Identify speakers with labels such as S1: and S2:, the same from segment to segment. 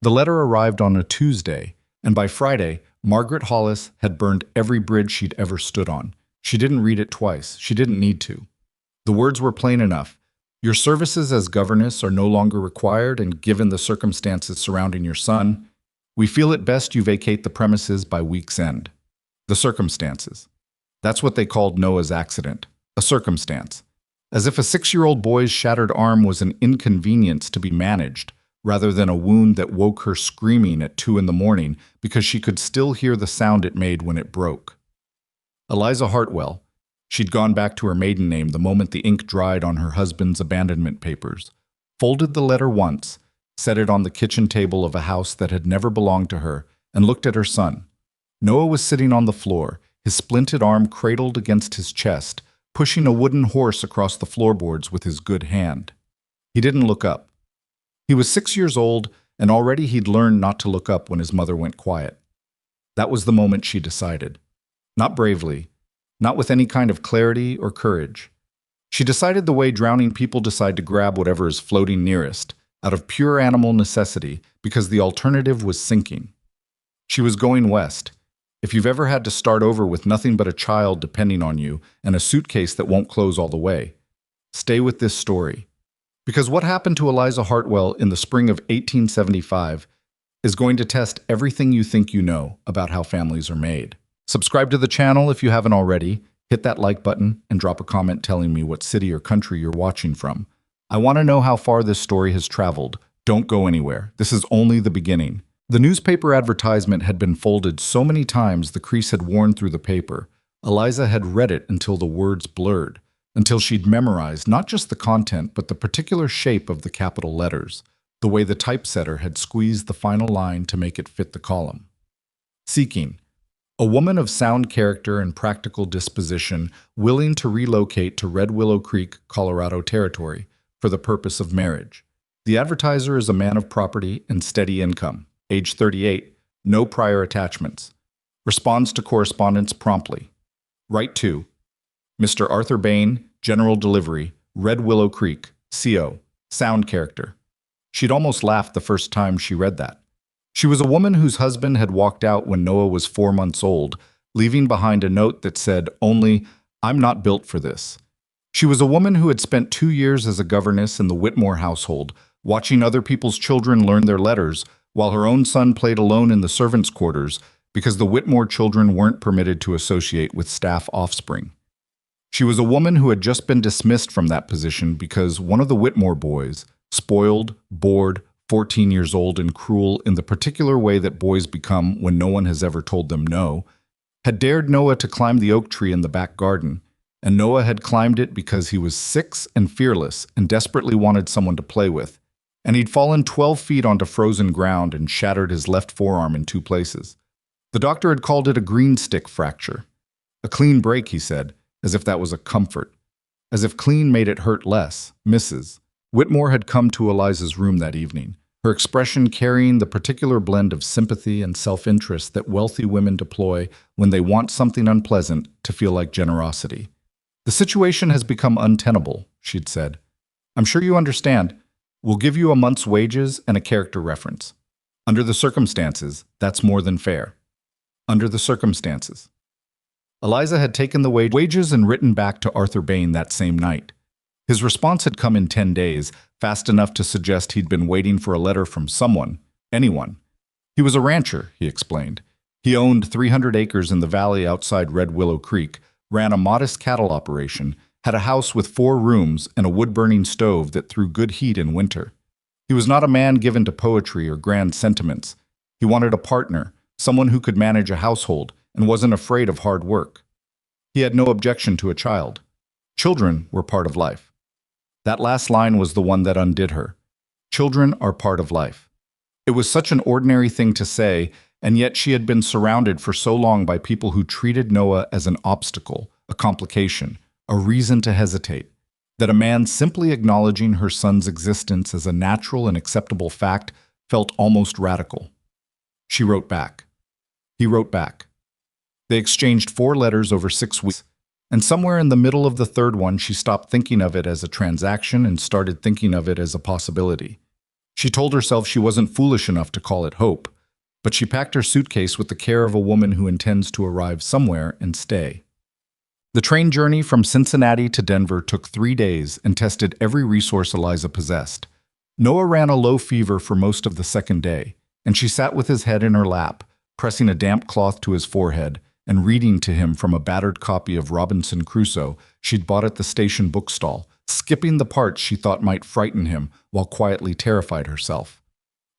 S1: The letter arrived on a Tuesday, and by Friday, Margaret Hollis had burned every bridge she'd ever stood on. She didn't read it twice. She didn't need to. The words were plain enough. Your services as governess are no longer required, and given the circumstances surrounding your son, we feel it best you vacate the premises by week's end. The circumstances. That's what they called Noah's accident. A circumstance. As if a 6-year-old boy's shattered arm was an inconvenience to be managed, rather than a wound that woke her screaming at 2 in the morning because she could still hear the sound it made when it broke. Eliza Hartwell. She'd gone back to her maiden name the moment the ink dried on her husband's abandonment papers, folded the letter once, set it on the kitchen table of a house that had never belonged to her, and looked at her son. Noah was sitting on the floor, his splinted arm cradled against his chest, pushing a wooden horse across the floorboards with his good hand. He didn't look up. He was 6 years old, and already he'd learned not to look up when his mother went quiet. That was the moment she decided. Not bravely, not with any kind of clarity or courage. She decided the way drowning people decide to grab whatever is floating nearest, out of pure animal necessity, because the alternative was sinking. She was going west. If you've ever had to start over with nothing but a child depending on you and a suitcase that won't close all the way, stay with this story. Because what happened to Eliza Hartwell in the spring of 1875 is going to test everything you think you know about how families are made. Subscribe to the channel if you haven't already, hit that like button, and drop a comment telling me what city or country you're watching from. I want to know how far this story has traveled. Don't go anywhere. This is only the beginning. The newspaper advertisement had been folded so many times the crease had worn through the paper. Eliza had read it until the words blurred, until she'd memorized not just the content but the particular shape of the capital letters, the way the typesetter had squeezed the final line to make it fit the column. Seeking. A woman of sound character and practical disposition willing to relocate to Red Willow Creek, Colorado Territory, for the purpose of marriage. The advertiser is a man of property and steady income, age 38, no prior attachments. Responds to correspondence promptly. Write to Mr. Arthur Bain, General Delivery, Red Willow Creek, CO, sound character. She'd almost laughed the first time she read that. She was a woman whose husband had walked out when Noah was 4 months old, leaving behind a note that said only, "I'm not built for this." She was a woman who had spent 2 years as a governess in the Whitmore household, watching other people's children learn their letters, while her own son played alone in the servants' quarters because the Whitmore children weren't permitted to associate with staff offspring. She was a woman who had just been dismissed from that position because one of the Whitmore boys, spoiled, bored, 14 years old and cruel in the particular way that boys become when no one has ever told them no, had dared Noah to climb the oak tree in the back garden, and Noah had climbed it because he was 6 and fearless and desperately wanted someone to play with, and he'd fallen 12 feet onto frozen ground and shattered his left forearm in 2 places. The doctor had called it a green stick fracture. A clean break, he said, as if that was a comfort. As if clean made it hurt less. Mrs. Whitmore had come to Eliza's room that evening, her expression carrying the particular blend of sympathy and self-interest that wealthy women deploy when they want something unpleasant to feel like generosity. "The situation has become untenable," she'd said. "I'm sure you understand. We'll give you a month's wages and a character reference. Under the circumstances, that's more than fair." Under the circumstances. Eliza had taken the wages and written back to Arthur Bain that same night. His response had come in 10 days, fast enough to suggest he'd been waiting for a letter from someone, anyone. He was a rancher, he explained. He owned 300 acres in the valley outside Red Willow Creek, ran a modest cattle operation, had a house with 4 rooms and a wood-burning stove that threw good heat in winter. He was not a man given to poetry or grand sentiments. He wanted a partner, someone who could manage a household and wasn't afraid of hard work. He had no objection to a child. Children were part of life. That last line was the one that undid her. Children are part of life. It was such an ordinary thing to say, and yet she had been surrounded for so long by people who treated Noah as an obstacle, a complication, a reason to hesitate, that a man simply acknowledging her son's existence as a natural and acceptable fact felt almost radical. She wrote back. He wrote back. They exchanged 4 letters over 6 weeks. And somewhere in the middle of the 3rd one, she stopped thinking of it as a transaction and started thinking of it as a possibility. She told herself she wasn't foolish enough to call it hope, but she packed her suitcase with the care of a woman who intends to arrive somewhere and stay. The train journey from Cincinnati to Denver took 3 days and tested every resource Eliza possessed. Noah ran a low fever for most of the second day, and she sat with his head in her lap, pressing a damp cloth to his forehead and reading to him from a battered copy of Robinson Crusoe she'd bought at the station bookstall, skipping the parts she thought might frighten him while quietly terrified herself.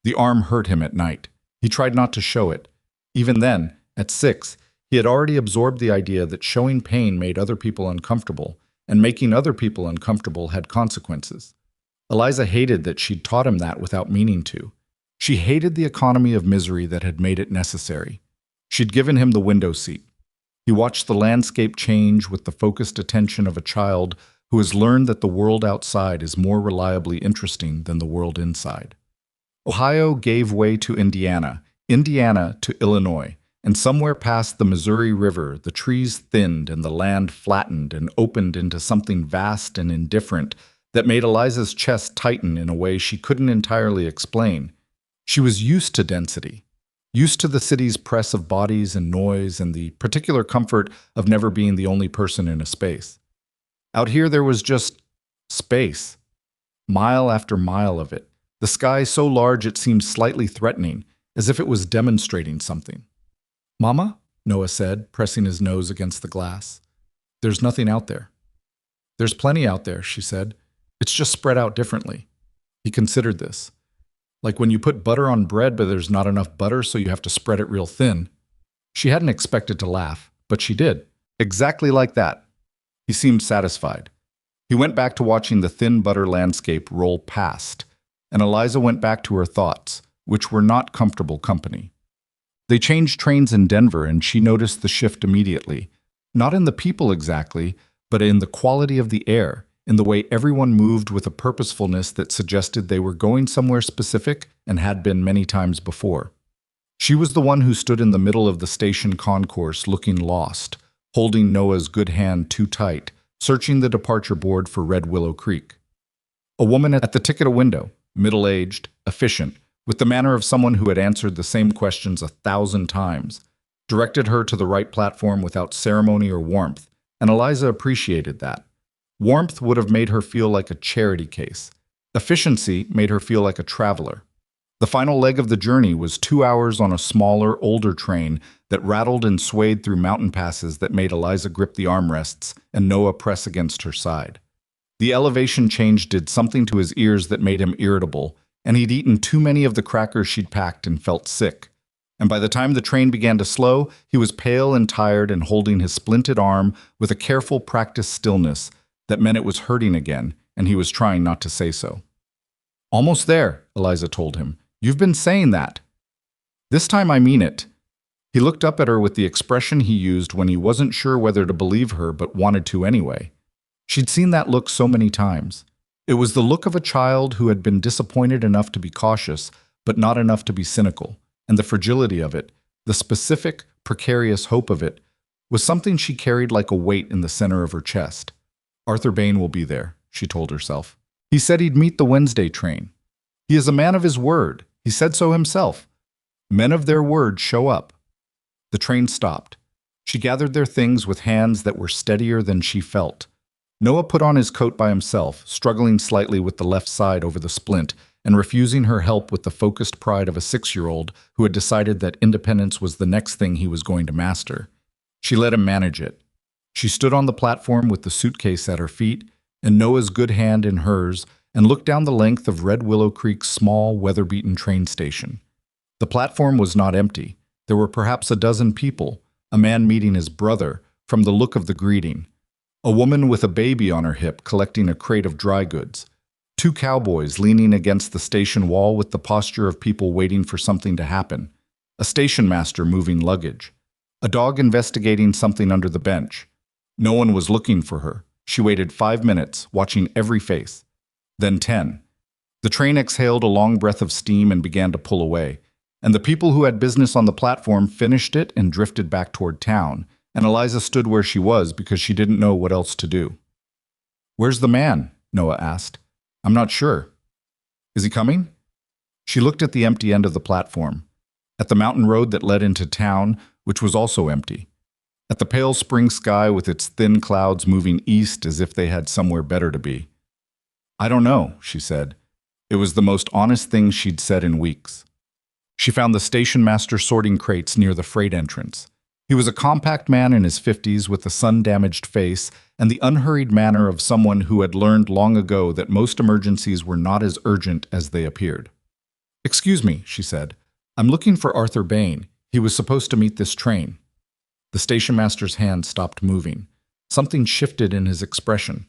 S1: The arm hurt him at night. He tried not to show it. Even then, at 6, he had already absorbed the idea that showing pain made other people uncomfortable, and making other people uncomfortable had consequences. Eliza hated that she'd taught him that without meaning to. She hated the economy of misery that had made it necessary. She'd given him the window seat. He watched the landscape change with the focused attention of a child who has learned that the world outside is more reliably interesting than the world inside. Ohio gave way to Indiana, Indiana to Illinois, and somewhere past the Missouri River, the trees thinned and the land flattened and opened into something vast and indifferent that made Eliza's chest tighten in a way she couldn't entirely explain. She was used to density, used to the city's press of bodies and noise and the particular comfort of never being the only person in a space. Out here there was just space, mile after mile of it, the sky so large it seemed slightly threatening, as if it was demonstrating something. "Mama?" Noah said, pressing his nose against the glass. "There's nothing out there." "There's plenty out there," she said. "It's just spread out differently." He considered this. Like when you put butter on bread but there's not enough butter so you have to spread it real thin. She hadn't expected to laugh, but she did. Exactly like that. He seemed satisfied. He went back to watching the thin butter landscape roll past, and Eliza went back to her thoughts, which were not comfortable company. They changed trains in Denver, and she noticed the shift immediately. Not in the people exactly, but in the quality of the air, in the way everyone moved with a purposefulness that suggested they were going somewhere specific and had been many times before. She was the one who stood in the middle of the station concourse looking lost, holding Noah's good hand too tight, searching the departure board for Red Willow Creek. A woman at the ticket window, middle-aged, efficient, with the manner of someone who had answered the same questions 1,000 times, directed her to the right platform without ceremony or warmth, and Eliza appreciated that. Warmth would have made her feel like a charity case. Efficiency made her feel like a traveler. The final leg of the journey was 2 hours on a smaller, older train that rattled and swayed through mountain passes that made Eliza grip the armrests and Noah press against her side. The elevation change did something to his ears that made him irritable, and he'd eaten too many of the crackers she'd packed and felt sick. And by the time the train began to slow, he was pale and tired and holding his splinted arm with a careful practiced stillness that meant it was hurting again, and he was trying not to say so. "Almost there," Eliza told him. "You've been saying that." "This time I mean it." He looked up at her with the expression he used when he wasn't sure whether to believe her but wanted to anyway. She'd seen that look so many times. It was the look of a child who had been disappointed enough to be cautious, but not enough to be cynical, and the fragility of it, the specific, precarious hope of it, was something she carried like a weight in the center of her chest. "Arthur Bain will be there," she told herself. "He said he'd meet the Wednesday train. He is a man of his word. He said so himself. Men of their word show up." The train stopped. She gathered their things with hands that were steadier than she felt. Noah put on his coat by himself, struggling slightly with the left side over the splint and refusing her help with the focused pride of a 6-year-old who had decided that independence was the next thing he was going to master. She let him manage it. She stood on the platform with the suitcase at her feet and Noah's good hand in hers and looked down the length of Red Willow Creek's small, weather-beaten train station. The platform was not empty. There were perhaps a dozen people, a man meeting his brother, from the look of the greeting, a woman with a baby on her hip collecting a crate of dry goods, 2 cowboys leaning against the station wall with the posture of people waiting for something to happen, a station master moving luggage, a dog investigating something under the bench. No one was looking for her. She waited 5 minutes, watching every face. Then 10. The train exhaled a long breath of steam and began to pull away, and the people who had business on the platform finished it and drifted back toward town, and Eliza stood where she was because she didn't know what else to do. "Where's the man?" Noah asked. "I'm not sure." "Is he coming?" She looked at the empty end of the platform, at the mountain road that led into town, which was also empty, at the pale spring sky with its thin clouds moving east as if they had somewhere better to be. "I don't know," she said. It was the most honest thing she'd said in weeks. She found the station master sorting crates near the freight entrance. He was a compact man in his 50s with a sun-damaged face and the unhurried manner of someone who had learned long ago that most emergencies were not as urgent as they appeared. "Excuse me," she said. "I'm looking for Arthur Bain. He was supposed to meet this train." The station master's hand stopped moving. Something shifted in his expression.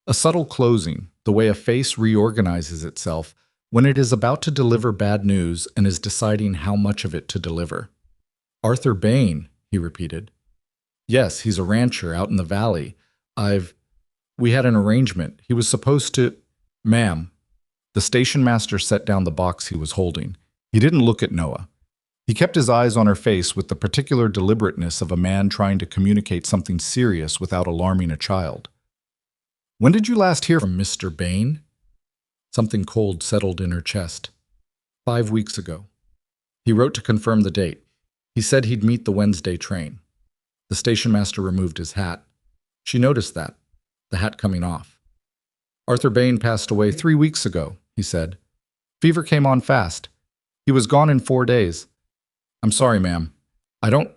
S1: A subtle closing, the way a face reorganizes itself when it is about to deliver bad news and is deciding how much of it to deliver. "Arthur Bain," he repeated. "Yes, he's a rancher out in the valley. We had an arrangement. He was supposed to—" "Ma'am." The station master set down the box he was holding. He didn't look at Noah. He kept his eyes on her face with the particular deliberateness of a man trying to communicate something serious without alarming a child. "When did you last hear from Mr. Bain?" Something cold settled in her chest. 5 weeks ago. He wrote to confirm the date. He said he'd meet the Wednesday train. The station master removed his hat. She noticed that, the hat coming off. "Arthur Bain passed away 3 weeks ago," he said. "Fever came on fast. He was gone in 4 days. I'm sorry, ma'am. I don't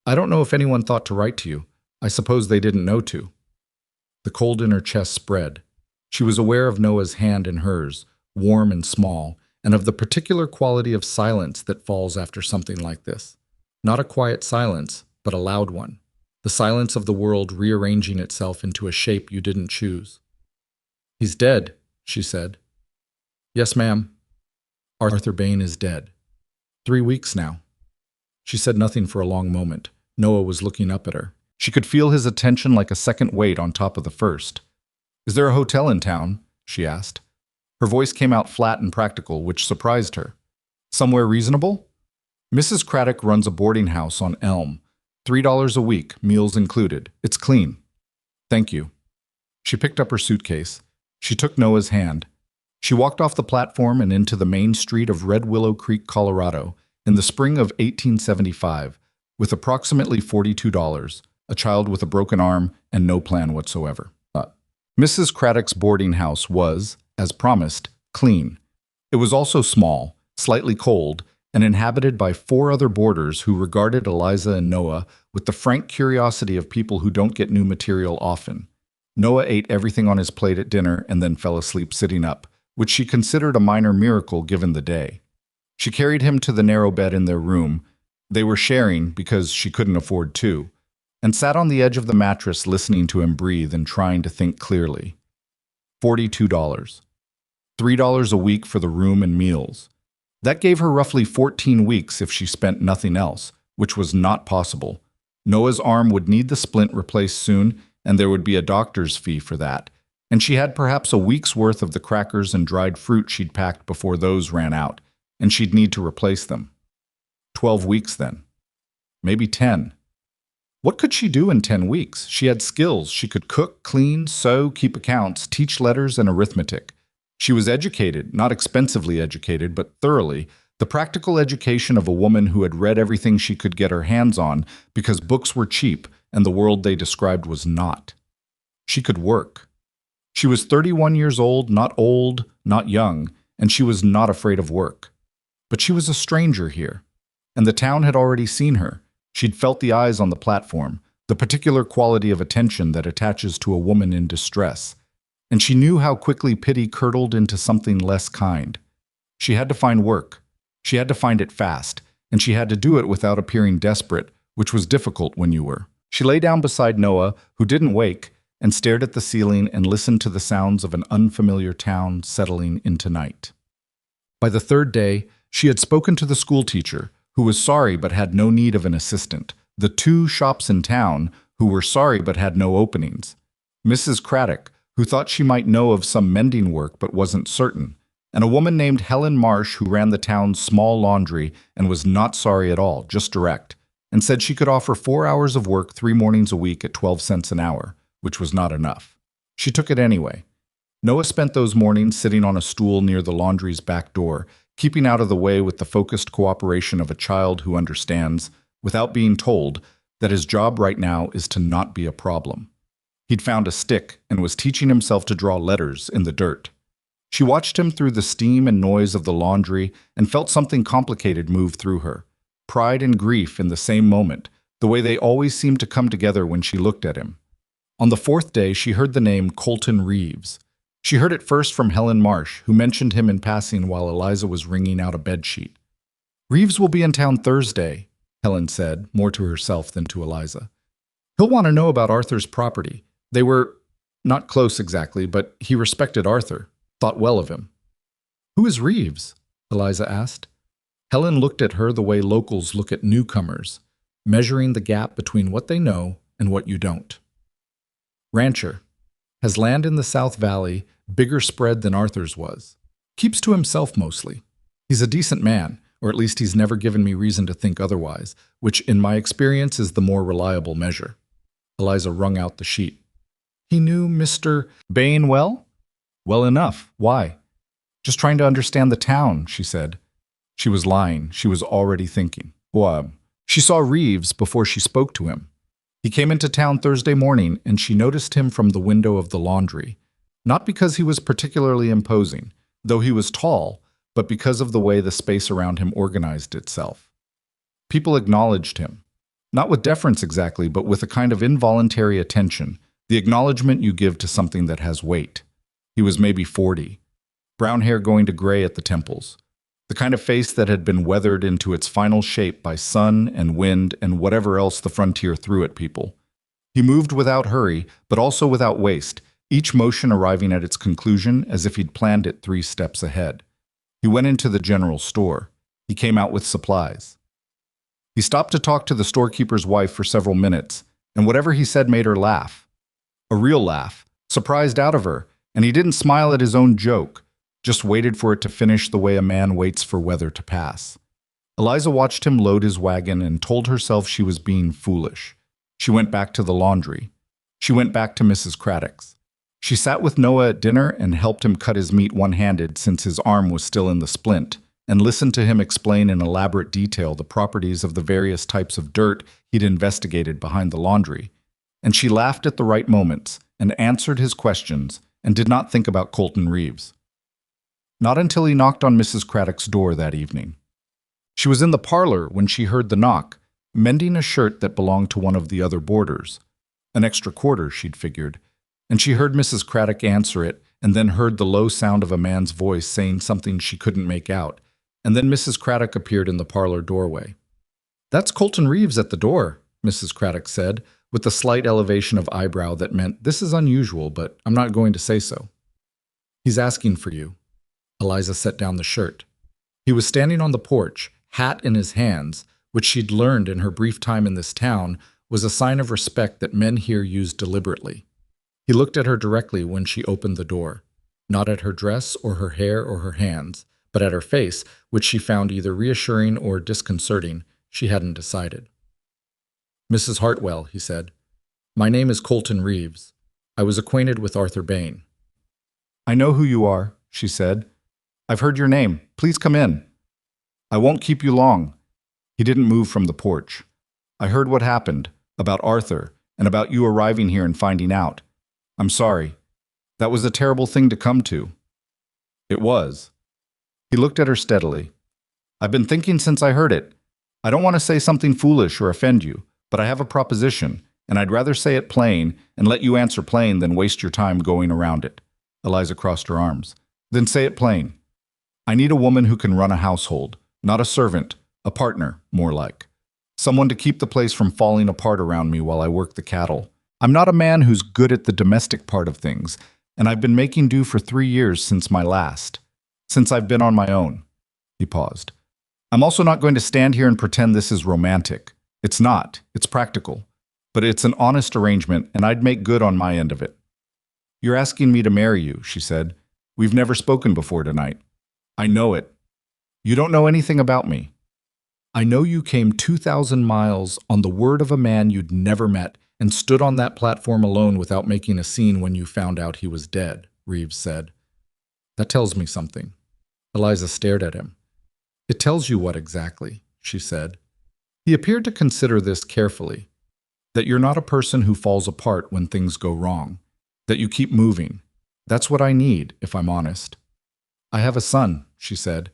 S1: know if anyone thought to write to you. I suppose they didn't know to." The cold in her chest spread. She was aware of Noah's hand in hers, warm and small, and of the particular quality of silence that falls after something like this. Not a quiet silence, but a loud one. The silence of the world rearranging itself into a shape you didn't choose. "He's dead," she said. "Yes, ma'am. Arthur Bain is dead. 3 weeks now." She said nothing for a long moment. Noah was looking up at her. She could feel his attention like a second weight on top of the first. "Is there a hotel in town?" she asked. Her voice came out flat and practical, which surprised her. "Somewhere reasonable?" "Mrs. Craddock runs a boarding house on Elm. $3 a week, meals included. It's clean." "Thank you." She picked up her suitcase. She took Noah's hand. She walked off the platform and into the main street of Red Willow Creek, Colorado, in the spring of 1875, with approximately $42, a child with a broken arm, and no plan whatsoever. Mrs. Craddock's boarding house was, as promised, clean. It was also small, slightly cold, and inhabited by 4 other boarders who regarded Eliza and Noah with the frank curiosity of people who don't get new material often. Noah ate everything on his plate at dinner and then fell asleep sitting up, which she considered a minor miracle given the day. She carried him to the narrow bed in their room. They were sharing because she couldn't afford 2, and sat on the edge of the mattress listening to him breathe and trying to think clearly. $42. $3 a week for the room and meals. That gave her roughly 14 weeks if she spent nothing else, which was not possible. Noah's arm would need the splint replaced soon, and there would be a doctor's fee for that. And she had perhaps a week's worth of the crackers and dried fruit she'd packed before those ran out, and she'd need to replace them. 12 weeks then. Maybe 10. What could she do in 10 weeks? She had skills. She could cook, clean, sew, keep accounts, teach letters and arithmetic. She was educated, not expensively educated, but thoroughly, the practical education of a woman who had read everything she could get her hands on because books were cheap and the world they described was not. She could work. She was 31 years old, not young, and she was not afraid of work. But she was a stranger here, and the town had already seen her. She'd felt the eyes on the platform, the particular quality of attention that attaches to a woman in distress, and she knew how quickly pity curdled into something less kind. She had to find work. She had to find it fast, and she had to do it without appearing desperate, which was difficult when you were. She lay down beside Noah, who didn't wake, and stared at the ceiling and listened to the sounds of an unfamiliar town settling into night. By the 3rd day, she had spoken to the schoolteacher, who was sorry but had no need of an assistant, the 2 shops in town, who were sorry but had no openings, Mrs. Craddock, who thought she might know of some mending work but wasn't certain, and a woman named Helen Marsh who ran the town's small laundry and was not sorry at all, just direct, and said she could offer 4 hours of work 3 mornings a week at 12 cents an hour, which was not enough. She took it anyway. Noah spent those mornings sitting on a stool near the laundry's back door, keeping out of the way with the focused cooperation of a child who understands, without being told, that his job right now is to not be a problem. He'd found a stick and was teaching himself to draw letters in the dirt. She watched him through the steam and noise of the laundry and felt something complicated move through her. Pride and grief in the same moment, the way they always seemed to come together when she looked at him. On the fourth day, she heard the name Colton Reeves. She heard it first from Helen Marsh, who mentioned him in passing while Eliza was wringing out a bedsheet. "Reeves will be in town Thursday," Helen said, more to herself than to Eliza. "He'll want to know about Arthur's property. They were not close exactly, but he respected Arthur, thought well of him." "Who is Reeves?" Eliza asked. Helen looked at her the way locals look at newcomers, measuring the gap between what they know and what you don't. "Rancher. Has land in the South Valley, bigger spread than Arthur's was. Keeps to himself mostly. He's a decent man, or at least he's never given me reason to think otherwise, which in my experience is the more reliable measure." Eliza wrung out the sheet. "He knew Mr. Bain well?" "Well enough. Why?" "Just trying to understand the town," she said. She was lying. She was already thinking. She saw Reeves before she spoke to him. He came into town Thursday morning, and she noticed him from the window of the laundry. Not because he was particularly imposing, though he was tall, but because of the way the space around him organized itself. People acknowledged him. Not with deference exactly, but with a kind of involuntary attention, the acknowledgement you give to something that has weight. He was maybe 40. Brown hair going to gray at the temples. The kind of face that had been weathered into its final shape by sun and wind and whatever else the frontier threw at people. He moved without hurry, but also without waste, each motion arriving at its conclusion as if he'd planned it 3 steps ahead. He went into the general store. He came out with supplies. He stopped to talk to the storekeeper's wife for several minutes, and whatever he said made her laugh. A real laugh, surprised out of her, and he didn't smile at his own joke, just waited for it to finish the way a man waits for weather to pass. Eliza watched him load his wagon and told herself she was being foolish. She went back to the laundry. She went back to Mrs. Craddock's. She sat with Noah at dinner and helped him cut his meat one-handed since his arm was still in the splint, and listened to him explain in elaborate detail the properties of the various types of dirt he'd investigated behind the laundry. And she laughed at the right moments and answered his questions and did not think about Colton Reeves. Not until he knocked on Mrs. Craddock's door that evening. She was in the parlor when she heard the knock, mending a shirt that belonged to one of the other boarders. An extra quarter, she'd figured. And she heard Mrs. Craddock answer it, and then heard the low sound of a man's voice saying something she couldn't make out. And then Mrs. Craddock appeared in the parlor doorway. "That's Colton Reeves at the door," Mrs. Craddock said, with a slight elevation of eyebrow that meant, "This is unusual, but I'm not going to say so." "He's asking for you." Eliza set down the shirt. He was standing on the porch, hat in his hands, which she'd learned in her brief time in this town was a sign of respect that men here used deliberately. He looked at her directly when she opened the door, not at her dress or her hair or her hands, but at her face, which she found either reassuring or disconcerting. She hadn't decided. "Mrs. Hartwell," he said, "my name is Colton Reeves. I was acquainted with Arthur Bain." "I know who you are," she said. "I've heard your name. Please come in." "I won't keep you long." He didn't move from the porch. "I heard what happened, about Arthur, and about you arriving here and finding out. I'm sorry. That was a terrible thing to come to." "It was." He looked at her steadily. "I've been thinking since I heard it. I don't want to say something foolish or offend you, but I have a proposition, and I'd rather say it plain and let you answer plain than waste your time going around it." Eliza crossed her arms. "Then say it plain. I need a woman who can run a household, not a servant, a partner, more like. Someone to keep the place from falling apart around me while I work the cattle. I'm not a man who's good at the domestic part of things, and I've been making do for 3 years since my last. Since I've been on my own." He paused. "I'm also not going to stand here and pretend this is romantic. It's not. It's practical. But it's an honest arrangement, and I'd make good on my end of it." "You're asking me to marry you," she said. "We've never spoken before tonight." "I know it. You don't know anything about me." "I know you came 2,000 miles on the word of a man you'd never met and stood on that platform alone without making a scene when you found out he was dead," Reeves said. "That tells me something." Eliza stared at him. It tells you what exactly, she said. He appeared to consider this carefully. That you're not a person who falls apart when things go wrong. That you keep moving. That's what I need, if I'm honest. I have a son, she said.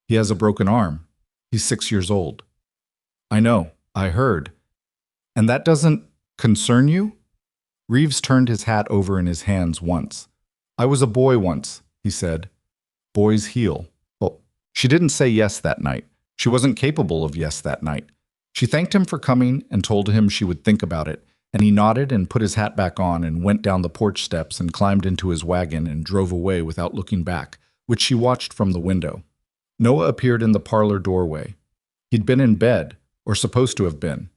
S1: He has a broken arm. He's 6 years old. I know, I heard. And that doesn't concern you? Reeves turned his hat over in his hands once. I was a boy once, he said. Boys heal. Well, she didn't say yes that night. She wasn't capable of yes that night. She thanked him for coming and told him she would think about it, and he nodded and put his hat back on and went down the porch steps and climbed into his wagon and drove away without looking back, which she watched from the window. Noah appeared in the parlor doorway. He'd been in bed, or supposed to have been.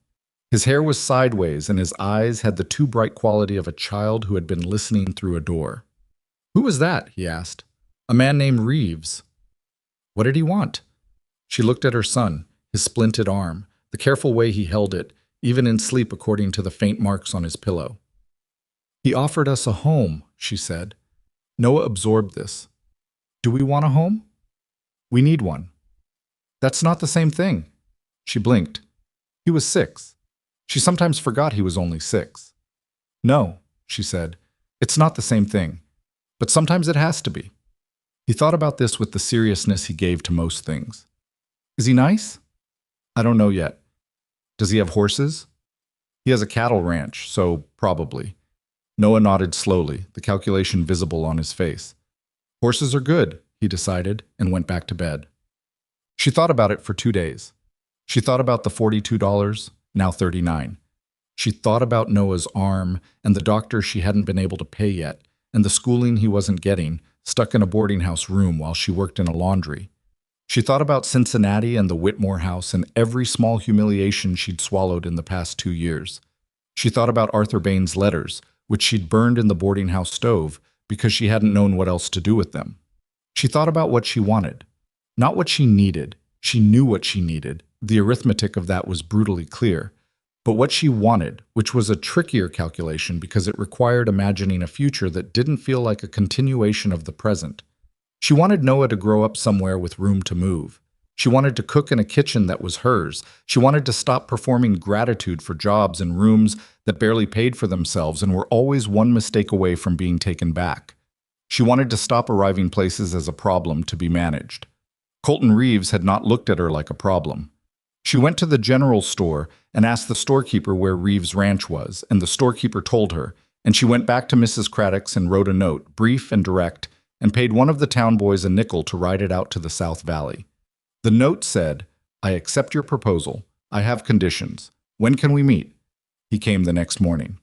S1: His hair was sideways and his eyes had the too bright quality of a child who had been listening through a door. Who was that? He asked. A man named Reeves. What did he want? She looked at her son, his splinted arm, the careful way he held it, even in sleep according to the faint marks on his pillow. He offered us a home, she said. Noah absorbed this. Do we want a home? We need one. That's not the same thing. She blinked. He was 6. She sometimes forgot he was only 6. No, she said, it's not the same thing. But sometimes it has to be. He thought about this with the seriousness he gave to most things. Is he nice? I don't know yet. Does he have horses? He has a cattle ranch, so probably. Noah nodded slowly, the calculation visible on his face. Horses are good, he decided, and went back to bed. She thought about it for 2 days. She thought about the $42, now $39. She thought about Noah's arm and the doctor she hadn't been able to pay yet, and the schooling he wasn't getting, stuck in a boarding house room while she worked in a laundry. She thought about Cincinnati and the Whitmore house and every small humiliation she'd swallowed in the past 2 years. She thought about Arthur Bain's letters, which she'd burned in the boarding house stove because she hadn't known what else to do with them. She thought about what she wanted, not what she needed. She knew what she needed. The arithmetic of that was brutally clear. But what she wanted, which was a trickier calculation because it required imagining a future that didn't feel like a continuation of the present. She wanted Noah to grow up somewhere with room to move. She wanted to cook in a kitchen that was hers. She wanted to stop performing gratitude for jobs in rooms that barely paid for themselves and were always one mistake away from being taken back. She wanted to stop arriving places as a problem to be managed. Colton Reeves had not looked at her like a problem. She went to the general store and asked the storekeeper where Reeves Ranch was, and the storekeeper told her, and she went back to Mrs. Craddock's and wrote a note, brief and direct, and paid one of the town boys a nickel to ride it out to the South Valley. The note said, I accept your proposal. I have conditions. When can we meet? He came the next morning.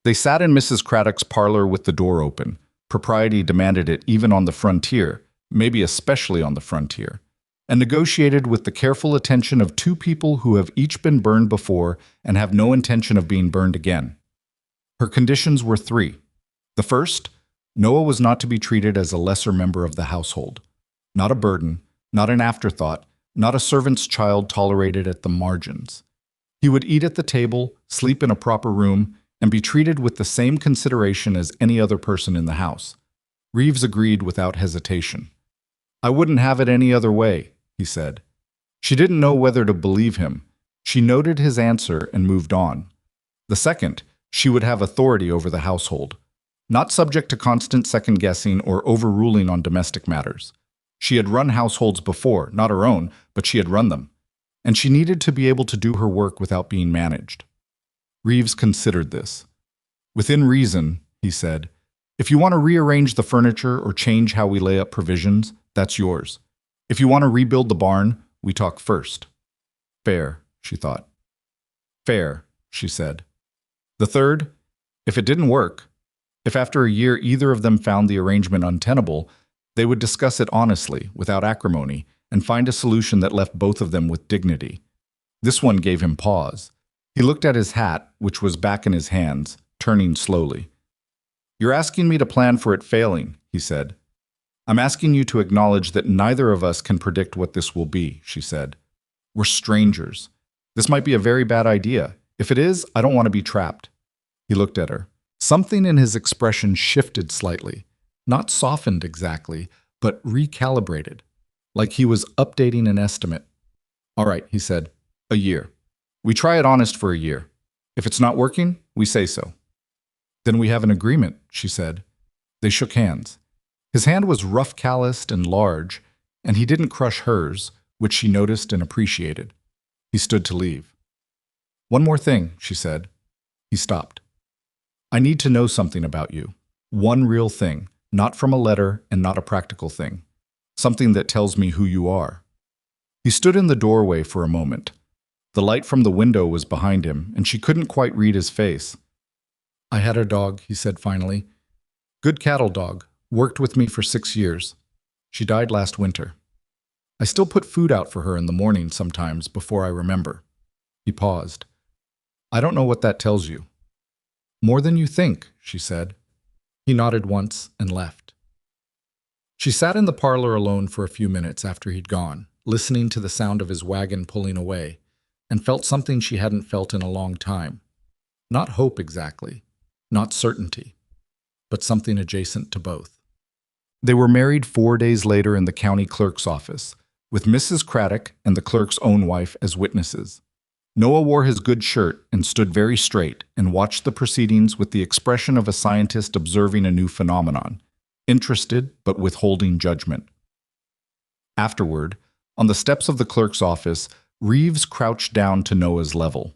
S1: They sat in Mrs. Craddock's parlor with the door open. Propriety demanded it even on the frontier, maybe especially on the frontier, and negotiated with the careful attention of 2 people who have each been burned before and have no intention of being burned again. Her conditions were 3. The first, Noah was not to be treated as a lesser member of the household, not a burden, not an afterthought, not a servant's child tolerated at the margins. He would eat at the table, sleep in a proper room, and be treated with the same consideration as any other person in the house. Reeves agreed without hesitation. I wouldn't have it any other way, he said. She didn't know whether to believe him. She noted his answer and moved on. The second, she would have authority over the household, not subject to constant second-guessing or overruling on domestic matters. She had run households before, not her own, but she had run them. And she needed to be able to do her work without being managed. Reeves considered this. Within reason, he said, if you want to rearrange the furniture or change how we lay up provisions, that's yours. If you want to rebuild the barn, we talk first. Fair, she thought. Fair, she said. The third, if it didn't work, if after a year either of them found the arrangement untenable, they would discuss it honestly, without acrimony, and find a solution that left both of them with dignity. This one gave him pause. He looked at his hat, which was back in his hands, turning slowly. You're asking me to plan for it failing, he said. I'm asking you to acknowledge that neither of us can predict what this will be, she said. We're strangers. This might be a very bad idea. If it is, I don't want to be trapped. He looked at her. Something in his expression shifted slightly. Not softened exactly, but recalibrated. like he was updating an estimate. All right, he said, a year. We try it honest for a year. If it's not working, we say so. Then we have an agreement, she said. They shook hands. His hand was rough calloused and large, and he didn't crush hers, which she noticed and appreciated. He stood to leave. One more thing, she said. He stopped. I need to know something about you. One real thing, not from a letter and not a practical thing. Something that tells me who you are. He stood in the doorway for a moment. The light from the window was behind him, and she couldn't quite read his face. I had a dog, he said finally. Good cattle dog. Worked with me for 6 years. She died last winter. I still put food out for her in the morning sometimes before I remember. He paused. I don't know what that tells you. More than you think, she said. He nodded once and left. She sat in the parlor alone for a few minutes after he'd gone, listening to the sound of his wagon pulling away, and felt something she hadn't felt in a long time. Not hope exactly, not certainty, but something adjacent to both. They were married 4 days later in the county clerk's office, with Mrs. Craddock and the clerk's own wife as witnesses. Noah wore his good shirt and stood very straight and watched the proceedings with the expression of a scientist observing a new phenomenon, interested but withholding judgment. Afterward, on the steps of the clerk's office, Reeves crouched down to Noah's level.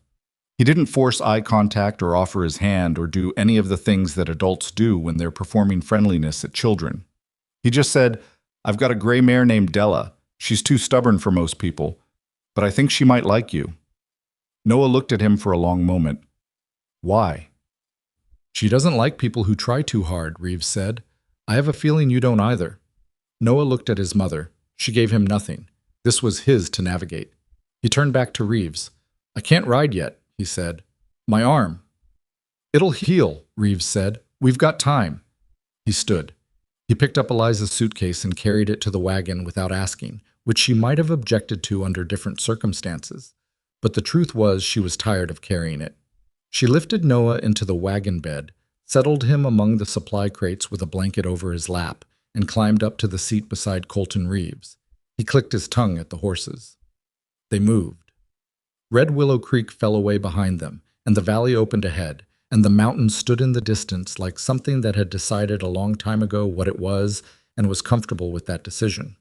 S1: He didn't force eye contact or offer his hand or do any of the things that adults do when they're performing friendliness at children. He just said, I've got a gray mare named Della. She's too stubborn for most people, but I think she might like you. Noah looked at him for a long moment. Why? She doesn't like people who try too hard, Reeves said. I have a feeling you don't either. Noah looked at his mother. She gave him nothing. This was his to navigate. He turned back to Reeves. I can't ride yet, he said. My arm. It'll heal, Reeves said. We've got time. He stood. He picked up Eliza's suitcase and carried it to the wagon without asking, which she might have objected to under different circumstances. But the truth was she was tired of carrying it. She lifted Noah into the wagon bed, settled him among the supply crates with a blanket over his lap, and climbed up to the seat beside Colton Reeves. He clicked his tongue at the horses. They moved. Red Willow Creek fell away behind them, and the valley opened ahead, and the mountain stood in the distance like something that had decided a long time ago what it was and was comfortable with that decision.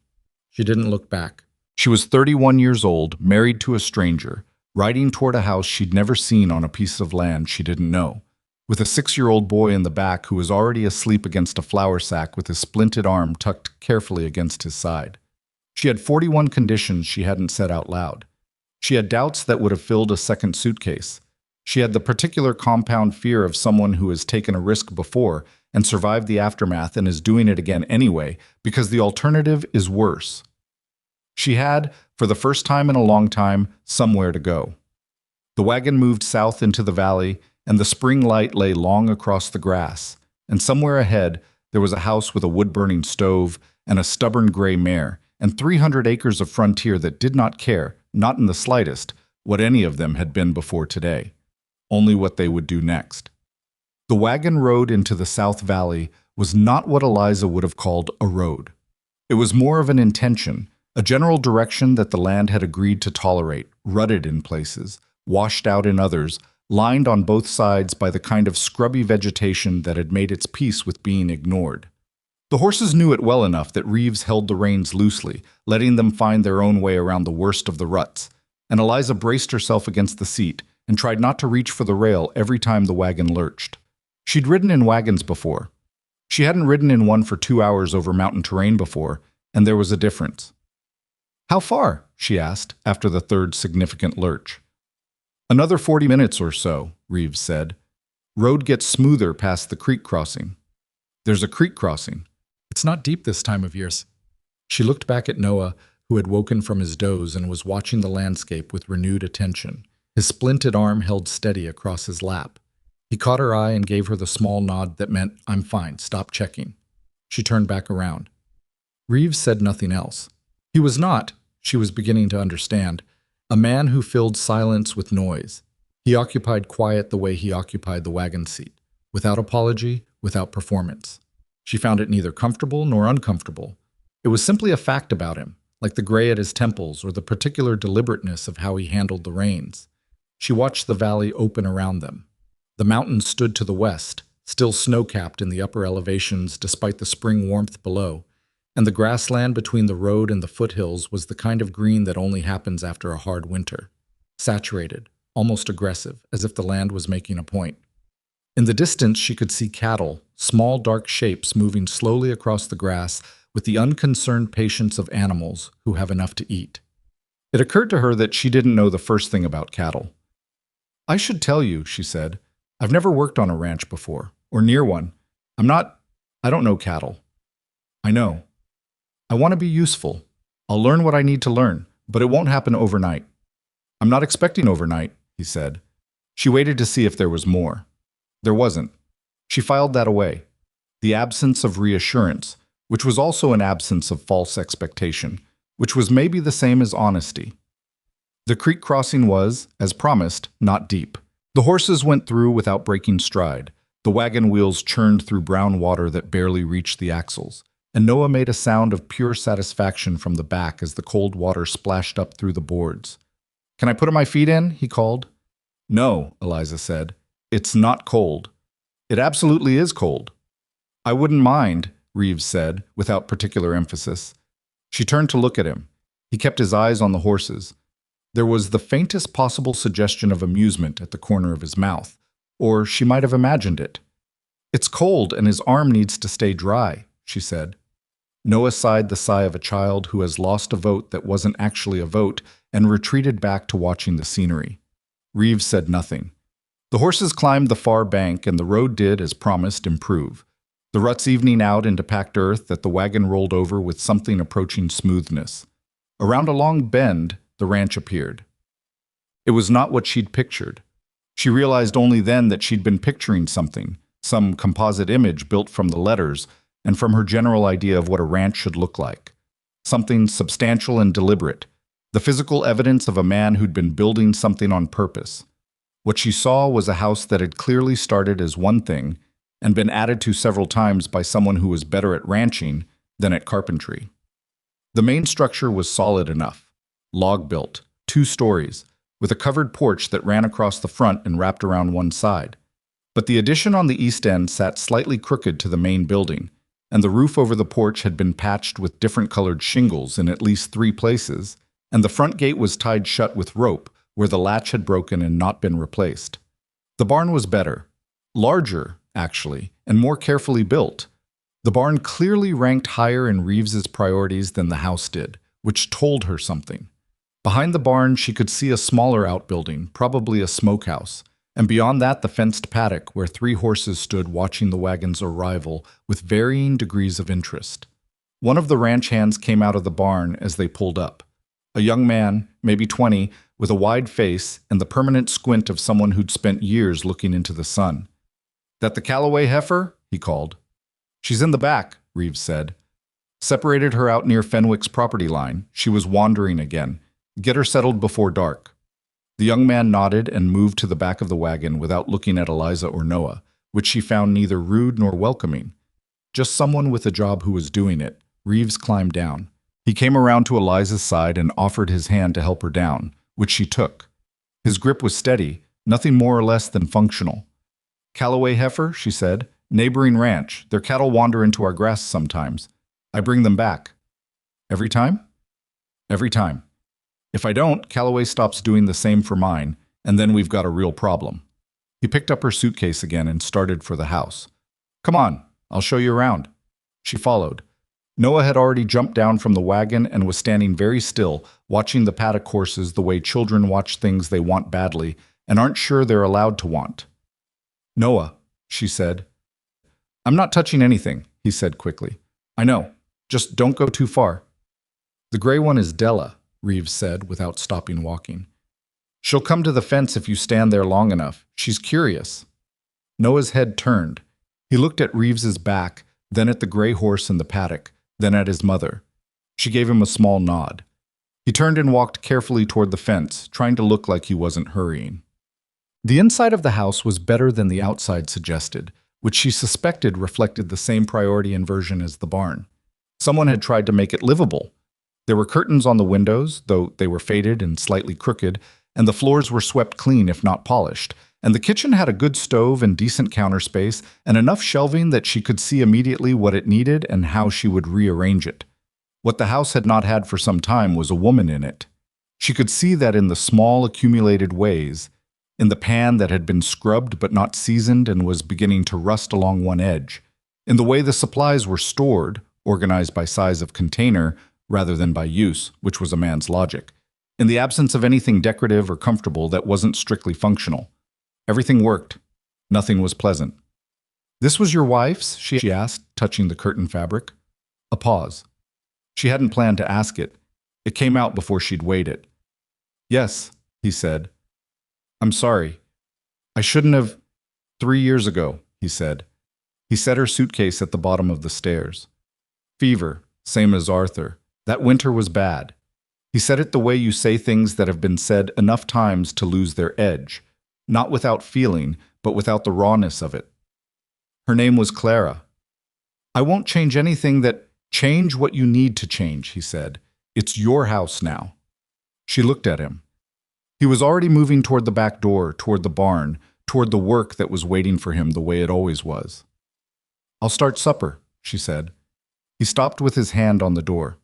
S1: She didn't look back. She was 31 years old, married to a stranger, riding toward a house she'd never seen on a piece of land she didn't know, with a 6-year-old boy in the back who was already asleep against a flour sack with his splinted arm tucked carefully against his side. She had 41 conditions she hadn't said out loud. She had doubts that would have filled a second suitcase. She had the particular compound fear of someone who has taken a risk before and survived the aftermath and is doing it again anyway because the alternative is worse. She had, for the first time in a long time, somewhere to go. The wagon moved south into the valley, and the spring light lay long across the grass, and somewhere ahead there was a house with a wood-burning stove and a stubborn gray mare, and 300 acres of frontier that did not care, not in the slightest, what any of them had been before today. Only what they would do next. The wagon road into the South Valley was not what Eliza would have called a road. It was more of an intention, a general direction that the land had agreed to tolerate, rutted in places, washed out in others, lined on both sides by the kind of scrubby vegetation that had made its peace with being ignored. The horses knew it well enough that Reeves held the reins loosely, letting them find their own way around the worst of the ruts, and Eliza braced herself against the seat and tried not to reach for the rail every time the wagon lurched. She'd ridden in wagons before. She hadn't ridden in one for 2 hours over mountain terrain before, and there was a difference. How far? She asked, after the third significant lurch. Another 40 minutes or so, Reeves said. Road gets smoother past the creek crossing. There's a creek crossing. It's not deep this time of year. She looked back at Noah, who had woken from his doze and was watching the landscape with renewed attention, his splinted arm held steady across his lap. He caught her eye and gave her the small nod that meant, I'm fine, stop checking. She turned back around. Reeves said nothing else. He was not, she was beginning to understand, a man who filled silence with noise. He occupied quiet the way he occupied the wagon seat, without apology, without performance. She found it neither comfortable nor uncomfortable. It was simply a fact about him, like the gray at his temples or the particular deliberateness of how he handled the reins. She watched the valley open around them. The mountains stood to the west, still snow-capped in the upper elevations despite the spring warmth below, and the grassland between the road and the foothills was the kind of green that only happens after a hard winter. Saturated, almost aggressive, as if the land was making a point. In the distance, she could see cattle, small dark shapes moving slowly across the grass with the unconcerned patience of animals who have enough to eat. It occurred to her that she didn't know the first thing about cattle. "I should tell you," she said. "I've never worked on a ranch before, or near one. I don't know cattle." "I know. I want to be useful. I'll learn what I need to learn, but it won't happen overnight." "I'm not expecting overnight," he said. She waited to see if there was more. There wasn't. She filed that away. The absence of reassurance, which was also an absence of false expectation, which was maybe the same as honesty. The creek crossing was, as promised, not deep. The horses went through without breaking stride. The wagon wheels churned through brown water that barely reached the axles, and Noah made a sound of pure satisfaction from the back as the cold water splashed up through the boards. "Can I put my feet in?" he called. "No," Eliza said. "It's not cold." "It absolutely is cold." "I wouldn't mind," Reeves said, without particular emphasis. She turned to look at him. He kept his eyes on the horses. There was the faintest possible suggestion of amusement at the corner of his mouth, or she might have imagined it. "It's cold and his arm needs to stay dry," she said. Noah sighed the sigh of a child who has lost a vote that wasn't actually a vote and retreated back to watching the scenery. Reeves said nothing. The horses climbed the far bank and the road did, as promised, improve. The ruts evening out into packed earth that the wagon rolled over with something approaching smoothness. Around a long bend, the ranch appeared. It was not what she'd pictured. She realized only then that she'd been picturing something, some composite image built from the letters and from her general idea of what a ranch should look like. Something substantial and deliberate, the physical evidence of a man who'd been building something on purpose. What she saw was a house that had clearly started as one thing and been added to several times by someone who was better at ranching than at carpentry. The main structure was solid enough, log-built, 2 stories, with a covered porch that ran across the front and wrapped around one side. But the addition on the east end sat slightly crooked to the main building, and the roof over the porch had been patched with different colored shingles in at least 3 places, and the front gate was tied shut with rope where the latch had broken and not been replaced. The barn was better, larger, actually, and more carefully built. The barn clearly ranked higher in Reeves's priorities than the house did, which told her something. Behind the barn, she could see a smaller outbuilding, probably a smokehouse, and beyond that the fenced paddock where 3 horses stood watching the wagon's arrival with varying degrees of interest. One of the ranch hands came out of the barn as they pulled up. A young man, maybe 20, with a wide face and the permanent squint of someone who'd spent years looking into the sun. "That the Calloway heifer?" he called. "She's in the back," Reeves said. Separated her out near Fenwick's property line. She was wandering again. "Get her settled before dark." The young man nodded and moved to the back of the wagon without looking at Eliza or Noah, which she found neither rude nor welcoming. Just someone with a job who was doing it. Reeves climbed down. He came around to Eliza's side and offered his hand to help her down, which she took. His grip was steady, nothing more or less than functional. "Calloway heifer," she said. "Neighboring ranch. Their cattle wander into our grass sometimes. I bring them back." "Every time?" "Every time. If I don't, Calloway stops doing the same for mine, and then we've got a real problem." He picked up her suitcase again and started for the house. "Come on, I'll show you around." She followed. Noah had already jumped down from the wagon and was standing very still, watching the paddock horses the way children watch things they want badly and aren't sure they're allowed to want. "Noah," she said. "I'm not touching anything," he said quickly. "I know. Just don't go too far." "The gray one is Della," Reeves said without stopping walking. "She'll come to the fence if you stand there long enough. She's curious." Noah's head turned. He looked at Reeves's back, then at the gray horse in the paddock, then at his mother. She gave him a small nod. He turned and walked carefully toward the fence, trying to look like he wasn't hurrying. The inside of the house was better than the outside suggested, which she suspected reflected the same priority inversion as the barn. Someone had tried to make it livable. There were curtains on the windows, though they were faded and slightly crooked, and the floors were swept clean if not polished. And the kitchen had a good stove and decent counter space, and enough shelving that she could see immediately what it needed and how she would rearrange it. What the house had not had for some time was a woman in it. She could see that in the small accumulated ways, in the pan that had been scrubbed but not seasoned and was beginning to rust along one edge, in the way the supplies were stored, organized by size of container rather than by use, which was a man's logic, in the absence of anything decorative or comfortable that wasn't strictly functional. Everything worked. Nothing was pleasant. "This was your wife's?" she asked, touching the curtain fabric. A pause. She hadn't planned to ask it. It came out before she'd weighed it. "Yes," he said. "I'm sorry. I shouldn't have—" 3 years ago, he said. He set her suitcase at the bottom of the stairs. "Fever, same as Arthur. That winter was bad." He said it the way you say things that have been said enough times to lose their edge. Not without feeling, but without the rawness of it. Her name was Clara. "I won't change anything that—" "Change what you need to change," he said. "It's your house now." She looked at him. He was already moving toward the back door, toward the barn, toward the work that was waiting for him the way it always was. "I'll start supper," she said. He stopped with his hand on the door.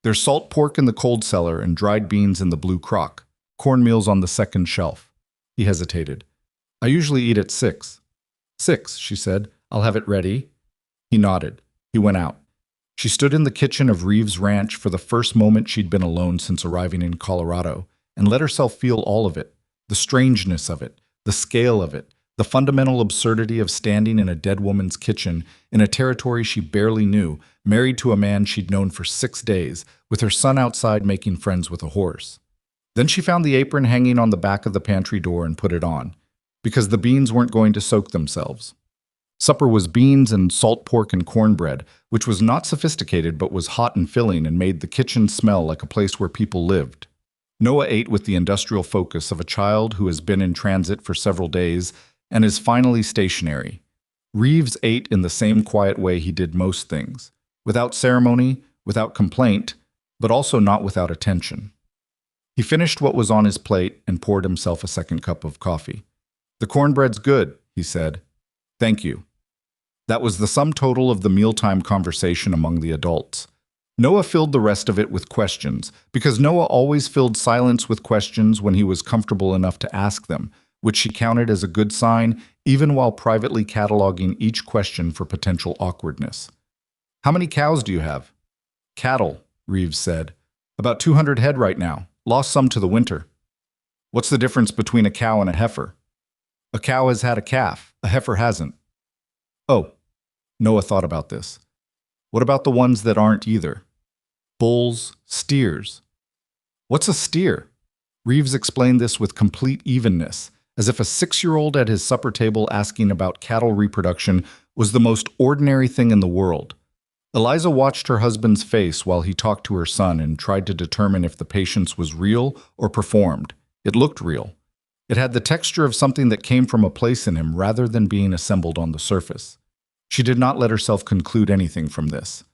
S1: "There's salt pork in the cold cellar and dried beans in the blue crock. Cornmeal's on the second shelf." He hesitated. "I usually eat at 6. 6, she said. "I'll have it ready." He nodded. He went out. She stood in the kitchen of Reeves Ranch for the first moment she'd been alone since arriving in Colorado, and let herself feel all of it, the strangeness of it, the scale of it, the fundamental absurdity of standing in a dead woman's kitchen in a territory she barely knew, married to a man she'd known for 6 days, with her son outside making friends with a horse. Then she found the apron hanging on the back of the pantry door and put it on, because the beans weren't going to soak themselves. Supper was beans and salt pork and cornbread, which was not sophisticated but was hot and filling and made the kitchen smell like a place where people lived. Noah ate with the industrial focus of a child who has been in transit for several days and is finally stationary. Reeves ate in the same quiet way he did most things, without ceremony, without complaint, but also not without attention. He finished what was on his plate and poured himself a second cup of coffee. "The cornbread's good," he said. "Thank you." That was the sum total of the mealtime conversation among the adults. Noah filled the rest of it with questions, because Noah always filled silence with questions when he was comfortable enough to ask them, which she counted as a good sign, even while privately cataloging each question for potential awkwardness. "How many cows do you have?" "Cattle," Reeves said. "About 200 head right now. Lost some to the winter." "What's the difference between a cow and a heifer?" "A cow has had a calf. A heifer hasn't." "Oh." Noah thought about this. "What about the ones that aren't either?" "Bulls, steers." "What's a steer?" Reeves explained this with complete evenness, as if a 6-year-old at his supper table asking about cattle reproduction was the most ordinary thing in the world. Eliza watched her husband's face while he talked to her son and tried to determine if the patience was real or performed. It looked real. It had the texture of something that came from a place in him rather than being assembled on the surface. She did not let herself conclude anything from this.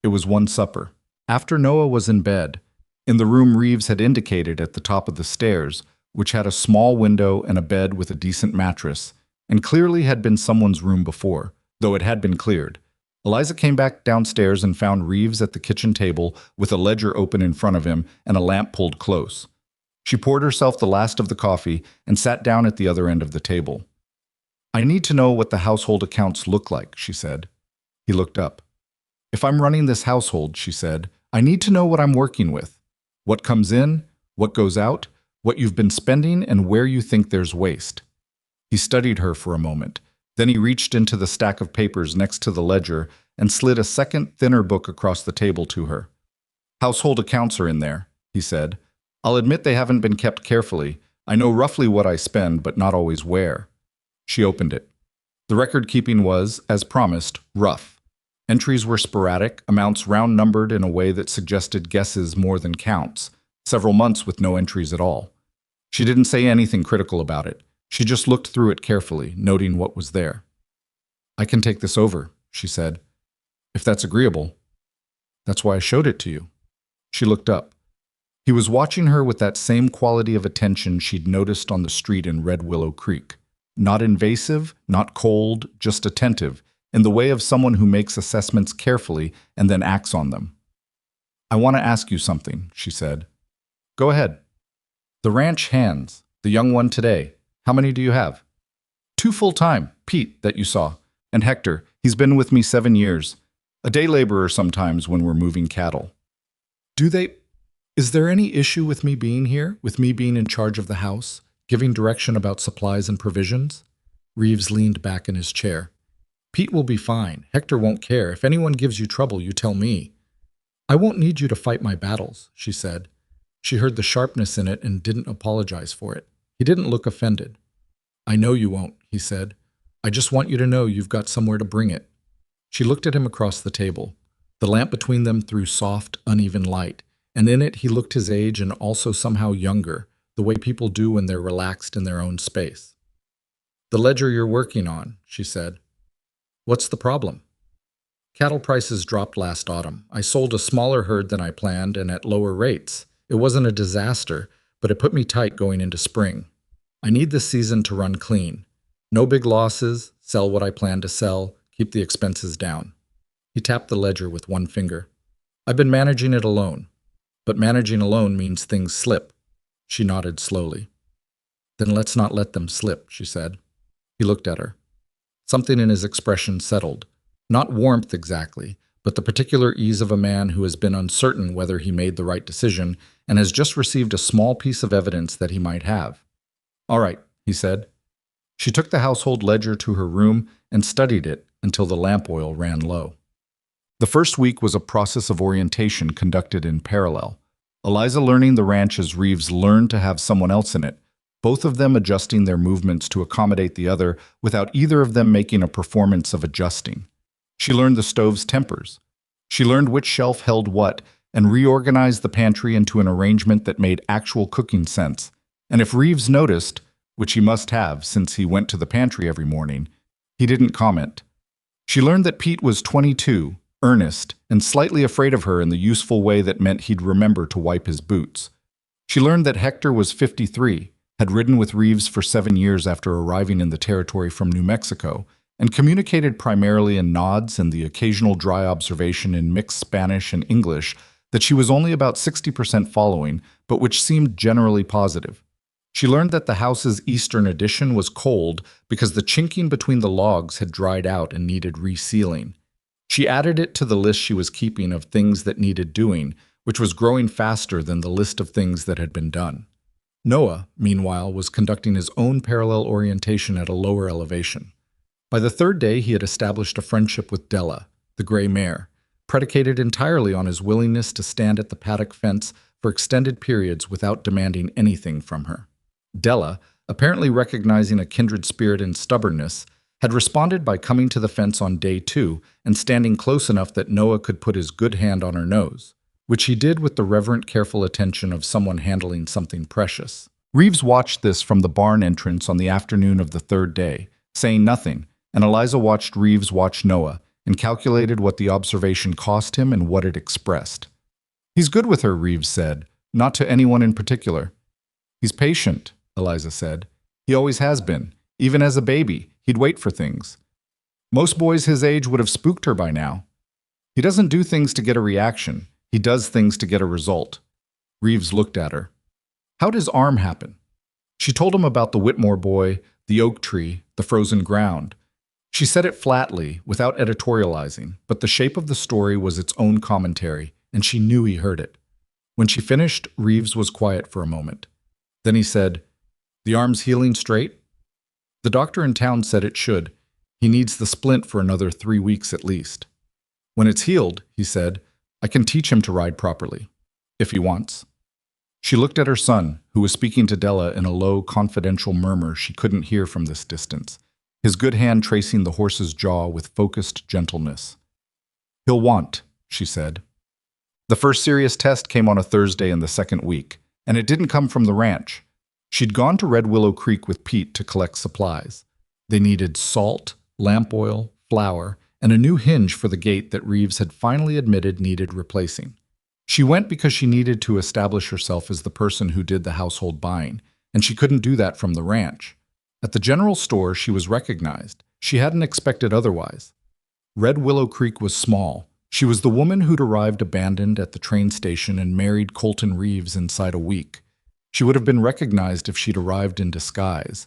S1: It was one supper. After Noah was in bed, in the room Reeves had indicated at the top of the stairs, which had a small window and a bed with a decent mattress, and clearly had been someone's room before, though it had been cleared. Eliza came back downstairs and found Reeves at the kitchen table with a ledger open in front of him and a lamp pulled close. She poured herself the last of the coffee and sat down at the other end of the table. "I need to know what the household accounts look like," she said. He looked up. "If I'm running this household," she said, "I need to know what I'm working with. What comes in, what goes out, what you've been spending, and where you think there's waste." He studied her for a moment. Then he reached into the stack of papers next to the ledger and slid a second, thinner book across the table to her. "Household accounts are in there," he said. "I'll admit they haven't been kept carefully. I know roughly what I spend, but not always where." She opened it. The record-keeping was, as promised, rough. Entries were sporadic, amounts round-numbered in a way that suggested guesses more than counts, several months with no entries at all. She didn't say anything critical about it. She just looked through it carefully, noting what was there. "I can take this over," she said. "If that's agreeable." "That's why I showed it to you." She looked up. He was watching her with that same quality of attention she'd noticed on the street in Red Willow Creek. Not invasive, not cold, just attentive, in the way of someone who makes assessments carefully and then acts on them. "I want to ask you something," she said. "Go ahead." "The ranch hands, the young one today, how many do you have?" "Two full-time, Pete, that you saw, and Hector. He's been with me 7 years. A day laborer sometimes when we're moving cattle." Is there any issue with me being here, with me being in charge of the house, giving direction about supplies and provisions?" Reeves leaned back in his chair. "Pete will be fine. Hector won't care. If anyone gives you trouble, you tell me." "I won't need you to fight my battles," she said. She heard the sharpness in it and didn't apologize for it. He didn't look offended. "I know you won't," he said. "I just want you to know you've got somewhere to bring it." She looked at him across the table. The lamp between them threw soft, uneven light, and in it he looked his age and also somehow younger, the way people do when they're relaxed in their own space. "The ledger you're working on," she said. "What's the problem?" "Cattle prices dropped last autumn. I sold a smaller herd than I planned and at lower rates. It wasn't a disaster, but it put me tight going into spring. I need this season to run clean. No big losses, sell what I plan to sell, keep the expenses down." He tapped the ledger with one finger. "I've been managing it alone. But managing alone means things slip." She nodded slowly. "Then let's not let them slip," she said. He looked at her. Something in his expression settled. Not warmth exactly, but the particular ease of a man who has been uncertain whether he made the right decision and has just received a small piece of evidence that he might have. "All right," he said. She took the household ledger to her room and studied it until the lamp oil ran low. The first week was a process of orientation conducted in parallel. Eliza learning the ranch as Reeves learned to have someone else in it, both of them adjusting their movements to accommodate the other without either of them making a performance of adjusting. She learned the stove's tempers. She learned which shelf held what and reorganized the pantry into an arrangement that made actual cooking sense. And if Reeves noticed, which he must have since he went to the pantry every morning, he didn't comment. She learned that Pete was 22, earnest, and slightly afraid of her in the useful way that meant he'd remember to wipe his boots. She learned that Hector was 53, had ridden with Reeves for 7 years after arriving in the territory from New Mexico, and communicated primarily in nods and the occasional dry observation in mixed Spanish and English that she was only about 60% following, but which seemed generally positive. She learned that the house's eastern addition was cold because the chinking between the logs had dried out and needed resealing. She added it to the list she was keeping of things that needed doing, which was growing faster than the list of things that had been done. Noah, meanwhile, was conducting his own parallel orientation at a lower elevation. By the third day, he had established a friendship with Della, the gray mare, predicated entirely on his willingness to stand at the paddock fence for extended periods without demanding anything from her. Della, apparently recognizing a kindred spirit in stubbornness, had responded by coming to the fence on day 2 and standing close enough that Noah could put his good hand on her nose, which he did with the reverent, careful attention of someone handling something precious. Reeves watched this from the barn entrance on the afternoon of the third day, saying nothing, and Eliza watched Reeves watch Noah and calculated what the observation cost him and what it expressed. "He's good with her," Reeves said, "not to anyone in particular." "He's patient," Eliza said. "He always has been. Even as a baby, he'd wait for things. Most boys his age would have spooked her by now. He doesn't do things to get a reaction. He does things to get a result." Reeves looked at her. "How'd his arm happen?" She told him about the Whitmore boy, the oak tree, the frozen ground. She said it flatly, without editorializing, but the shape of the story was its own commentary, and she knew he heard it. When she finished, Reeves was quiet for a moment. Then he said, "The arm's healing straight?" "The doctor in town said it should. He needs the splint for another 3 weeks at least. When it's healed," he said, "I can teach him to ride properly, if he wants." She looked at her son, who was speaking to Della in a low, confidential murmur she couldn't hear from this distance, his good hand tracing the horse's jaw with focused gentleness. "He'll want," she said. The first serious test came on a Thursday in the second week, and it didn't come from the ranch. She'd gone to Red Willow Creek with Pete to collect supplies. They needed salt, lamp oil, flour, and a new hinge for the gate that Reeves had finally admitted needed replacing. She went because she needed to establish herself as the person who did the household buying, and she couldn't do that from the ranch. At the general store, she was recognized. She hadn't expected otherwise. Red Willow Creek was small. She was the woman who'd arrived abandoned at the train station and married Colton Reeves inside a week. She would have been recognized if she'd arrived in disguise.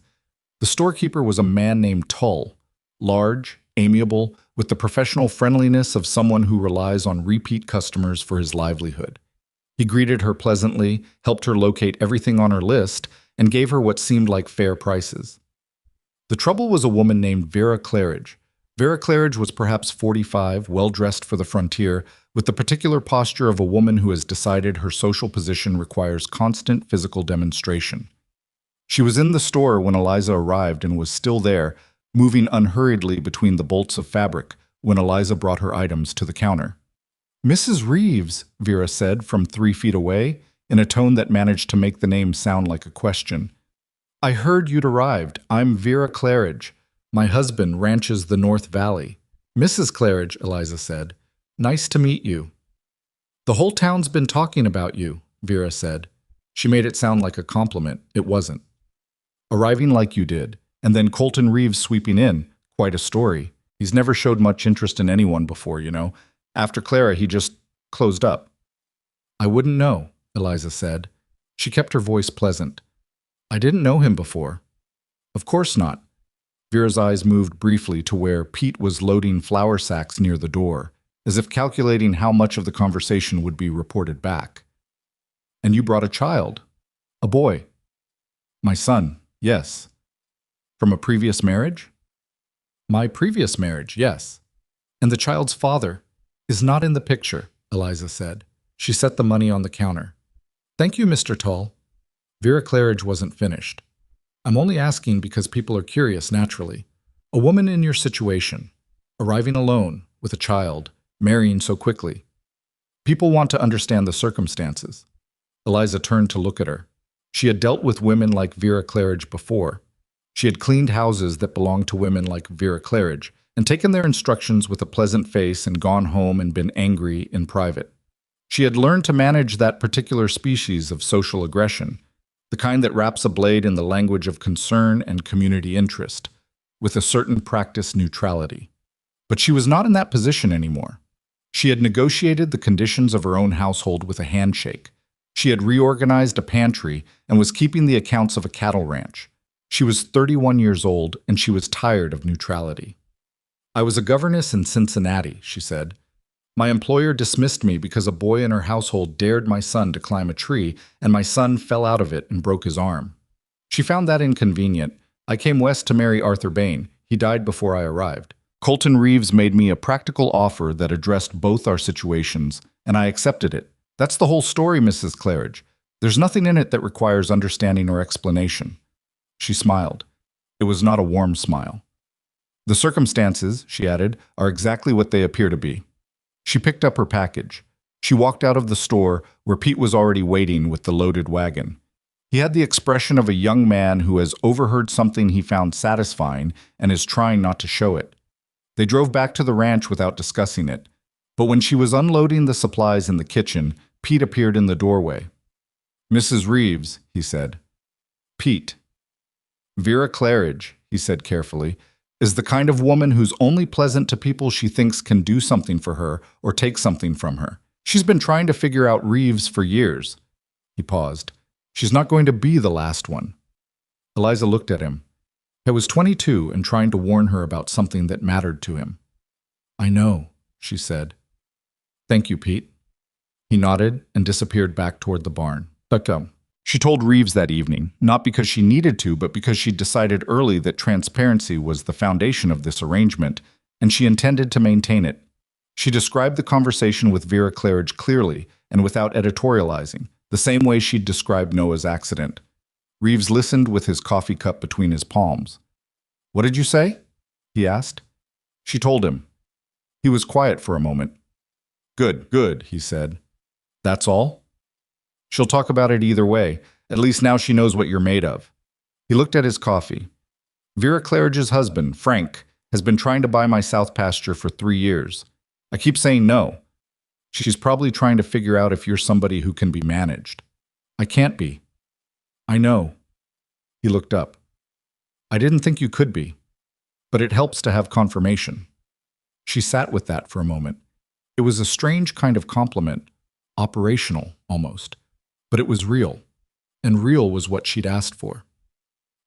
S1: The storekeeper was a man named Tull, large, amiable, with the professional friendliness of someone who relies on repeat customers for his livelihood. He greeted her pleasantly, helped her locate everything on her list, and gave her what seemed like fair prices. The trouble was a woman named Vera Claridge. Vera Claridge was perhaps 45, well-dressed for the frontier, with the particular posture of a woman who has decided her social position requires constant physical demonstration. She was in the store when Eliza arrived and was still there, moving unhurriedly between the bolts of fabric when Eliza brought her items to the counter. "Mrs. Reeves," Vera said from 3 feet away, in a tone that managed to make the name sound like a question. "I heard you'd arrived. I'm Vera Claridge. My husband ranches the North Valley." "Mrs. Claridge," Eliza said. "Nice to meet you." "The whole town's been talking about you," Vera said. She made it sound like a compliment. It wasn't. "Arriving like you did, and then Colton Reeves sweeping in. Quite a story. He's never showed much interest in anyone before, you know. After Clara, he just closed up." "I wouldn't know," Eliza said. She kept her voice pleasant. "I didn't know him before." "Of course not." Vera's eyes moved briefly to where Pete was loading flour sacks near the door, as if calculating how much of the conversation would be reported back. "And you brought a child? A boy?" "My son, yes." "From a previous marriage?" "My previous marriage, yes." "And the child's father is not in the picture," Eliza said. She set the money on the counter. "Thank you, Mr. Tull." Vera Claridge wasn't finished. "I'm only asking because people are curious naturally. A woman in your situation, arriving alone, with a child, marrying so quickly. People want to understand the circumstances." Eliza turned to look at her. She had dealt with women like Vera Claridge before. She had cleaned houses that belonged to women like Vera Claridge, and taken their instructions with a pleasant face and gone home and been angry in private. She had learned to manage that particular species of social aggression, the kind that wraps a blade in the language of concern and community interest, with a certain practiced neutrality. But she was not in that position anymore. She had negotiated the conditions of her own household with a handshake. She had reorganized a pantry and was keeping the accounts of a cattle ranch. She was 31 years old, and she was tired of neutrality. "I was a governess in Cincinnati," she said. "My employer dismissed me because a boy in her household dared my son to climb a tree, and my son fell out of it and broke his arm. She found that inconvenient. I came west to marry Arthur Bain. He died before I arrived. Colton Reeves made me a practical offer that addressed both our situations, and I accepted it. That's the whole story, Mrs. Claridge. There's nothing in it that requires understanding or explanation." She smiled. It was not a warm smile. "The circumstances," she added, "are exactly what they appear to be." She picked up her package. She walked out of the store, where Pete was already waiting with the loaded wagon. He had the expression of a young man who has overheard something he found satisfying and is trying not to show it. They drove back to the ranch without discussing it. But when she was unloading the supplies in the kitchen, Pete appeared in the doorway. "Mrs. Reeves," he said. "Pete." "Vera Claridge," he said carefully, "is the kind of woman who's only pleasant to people she thinks can do something for her or take something from her. She's been trying to figure out Reeves for years." He paused. "She's not going to be the last one." Eliza looked at him. He was 22 and trying to warn her about something that mattered to him. "I know," she said. "Thank you, Pete." He nodded and disappeared back toward the barn. "Come." She told Reeves that evening, not because she needed to, but because she decided early that transparency was the foundation of this arrangement, and she intended to maintain it. She described the conversation with Vera Claridge clearly and without editorializing, the same way she'd described Noah's accident. Reeves listened with his coffee cup between his palms. "What did you say?" he asked. She told him. He was quiet for a moment. "Good, good," he said. "That's all?" "She'll talk about it either way. At least now she knows what you're made of." He looked at his coffee. "Vera Claridge's husband, Frank, has been trying to buy my south pasture for 3 years. I keep saying no. She's probably trying to figure out if you're somebody who can be managed. I can't be. I know. He looked up. I didn't think you could be, but it helps to have confirmation. She sat with that for a moment. It was a strange kind of compliment, operational almost, but it was real, and real was what she'd asked for.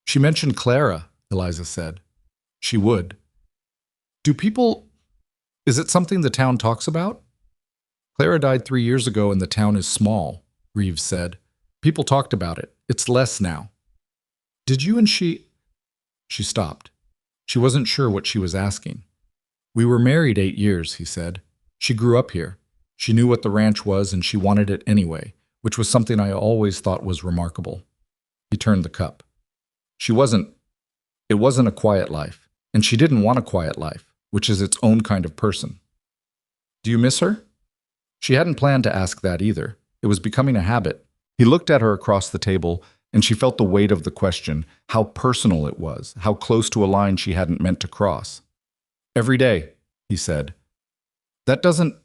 S1: She mentioned Clara, Eliza said. She would. Do people... Is it something the town talks about? Clara died 3 years ago and the town is small, Reeves said. People talked about it. It's less now. Did you and she... She stopped. She wasn't sure what she was asking. We were married 8 years, he said. She grew up here. She knew what the ranch was and she wanted it anyway, which was something I always thought was remarkable. He turned the cup. It wasn't a quiet life, and she didn't want a quiet life, which is its own kind of person. Do you miss her? She hadn't planned to ask that either. It was becoming a habit. He looked at her across the table, and she felt the weight of the question, how personal it was, how close to a line she hadn't meant to cross. Every day, he said. That doesn't...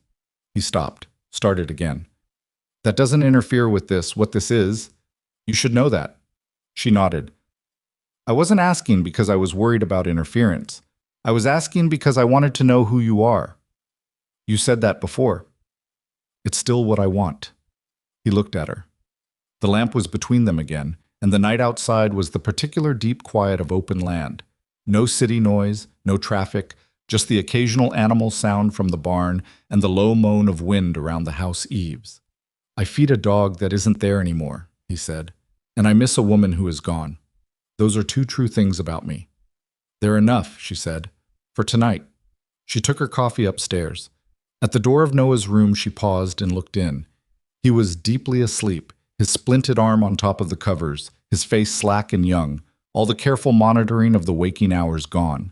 S1: He stopped, started again. That doesn't interfere with what this is. You should know that. She nodded. I wasn't asking because I was worried about interference. I was asking because I wanted to know who you are. You said that before. It's still what I want. He looked at her. The lamp was between them again, and the night outside was the particular deep quiet of open land. No city noise, no traffic, just the occasional animal sound from the barn and the low moan of wind around the house eaves. I feed a dog that isn't there anymore, he said, and I miss a woman who is gone. Those are 2 true things about me. They're enough, she said, for tonight. She took her coffee upstairs. At the door of Noah's room, she paused and looked in. He was deeply asleep, his splinted arm on top of the covers, his face slack and young, all the careful monitoring of the waking hours gone.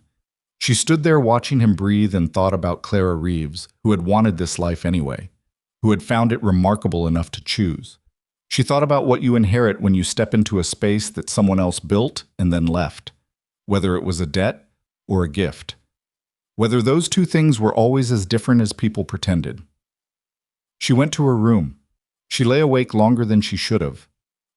S1: She stood there watching him breathe and thought about Clara Reeves, who had wanted this life anyway, who had found it remarkable enough to choose. She thought about what you inherit when you step into a space that someone else built and then left, whether it was a debt or a gift, whether those 2 things were always as different as people pretended. She went to her room. She lay awake longer than she should have.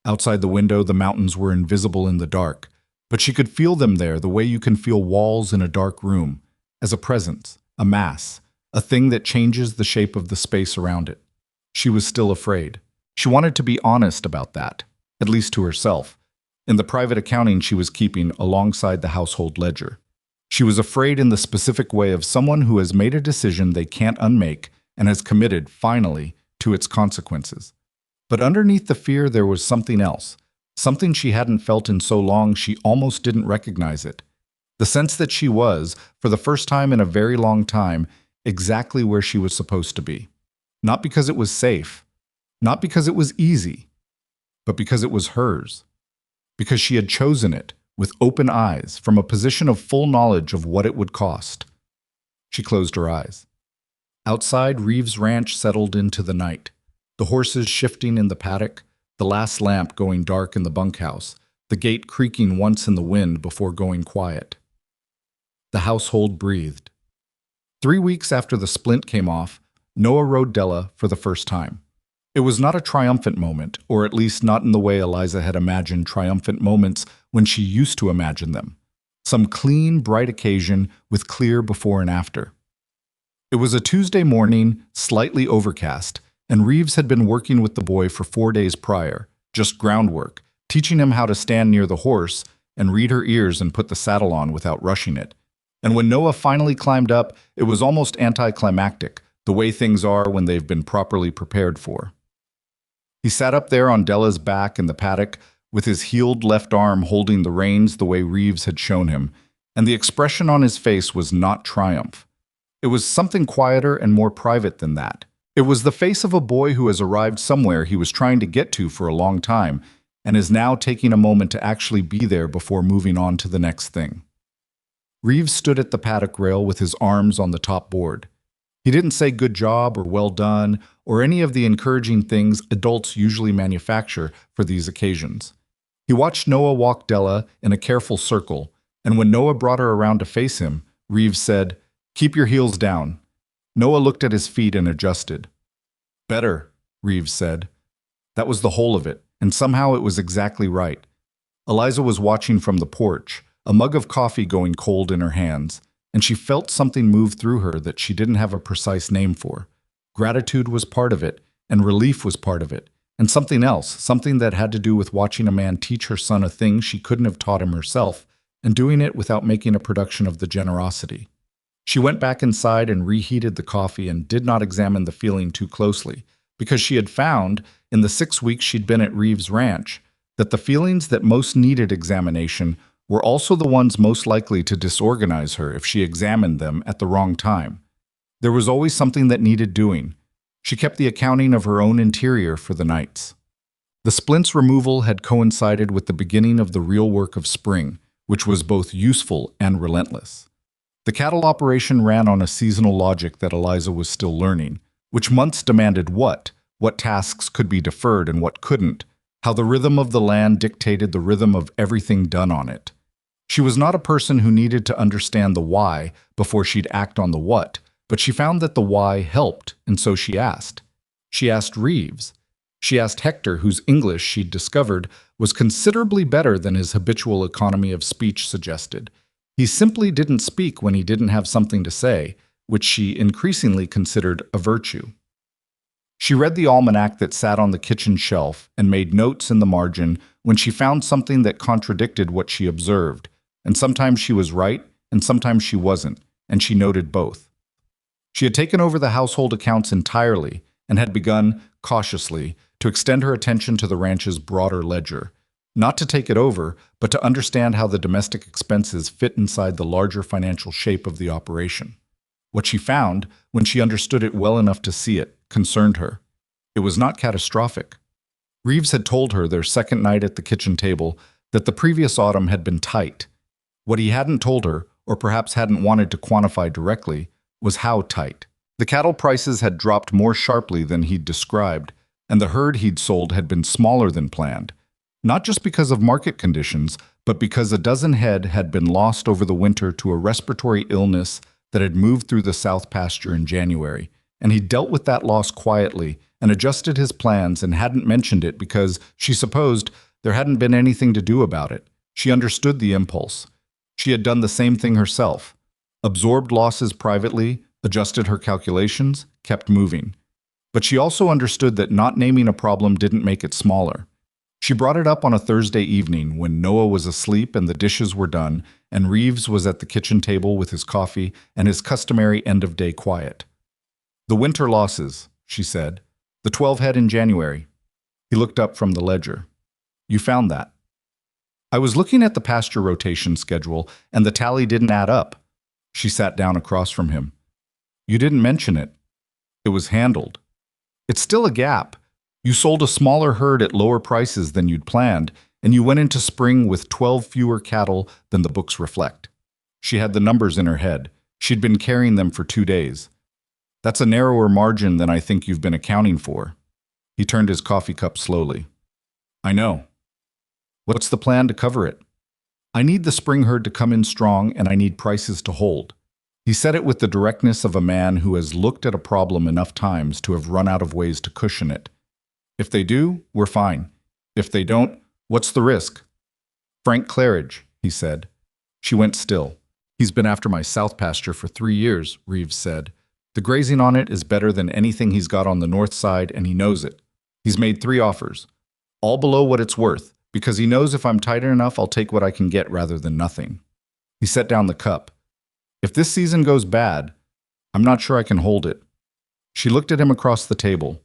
S1: Outside the window, the mountains were invisible in the dark, but she could feel them there the way you can feel walls in a dark room, as a presence, a mass, a thing that changes the shape of the space around it. She was still afraid. She wanted to be honest about that, at least to herself, in the private accounting she was keeping alongside the household ledger. She was afraid in the specific way of someone who has made a decision they can't unmake and has committed, finally, to its consequences. But underneath the fear there was something else, something she hadn't felt in so long she almost didn't recognize it. The sense that she was, for the first time in a very long time, exactly where she was supposed to be. Not because it was safe, not because it was easy, but because it was hers. Because she had chosen it, with open eyes, from a position of full knowledge of what it would cost. She closed her eyes. Outside, Reeves' ranch settled into the night, the horses shifting in the paddock, the last lamp going dark in the bunkhouse, the gate creaking once in the wind before going quiet. The household breathed. 3 weeks after the splint came off, Noah rode Della for the first time. It was not a triumphant moment, or at least not in the way Eliza had imagined triumphant moments when she used to imagine them. Some clean, bright occasion with clear before and after. It was a Tuesday morning, slightly overcast, and Reeves had been working with the boy for 4 days prior, just groundwork, teaching him how to stand near the horse and read her ears and put the saddle on without rushing it. And when Noah finally climbed up, it was almost anticlimactic, the way things are when they've been properly prepared for. He sat up there on Della's back in the paddock, with his healed left arm holding the reins the way Reeves had shown him, and the expression on his face was not triumph. It was something quieter and more private than that. It was the face of a boy who has arrived somewhere he was trying to get to for a long time, and is now taking a moment to actually be there before moving on to the next thing. Reeves stood at the paddock rail with his arms on the top board. He didn't say good job or well done or any of the encouraging things adults usually manufacture for these occasions. He watched Noah walk Della in a careful circle, and when Noah brought her around to face him, Reeves said, "Keep your heels down." Noah looked at his feet and adjusted. Better, Reeves said. That was the whole of it, and somehow it was exactly right. Eliza was watching from the porch, a mug of coffee going cold in her hands, and she felt something move through her that she didn't have a precise name for. Gratitude was part of it, and relief was part of it, and something else, something that had to do with watching a man teach her son a thing she couldn't have taught him herself, and doing it without making a production of the generosity. She went back inside and reheated the coffee and did not examine the feeling too closely, because she had found, in the 6 weeks she'd been at Reeves' ranch, that the feelings that most needed examination were also the ones most likely to disorganize her if she examined them at the wrong time. There was always something that needed doing. She kept the accounting of her own interior for the nights. The splints removal had coincided with the beginning of the real work of spring, which was both useful and relentless. The cattle operation ran on a seasonal logic that Eliza was still learning, which months demanded what tasks could be deferred and what couldn't, how the rhythm of the land dictated the rhythm of everything done on it. She was not a person who needed to understand the why before she'd act on the what, but she found that the why helped, and so she asked. She asked Reeves. She asked Hector, whose English, she'd discovered, was considerably better than his habitual economy of speech suggested. He simply didn't speak when he didn't have something to say, which she increasingly considered a virtue. She read the almanac that sat on the kitchen shelf and made notes in the margin when she found something that contradicted what she observed, and sometimes she was right and sometimes she wasn't, and she noted both. She had taken over the household accounts entirely and had begun, cautiously, to extend her attention to the ranch's broader ledger, not to take it over, but to understand how the domestic expenses fit inside the larger financial shape of the operation. What she found, when she understood it well enough to see it, concerned her. It was not catastrophic. Reeves had told her their second night at the kitchen table that the previous autumn had been tight. What he hadn't told her, or perhaps hadn't wanted to quantify directly, was how tight. The cattle prices had dropped more sharply than he'd described, and the herd he'd sold had been smaller than planned, not just because of market conditions, but because a dozen head had been lost over the winter to a respiratory illness that had moved through the south pasture in January, and he dealt with that loss quietly and adjusted his plans and hadn't mentioned it because, she supposed, there hadn't been anything to do about it. She understood the impulse. She had done the same thing herself. Absorbed losses privately, adjusted her calculations, kept moving. But she also understood that not naming a problem didn't make it smaller. She brought it up on a Thursday evening when Noah was asleep and the dishes were done, and Reeves was at the kitchen table with his coffee and his customary end-of-day quiet. "The winter losses," she said. "The 12 head in January." He looked up from the ledger. "You found that?" "I was looking at the pasture rotation schedule, and the tally didn't add up." She sat down across from him. "You didn't mention it. It was handled. It's still a gap. You sold a smaller herd at lower prices than you'd planned, and you went into spring with 12 fewer cattle than the books reflect." She had the numbers in her head. She'd been carrying them for 2 days. "That's a narrower margin than I think you've been accounting for." He turned his coffee cup slowly. "I know. What's the plan to cover it?" "I need the spring herd to come in strong, and I need prices to hold." He said it with the directness of a man who has looked at a problem enough times to have run out of ways to cushion it. "If they do, we're fine. If they don't, what's the risk?" "Frank Claridge," he said. She went still. "He's been after my south pasture for 3 years, Reeves said. "The grazing on it is better than anything he's got on the north side, and he knows it. He's made 3 offers, all below what it's worth, because he knows if I'm tight enough, I'll take what I can get rather than nothing." He set down the cup. "If this season goes bad, I'm not sure I can hold it." She looked at him across the table.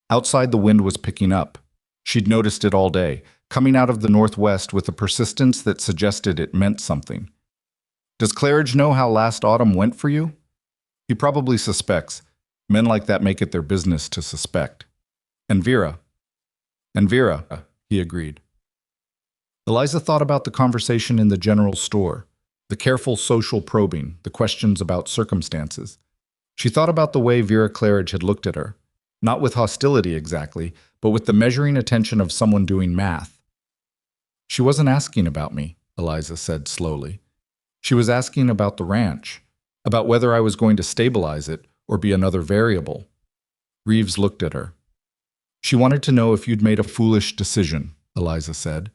S1: Outside, the wind was picking up. She'd noticed it all day, coming out of the northwest with a persistence that suggested it meant something. "Does Claridge know how last autumn went for you?" "He probably suspects. Men like that make it their business to suspect." "And Vera." "And Vera," he agreed. Eliza thought about the conversation in the general store, the careful social probing, the questions about circumstances. She thought about the way Vera Claridge had looked at her, not with hostility exactly, but with the measuring attention of someone doing math. "She wasn't asking about me," Eliza said slowly. "She was asking about the ranch, about whether I was going to stabilize it or be another variable." Reeves looked at her. She wanted to know if you'd made a foolish decision, Eliza said.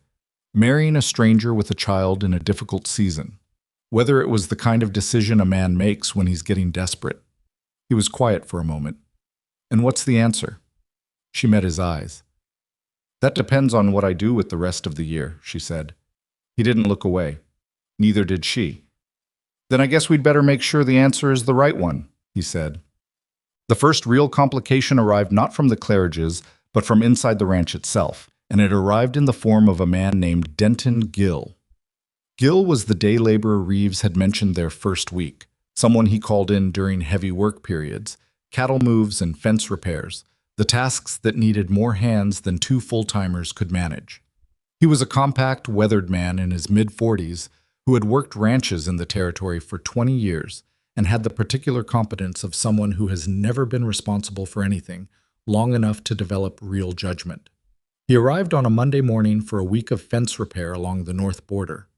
S1: Marrying a stranger with a child in a difficult season. Whether it was the kind of decision a man makes when he's getting desperate. He was quiet for a moment. And what's the answer? She met his eyes. That depends on what I do with the rest of the year, she said. He didn't look away. Neither did she. Then I guess we'd better make sure the answer is the right one, he said. The first real complication arrived not from the Claridges, but from inside the ranch itself, and it arrived in the form of a man named Denton Gill. Gill was the day laborer Reeves had mentioned their first week, someone he called in during heavy work periods, cattle moves and fence repairs, the tasks that needed more hands than two full-timers could manage. He was a compact, weathered man in his mid-40s who had worked ranches in the territory for 20 years and had the particular competence of someone who has never been responsible for anything long enough to develop real judgment. He arrived on a Monday morning for a week of fence repair along the north border,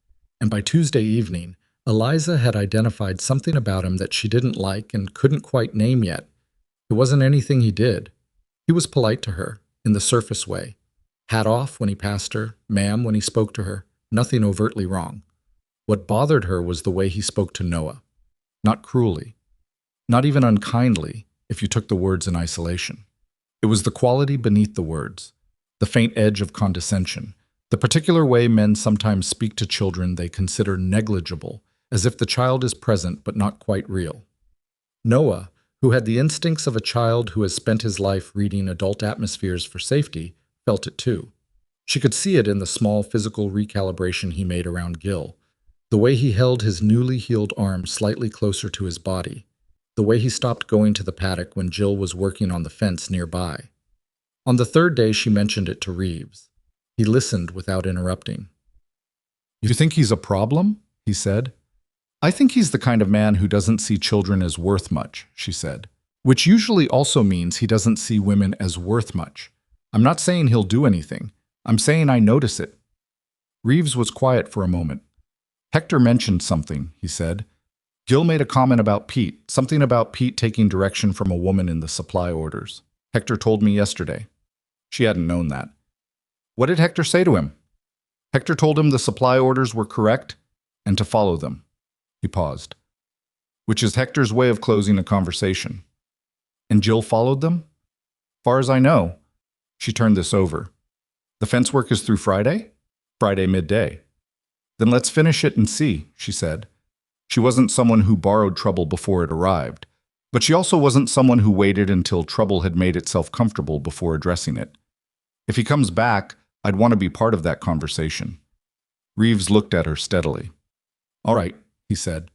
S1: and by Tuesday evening, Eliza had identified something about him that she didn't like and couldn't quite name yet. It wasn't anything he did. He was polite to her, in the surface way. Hat off when he passed her, ma'am when he spoke to her, nothing overtly wrong. What bothered her was the way he spoke to Noah. Not cruelly. Not even unkindly, if you took the words in isolation. It was the quality beneath the words, the faint edge of condescension, the particular way men sometimes speak to children they consider negligible, as if the child is present but not quite real. Noah, who had the instincts of a child who has spent his life reading adult atmospheres for safety, felt it too. She could see it in the small physical recalibration he made around Gil, the way he held his newly healed arm slightly closer to his body, the way he stopped going to the paddock when Jill was working on the fence nearby. On the third day, she mentioned it to Reeves. He listened without interrupting. "You think he's a problem?" he said. "I think he's the kind of man who doesn't see children as worth much," she said, which usually also means he doesn't see women as worth much. "I'm not saying he'll do anything. I'm saying I notice it." Reeves was quiet for a moment. "Hector mentioned something," he said. "Gil made a comment about Pete, something about Pete taking direction from a woman in the supply orders. Hector told me yesterday." She hadn't known that. "What did Hector say to him?" "Hector told him the supply orders were correct and to follow them." He paused. "Which is Hector's way of closing a conversation." "And Jill followed them?" "Far as I know." She turned this over. "The fence work is through Friday?" "Friday midday." "Then let's finish it and see," she said. She wasn't someone who borrowed trouble before it arrived, but she also wasn't someone who waited until trouble had made itself comfortable before addressing it. "If he comes back, I'd want to be part of that conversation." Reeves looked at her steadily. "All right," he said.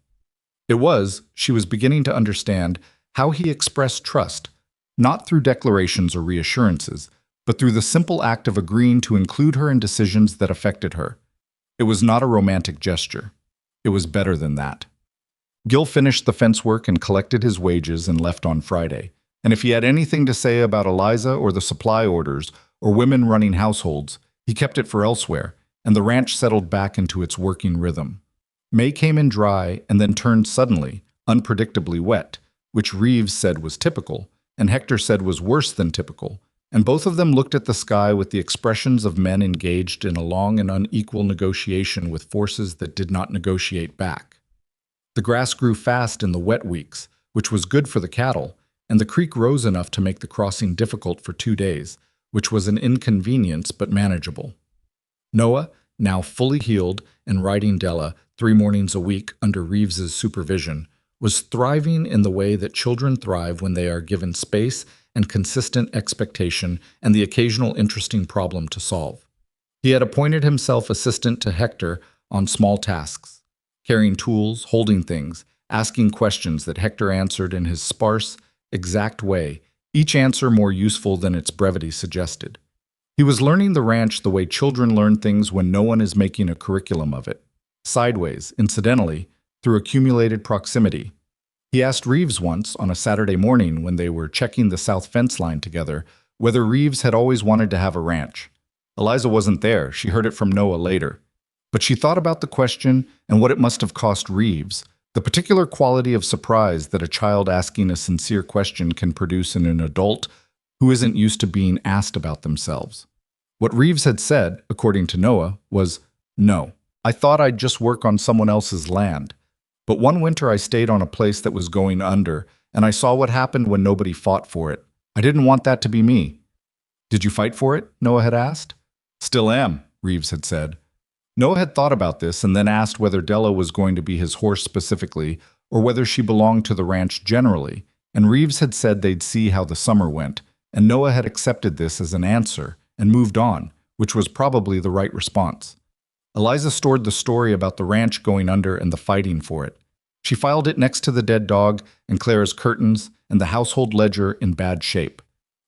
S1: She was beginning to understand how he expressed trust, not through declarations or reassurances, but through the simple act of agreeing to include her in decisions that affected her. It was not a romantic gesture. It was better than that. Gil finished the fence work and collected his wages and left on Friday. And if he had anything to say about Eliza or the supply orders or women running households, he kept it for elsewhere, and the ranch settled back into its working rhythm. May came in dry and then turned suddenly, unpredictably wet, which Reeves said was typical, and Hector said was worse than typical, and both of them looked at the sky with the expressions of men engaged in a long and unequal negotiation with forces that did not negotiate back. The grass grew fast in the wet weeks, which was good for the cattle, and the creek rose enough to make the crossing difficult for 2 days, which was an inconvenience but manageable. Noah, now fully healed and riding Della 3 mornings a week under Reeves's supervision, was thriving in the way that children thrive when they are given space and consistent expectation and the occasional interesting problem to solve. He had appointed himself assistant to Hector on small tasks, carrying tools, holding things, asking questions that Hector answered in his sparse, exact way, each answer more useful than its brevity suggested. He was learning the ranch the way children learn things when no one is making a curriculum of it, sideways, incidentally, through accumulated proximity. He asked Reeves once, on a Saturday morning when they were checking the south fence line together, whether Reeves had always wanted to have a ranch. Eliza wasn't there, she heard it from Noah later. But she thought about the question and what it must have cost Reeves, the particular quality of surprise that a child asking a sincere question can produce in an adult who isn't used to being asked about themselves. What Reeves had said, according to Noah, was, "No, I thought I'd just work on someone else's land. But one winter I stayed on a place that was going under, and I saw what happened when nobody fought for it. I didn't want that to be me." "Did you fight for it?" Noah had asked. "Still am," Reeves had said. Noah had thought about this and then asked whether Della was going to be his horse specifically, or whether she belonged to the ranch generally, and Reeves had said they'd see how the summer went, and Noah had accepted this as an answer and moved on, which was probably the right response. Eliza stored the story about the ranch going under and the fighting for it. She filed it next to the dead dog and Clara's curtains and the household ledger in bad shape.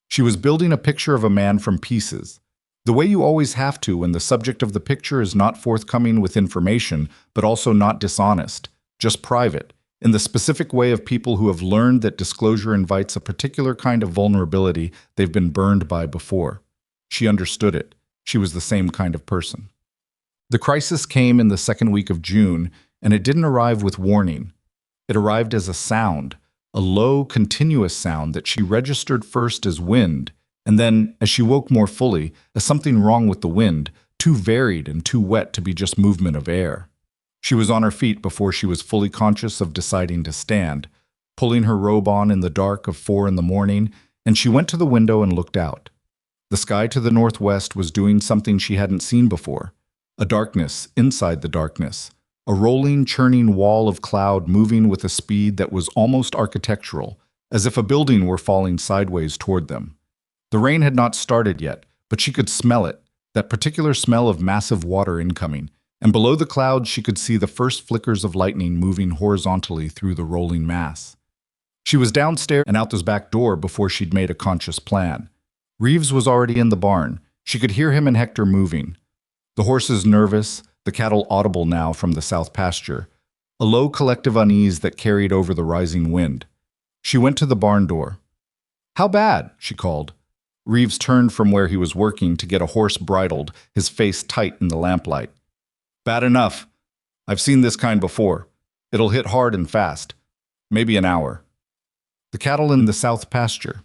S1: She was building a picture of a man from pieces, the way you always have to when the subject of the picture is not forthcoming with information, but also not dishonest, just private, in the specific way of people who have learned that disclosure invites a particular kind of vulnerability they've been burned by before. She understood it. She was the same kind of person. The crisis came in the second week of June, and it didn't arrive with warning. It arrived as a sound, a low, continuous sound that she registered first as wind, and then, as she woke more fully, as something wrong with the wind, too varied and too wet to be just movement of air. She was on her feet before she was fully conscious of deciding to stand, pulling her robe on in the dark of 4 in the morning, and she went to the window and looked out. The sky to the northwest was doing something she hadn't seen before. A darkness inside the darkness, a rolling, churning wall of cloud moving with a speed that was almost architectural, as if a building were falling sideways toward them. The rain had not started yet, but she could smell it, that particular smell of massive water incoming, and below the clouds she could see the first flickers of lightning moving horizontally through the rolling mass. She was downstairs and out the back door before she'd made a conscious plan. Reeves was already in the barn. She could hear him and Hector moving. The horses nervous, the cattle audible now from the south pasture, a low collective unease that carried over the rising wind. She went to the barn door. "How bad?" she called. Reeves turned from where he was working to get a horse bridled, his face tight in the lamplight. "Bad enough. I've seen this kind before. It'll hit hard and fast. Maybe an hour." "The cattle in the south pasture.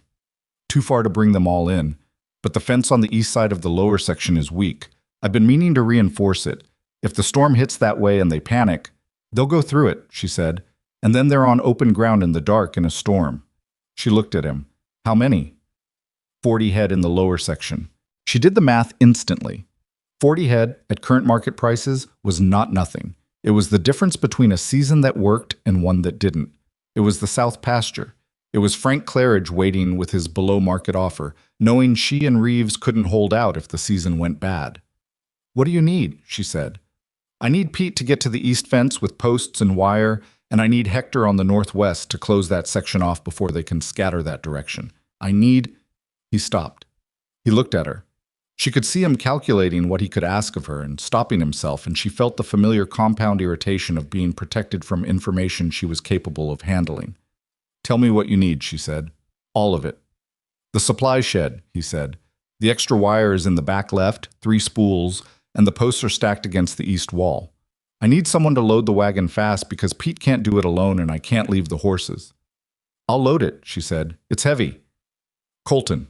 S1: Too far to bring them all in, but the fence on the east side of the lower section is weak. I've been meaning to reinforce it. If the storm hits that way and they panic, they'll go through it," she said, "and then they're on open ground in the dark in a storm." She looked at him. "How many?" 40 head in the lower section. She did the math instantly. 40 head, at current market prices, was not nothing. It was the difference between a season that worked and one that didn't. It was the south pasture. It was Frank Claridge waiting with his below-market offer, knowing she and Reeves couldn't hold out if the season went bad. "What do you need?" she said. "I need Pete to get to the east fence with posts and wire, and I need Hector on the northwest to close that section off before they can scatter that direction. I need—" He stopped. He looked at her. She could see him calculating what he could ask of her and stopping himself, and she felt the familiar compound irritation of being protected from information she was capable of handling. "Tell me what you need," she said. "All of it." "The supply shed," he said. "The extra wire is in the back left, 3 spools, and the posts are stacked against the east wall. I need someone to load the wagon fast because Pete can't do it alone and I can't leave the horses." "I'll load it," she said. "It's heavy." "Colton."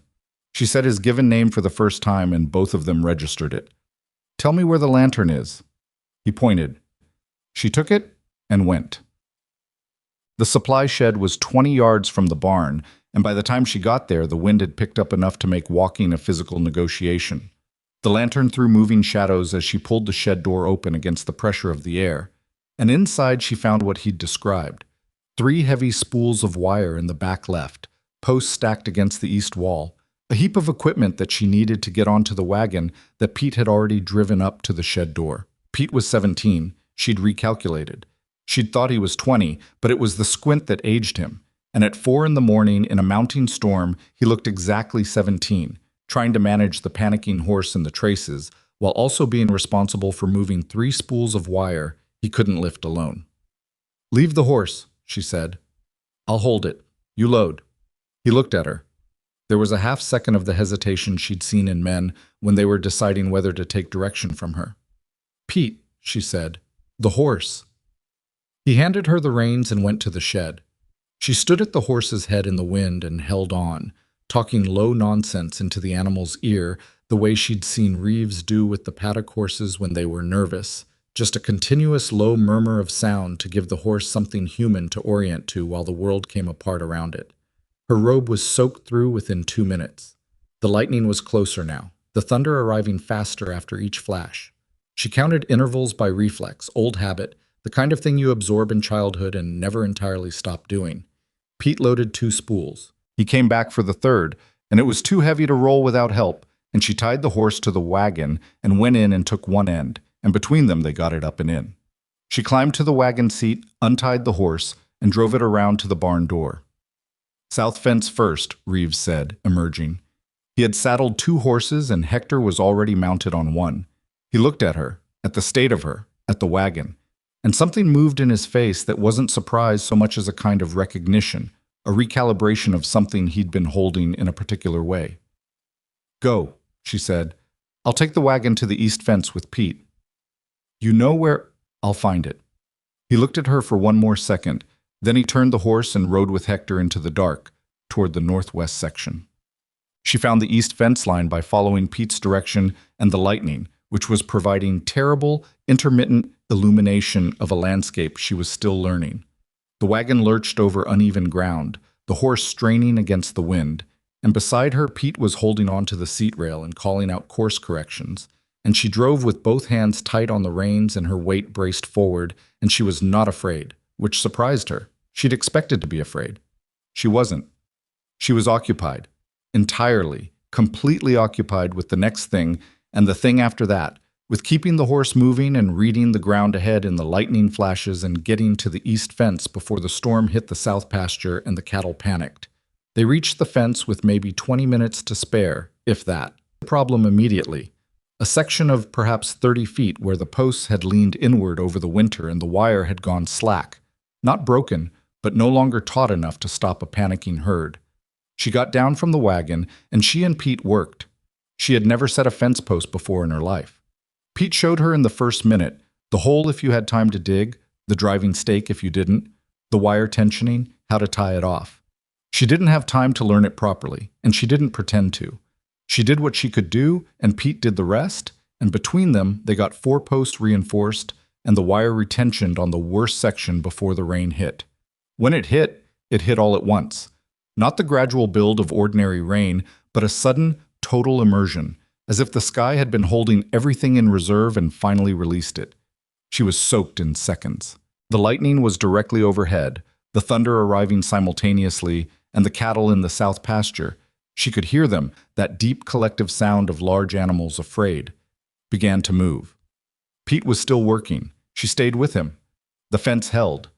S1: She said his given name for the first time and both of them registered it. "Tell me where the lantern is." He pointed. She took it and went. The supply shed was 20 yards from the barn, and by the time she got there, the wind had picked up enough to make walking a physical negotiation. The lantern threw moving shadows as she pulled the shed door open against the pressure of the air, and inside she found what he'd described. 3 heavy spools of wire in the back left, posts stacked against the east wall, a heap of equipment that she needed to get onto the wagon that Pete had already driven up to the shed door. Pete was 17. She'd recalculated. She'd thought he was 20, but it was the squint that aged him. And at 4 in the morning, in a mounting storm, he looked exactly 17, trying to manage the panicking horse and the traces, while also being responsible for moving 3 spools of wire he couldn't lift alone. "Leave the horse," she said. "I'll hold it. You load." He looked at her. There was a half-second of the hesitation she'd seen in men when they were deciding whether to take direction from her. "Pete," she said, "the horse." He handed her the reins and went to the shed. She stood at the horse's head in the wind and held on, talking low nonsense into the animal's ear the way she'd seen Reeves do with the paddock horses when they were nervous. Just a continuous low murmur of sound to give the horse something human to orient to while the world came apart around it. Her robe was soaked through within 2 minutes. The lightning was closer now, the thunder arriving faster after each flash. She counted intervals by reflex, old habit, the kind of thing you absorb in childhood and never entirely stop doing. Pete loaded 2 spools. He came back for the third, and it was too heavy to roll without help, and she tied the horse to the wagon and went in and took one end, and between them they got it up and in. She climbed to the wagon seat, untied the horse, and drove it around to the barn door. "South fence first," Reeves said, emerging. He had saddled 2 horses, and Hector was already mounted on one. He looked at her, at the state of her, at the wagon, and something moved in his face that wasn't surprise so much as a kind of recognition, a recalibration of something he'd been holding in a particular way. "Go," she said. "I'll take the wagon to the east fence with Pete." "You know where—" "I'll find it." He looked at her for one more second, then he turned the horse and rode with Hector into the dark, toward the northwest section. She found the east fence line by following Pete's direction and the lightning, which was providing terrible, intermittent illumination of a landscape she was still learning. The wagon lurched over uneven ground, the horse straining against the wind, and beside her Pete was holding on to the seat rail and calling out course corrections, and she drove with both hands tight on the reins and her weight braced forward, and she was not afraid, which surprised her. She'd expected to be afraid. She wasn't. She was occupied. Entirely, completely occupied with the next thing and the thing after that, with keeping the horse moving and reading the ground ahead in the lightning flashes and getting to the east fence before the storm hit the south pasture and the cattle panicked. They reached the fence with maybe 20 minutes to spare, if that. The problem immediately. A section of perhaps 30 feet where the posts had leaned inward over the winter and the wire had gone slack. Not broken, but no longer taut enough to stop a panicking herd. She got down from the wagon, and she and Pete worked. She had never set a fence post before in her life. Pete showed her in the first minute, the hole if you had time to dig, the driving stake if you didn't, the wire tensioning, how to tie it off. She didn't have time to learn it properly, and she didn't pretend to. She did what she could do, and Pete did the rest, and between them they got 4 posts reinforced and the wire retensioned on the worst section before the rain hit. When it hit all at once. Not the gradual build of ordinary rain, but a sudden, total immersion, as if the sky had been holding everything in reserve and finally released it. She was soaked in seconds. The lightning was directly overhead, the thunder arriving simultaneously, and the cattle in the south pasture. She could hear them, that deep collective sound of large animals afraid, began to move. Pete was still working. She stayed with him. The fence held.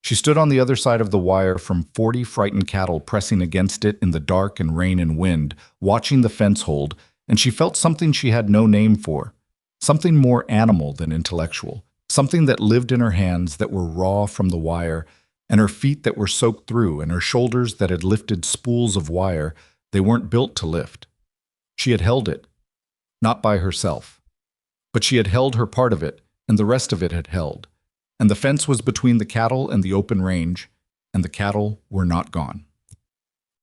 S1: She stood on the other side of the wire from 40 frightened cattle pressing against it in the dark and rain and wind, watching the fence hold, and she felt something she had no name for, something more animal than intellectual, something that lived in her hands that were raw from the wire, and her feet that were soaked through, and her shoulders that had lifted spools of wire they weren't built to lift. She had held it, not by herself, but she had held her part of it, and the rest of it had held. And the fence was between the cattle and the open range, and the cattle were not gone.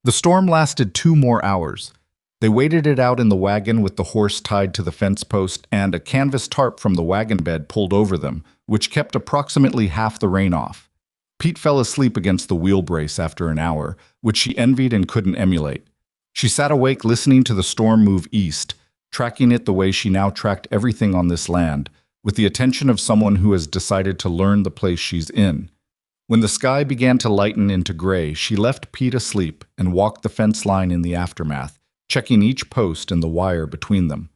S1: The storm lasted 2 more hours. They waited it out in the wagon with the horse tied to the fence post and a canvas tarp from the wagon bed pulled over them, which kept approximately half the rain off. Pete fell asleep against the wheel brace after an hour, which she envied and couldn't emulate. She sat awake listening to the storm move east, tracking it the way she now tracked everything on this land, with the attention of someone who has decided to learn the place she's in. When the sky began to lighten into gray, she left Pete asleep and walked the fence line in the aftermath, checking each post and the wire between them.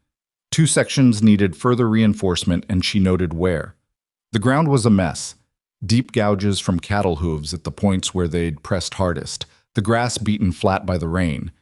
S1: 2 sections needed further reinforcement, and she noted where. The ground was a mess. Deep gouges from cattle hooves at the points where they'd pressed hardest, the grass beaten flat by the rain.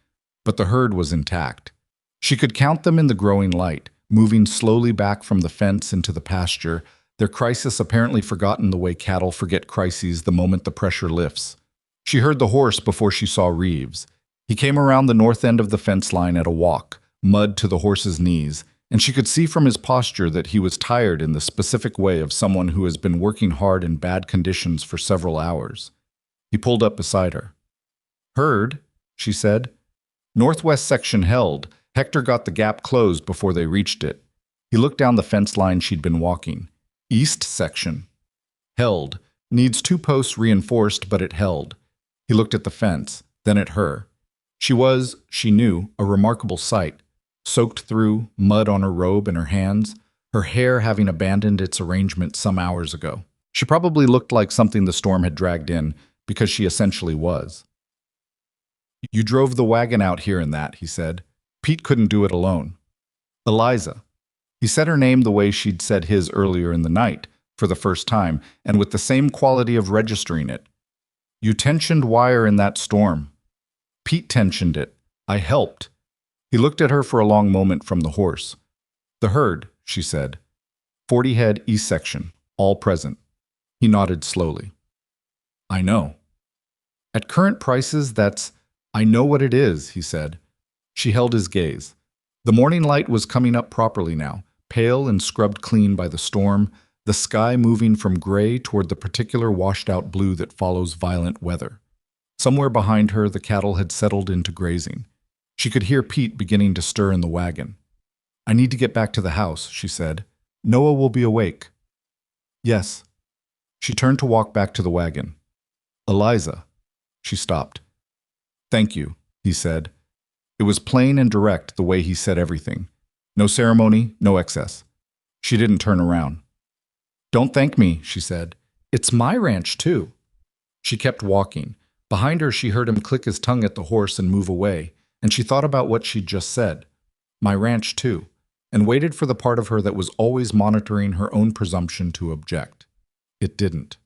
S1: But the herd was intact. She could count them in the growing light, moving slowly back from the fence into the pasture, their crisis apparently forgotten the way cattle forget crises the moment the pressure lifts. She heard the horse before she saw Reeves. He came around the north end of the fence line at a walk, mud to the horse's knees, and she could see from his posture that he was tired in the specific way of someone who has been working hard in bad conditions for several hours. He pulled up beside her. "Herd," she said. Northwest section held. Hector got the gap closed before they reached it. He looked down the fence line she'd been walking. East section. Held. Needs 2 posts reinforced, but it held. He looked at the fence, then at her. She was, she knew, a remarkable sight. Soaked through, mud on her robe and her hands, her hair having abandoned its arrangement some hours ago. She probably looked like something the storm had dragged in, because she essentially was. You drove the wagon out here in that, he said. Pete couldn't do it alone. Eliza. He said her name the way she'd said his earlier in the night, for the first time, and with the same quality of registering it. You tensioned wire in that storm. Pete tensioned it. I helped. He looked at her for a long moment from the horse. The herd, she said. 40 head east section, all present. He nodded slowly. I know. At current prices, I know what it is, he said. She held his gaze. The morning light was coming up properly now, pale and scrubbed clean by the storm, the sky moving from gray toward the particular washed-out blue that follows violent weather. Somewhere behind her, the cattle had settled into grazing. She could hear Pete beginning to stir in the wagon. I need to get back to the house, she said. Noah will be awake. Yes. She turned to walk back to the wagon. Eliza. She stopped. Thank you, he said. It was plain and direct the way he said everything. No ceremony, no excess. She didn't turn around. Don't thank me, she said. It's my ranch, too. She kept walking. Behind her, she heard him click his tongue at the horse and move away, and she thought about what she'd just said. My ranch, too, and waited for the part of her that was always monitoring her own presumption to object. It didn't.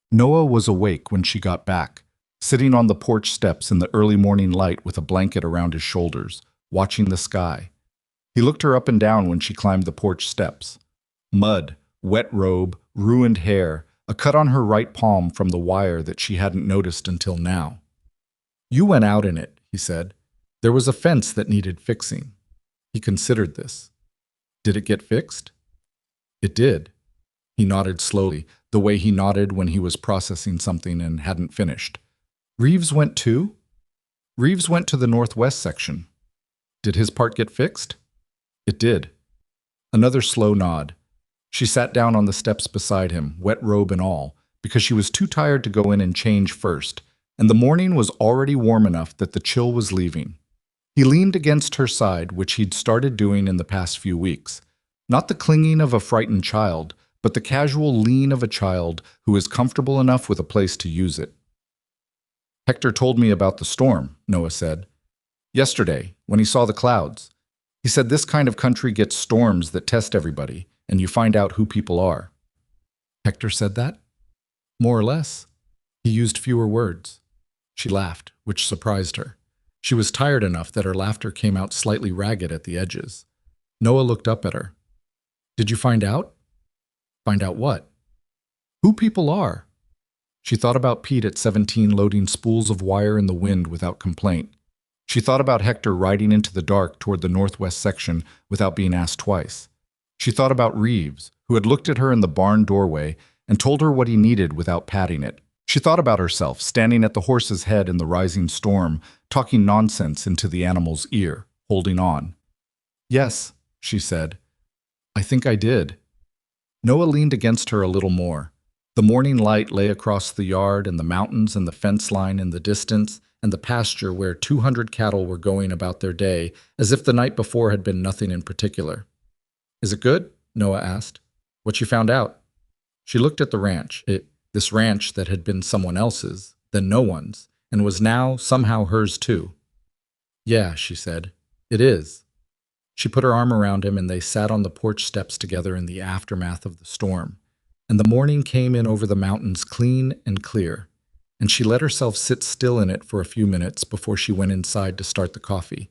S1: Noah was awake when she got back, sitting on the porch steps in the early morning light with a blanket around his shoulders, watching the sky. He looked her up and down when she climbed the porch steps. Mud, wet robe, ruined hair, a cut on her right palm from the wire that she hadn't noticed until now. You went out in it, he said. There was a fence that needed fixing. He considered this. Did it get fixed? It did. He nodded slowly, the way he nodded when he was processing something and hadn't finished. Reeves went too? Reeves went to the northwest section. Did his part get fixed? It did. Another slow nod. She sat down on the steps beside him, wet robe and all, because she was too tired to go in and change first, and the morning was already warm enough that the chill was leaving. He leaned against her side, which he'd started doing in the past few weeks. Not the clinging of a frightened child, but the casual lean of a child who is comfortable enough with a place to use it. Hector told me about the storm, Noah said. Yesterday, when he saw the clouds. He said this kind of country gets storms that test everybody, and you find out who people are. Hector said that? More or less. He used fewer words. She laughed, which surprised her. She was tired enough that her laughter came out slightly ragged at the edges. Noah looked up at her. Did you find out? Find out what? Who people are. She thought about Pete at 17 loading spools of wire in the wind without complaint. She thought about Hector riding into the dark toward the northwest section without being asked twice. She thought about Reeves, who had looked at her in the barn doorway and told her what he needed without patting it. She thought about herself, standing at the horse's head in the rising storm, talking nonsense into the animal's ear, holding on. Yes, she said. I think I did. Noah leaned against her a little more. The morning light lay across the yard and the mountains and the fence line in the distance and the pasture where 200 cattle were going about their day as if the night before had been nothing in particular. Is it good? Noah asked. What you found out? She looked at the ranch, this ranch that had been someone else's, then no one's, and was now somehow hers too. Yeah, she said. It is. She put her arm around him and they sat on the porch steps together in the aftermath of the storm. And the morning came in over the mountains clean and clear, and she let herself sit still in it for a few minutes before she went inside to start the coffee,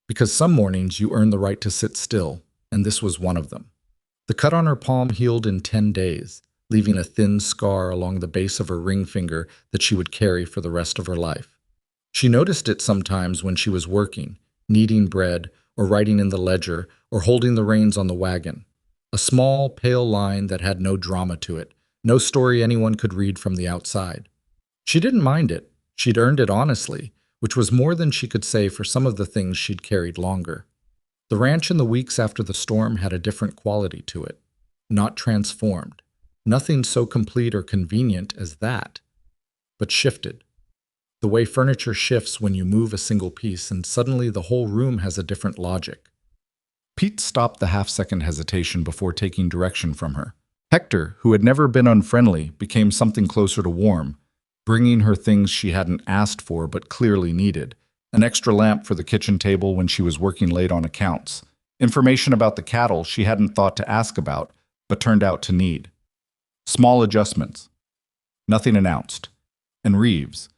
S1: because some mornings you earn the right to sit still, and this was one of them. The cut on her palm healed in 10 days, leaving a thin scar along the base of her ring finger that she would carry for the rest of her life. She noticed it sometimes when she was working, kneading bread, or writing in the ledger, or holding the reins on the wagon. A small, pale line that had no drama to it, no story anyone could read from the outside. She didn't mind it. She'd earned it honestly, which was more than she could say for some of the things she'd carried longer. The ranch in the weeks after the storm had a different quality to it, not transformed, nothing so complete or convenient as that, but shifted. The way furniture shifts when you move a single piece and suddenly the whole room has a different logic. Pete stopped the half-second hesitation before taking direction from her. Hector, who had never been unfriendly, became something closer to warm, bringing her things she hadn't asked for but clearly needed. An extra lamp for the kitchen table when she was working late on accounts. Information about the cattle she hadn't thought to ask about, but turned out to need. Small adjustments. Nothing announced. And Reeves.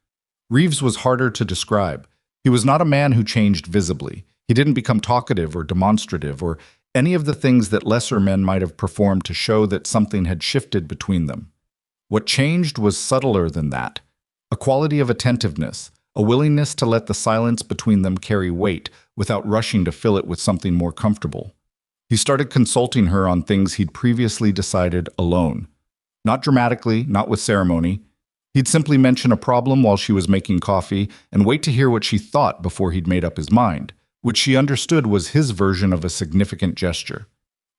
S1: Reeves was harder to describe. He was not a man who changed visibly. He didn't become talkative or demonstrative or any of the things that lesser men might have performed to show that something had shifted between them. What changed was subtler than that. A quality of attentiveness, a willingness to let the silence between them carry weight without rushing to fill it with something more comfortable. He started consulting her on things he'd previously decided alone. Not dramatically, not with ceremony. He'd simply mention a problem while she was making coffee and wait to hear what she thought before he'd made up his mind, which she understood was his version of a significant gesture.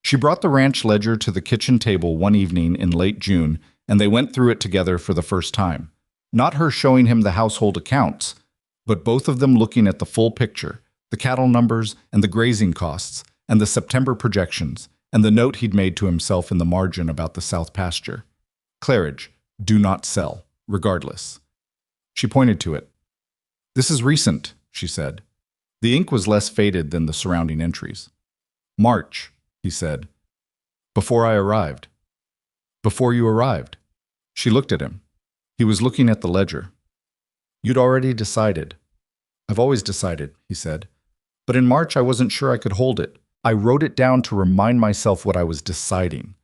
S1: She brought the ranch ledger to the kitchen table one evening in late June, and they went through it together for the first time. Not her showing him the household accounts, but both of them looking at the full picture, the cattle numbers and the grazing costs, and the September projections, and the note he'd made to himself in the margin about the south pasture. Claridge, do not sell, regardless. She pointed to it. This is recent, she said. The ink was less faded than the surrounding entries. March, he said. Before I arrived. Before you arrived. She looked at him. He was looking at the ledger. You'd already decided. I've always decided, he said. But in March I wasn't sure I could hold it. I wrote it down to remind myself what I was deciding.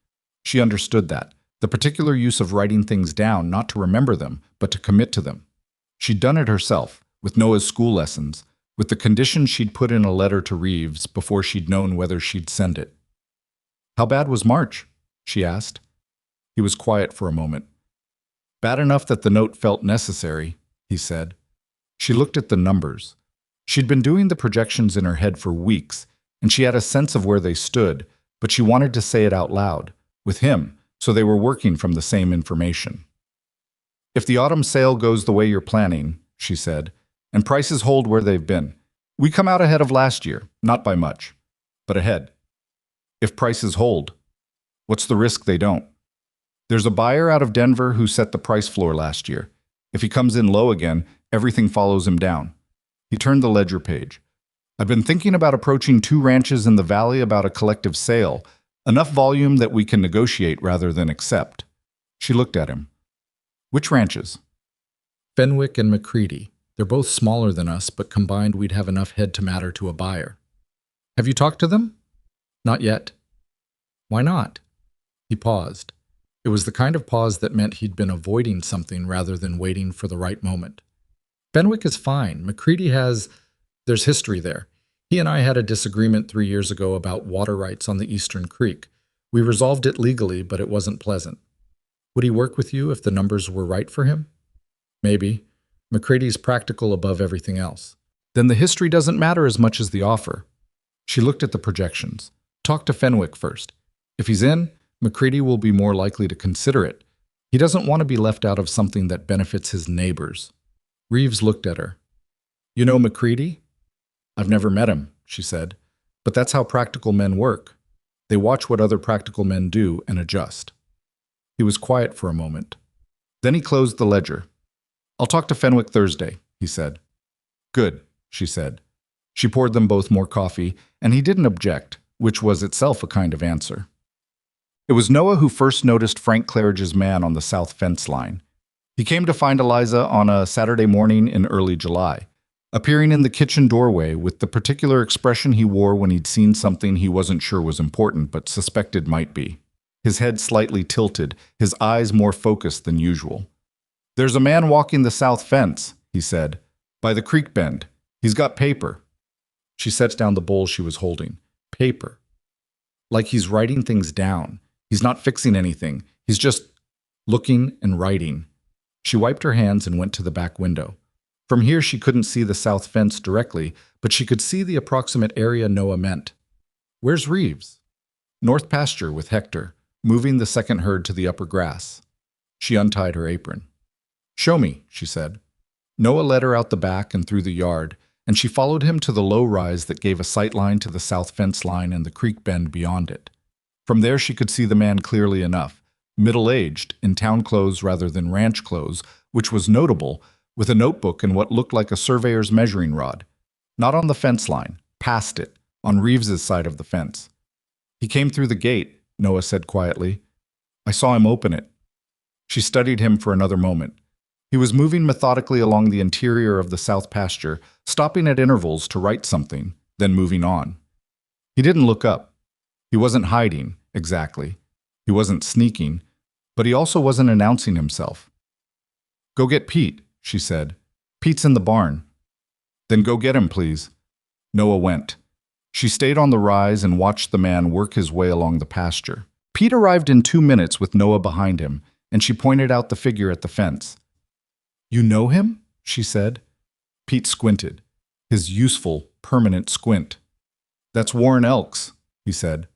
S1: She understood that. The particular use of writing things down, not to remember them, but to commit to them. She'd done it herself, with Noah's school lessons, with the conditions she'd put in a letter to Reeves before she'd known whether she'd send it. How bad was March? She asked. He was quiet for a moment. Bad enough that the note felt necessary, he said. She looked at the numbers. She'd been doing the projections in her head for weeks, and she had a sense of where they stood, but she wanted to say it out loud, with him, so they were working from the same information. If the autumn sale goes the way you're planning, she said, and prices hold where they've been, we come out ahead of last year, not by much, but ahead. If prices hold, what's the risk they don't? There's a buyer out of Denver who set the price floor last year. If he comes in low again, everything follows him down. He turned the ledger page. I've been thinking about approaching 2 ranches in the valley about a collective sale, enough volume that we can negotiate rather than accept. She looked at him. Which ranches? Fenwick and McCready. They're both smaller than us, but combined we'd have enough head to matter to a buyer. Have you talked to them? Not yet. Why not? He paused. It was the kind of pause that meant he'd been avoiding something rather than waiting for the right moment. Fenwick is fine. McCready there's history there. He and I had a disagreement 3 years ago about water rights on the Eastern Creek. We resolved it legally, but it wasn't pleasant. Would he work with you if the numbers were right for him? Maybe. McCready's practical above everything else. Then the history doesn't matter as much as the offer. She looked at the projections. Talk to Fenwick first. If he's in, McCready will be more likely to consider it. He doesn't want to be left out of something that benefits his neighbors. Reeves looked at her. You know McCready? I've never met him, she said. But that's how practical men work. They watch what other practical men do and adjust. He was quiet for a moment. Then he closed the ledger. I'll talk to Fenwick Thursday, he said. Good, she said. She poured them both more coffee, and he didn't object, which was itself a kind of answer. It was Noah who first noticed Frank Claridge's man on the south fence line. He came to find Eliza on a Saturday morning in early July, appearing in the kitchen doorway with the particular expression he wore when he'd seen something he wasn't sure was important but suspected might be. His head slightly tilted, his eyes more focused than usual. There's a man walking the south fence, he said, by the creek bend. He's got paper. She set down the bowl she was holding. Paper. Like he's writing things down. He's not fixing anything. He's just looking and writing. She wiped her hands and went to the back window. From here she couldn't see the south fence directly, but she could see the approximate area Noah meant. "Where's Reeves?" "North pasture with Hector, moving the second herd to the upper grass." She untied her apron. "Show me," she said. Noah led her out the back and through the yard, and she followed him to the low rise that gave a sight line to the south fence line and the creek bend beyond it. From there she could see the man clearly enough, middle-aged, in town clothes rather than ranch clothes, which was notable, with a notebook and what looked like a surveyor's measuring rod. Not on the fence line, past it, on Reeves's side of the fence. "He came through the gate," Noah said quietly. "I saw him open it." She studied him for another moment. He was moving methodically along the interior of the south pasture, stopping at intervals to write something, then moving on. He didn't look up. He wasn't hiding, exactly. He wasn't sneaking, but he also wasn't announcing himself. "Go get Pete," she said. "Pete's in the barn." "Then go get him, please." Noah went. She stayed on the rise and watched the man work his way along the pasture. Pete arrived in 2 minutes with Noah behind him, and she pointed out the figure at the fence. "You know him?" she said. Pete squinted, his useful, permanent squint. "That's Warren Elks," he said.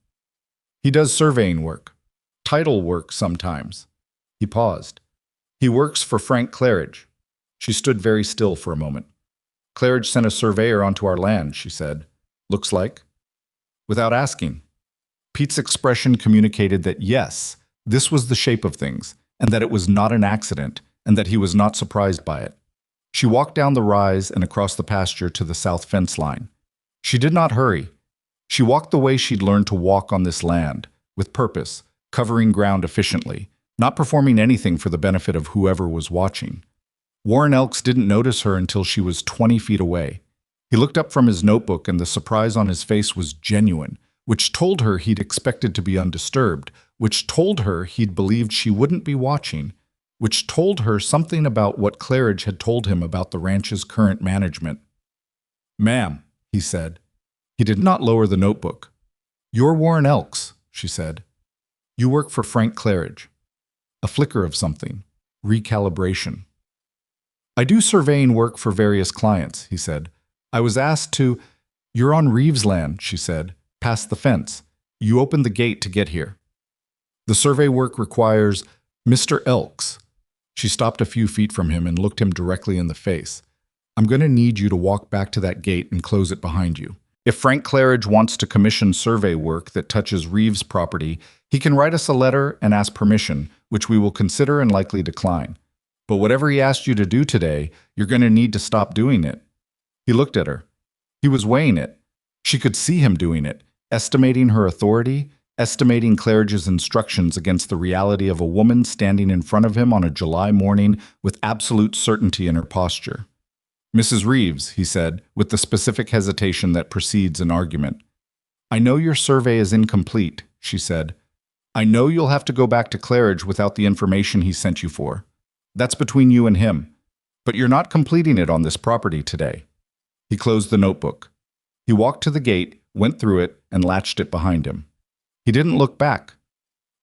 S1: "He does surveying work. Title work sometimes." He paused. "He works for Frank Claridge." She stood very still for a moment. "Claridge sent a surveyor onto our land," she said. "Looks like." Without asking. Pete's expression communicated that yes, this was the shape of things, and that it was not an accident, and that he was not surprised by it. She walked down the rise and across the pasture to the south fence line. She did not hurry. She walked the way she'd learned to walk on this land, with purpose, covering ground efficiently, not performing anything for the benefit of whoever was watching. Warren Elks didn't notice her until she was 20 feet away. He looked up from his notebook and the surprise on his face was genuine, which told her he'd expected to be undisturbed, which told her he'd believed she wouldn't be watching, which told her something about what Claridge had told him about the ranch's current management. "Ma'am," he said. He did not lower the notebook. "You're Warren Elks," she said. "You work for Frank Claridge." A flicker of something. Recalibration. "I do surveying work for various clients," he said. "I was asked to—" "You're on Reeves' land," she said. "Past the fence. You opened the gate to get here." "The survey work requires Mr. Elks." She stopped a few feet from him and looked him directly in the face. "I'm going to need you to walk back to that gate and close it behind you. If Frank Claridge wants to commission survey work that touches Reeves' property, he can write us a letter and ask permission, which we will consider and likely decline. But whatever he asked you to do today, you're going to need to stop doing it." He looked at her. He was weighing it. She could see him doing it, estimating her authority, estimating Claridge's instructions against the reality of a woman standing in front of him on a July morning with absolute certainty in her posture. "Mrs. Reeves," he said, with the specific hesitation that precedes an argument. "I know your survey is incomplete," she said. "I know you'll have to go back to Claridge without the information he sent you for. That's between you and him. But you're not completing it on this property today." He closed the notebook. He walked to the gate, went through it, and latched it behind him. He didn't look back.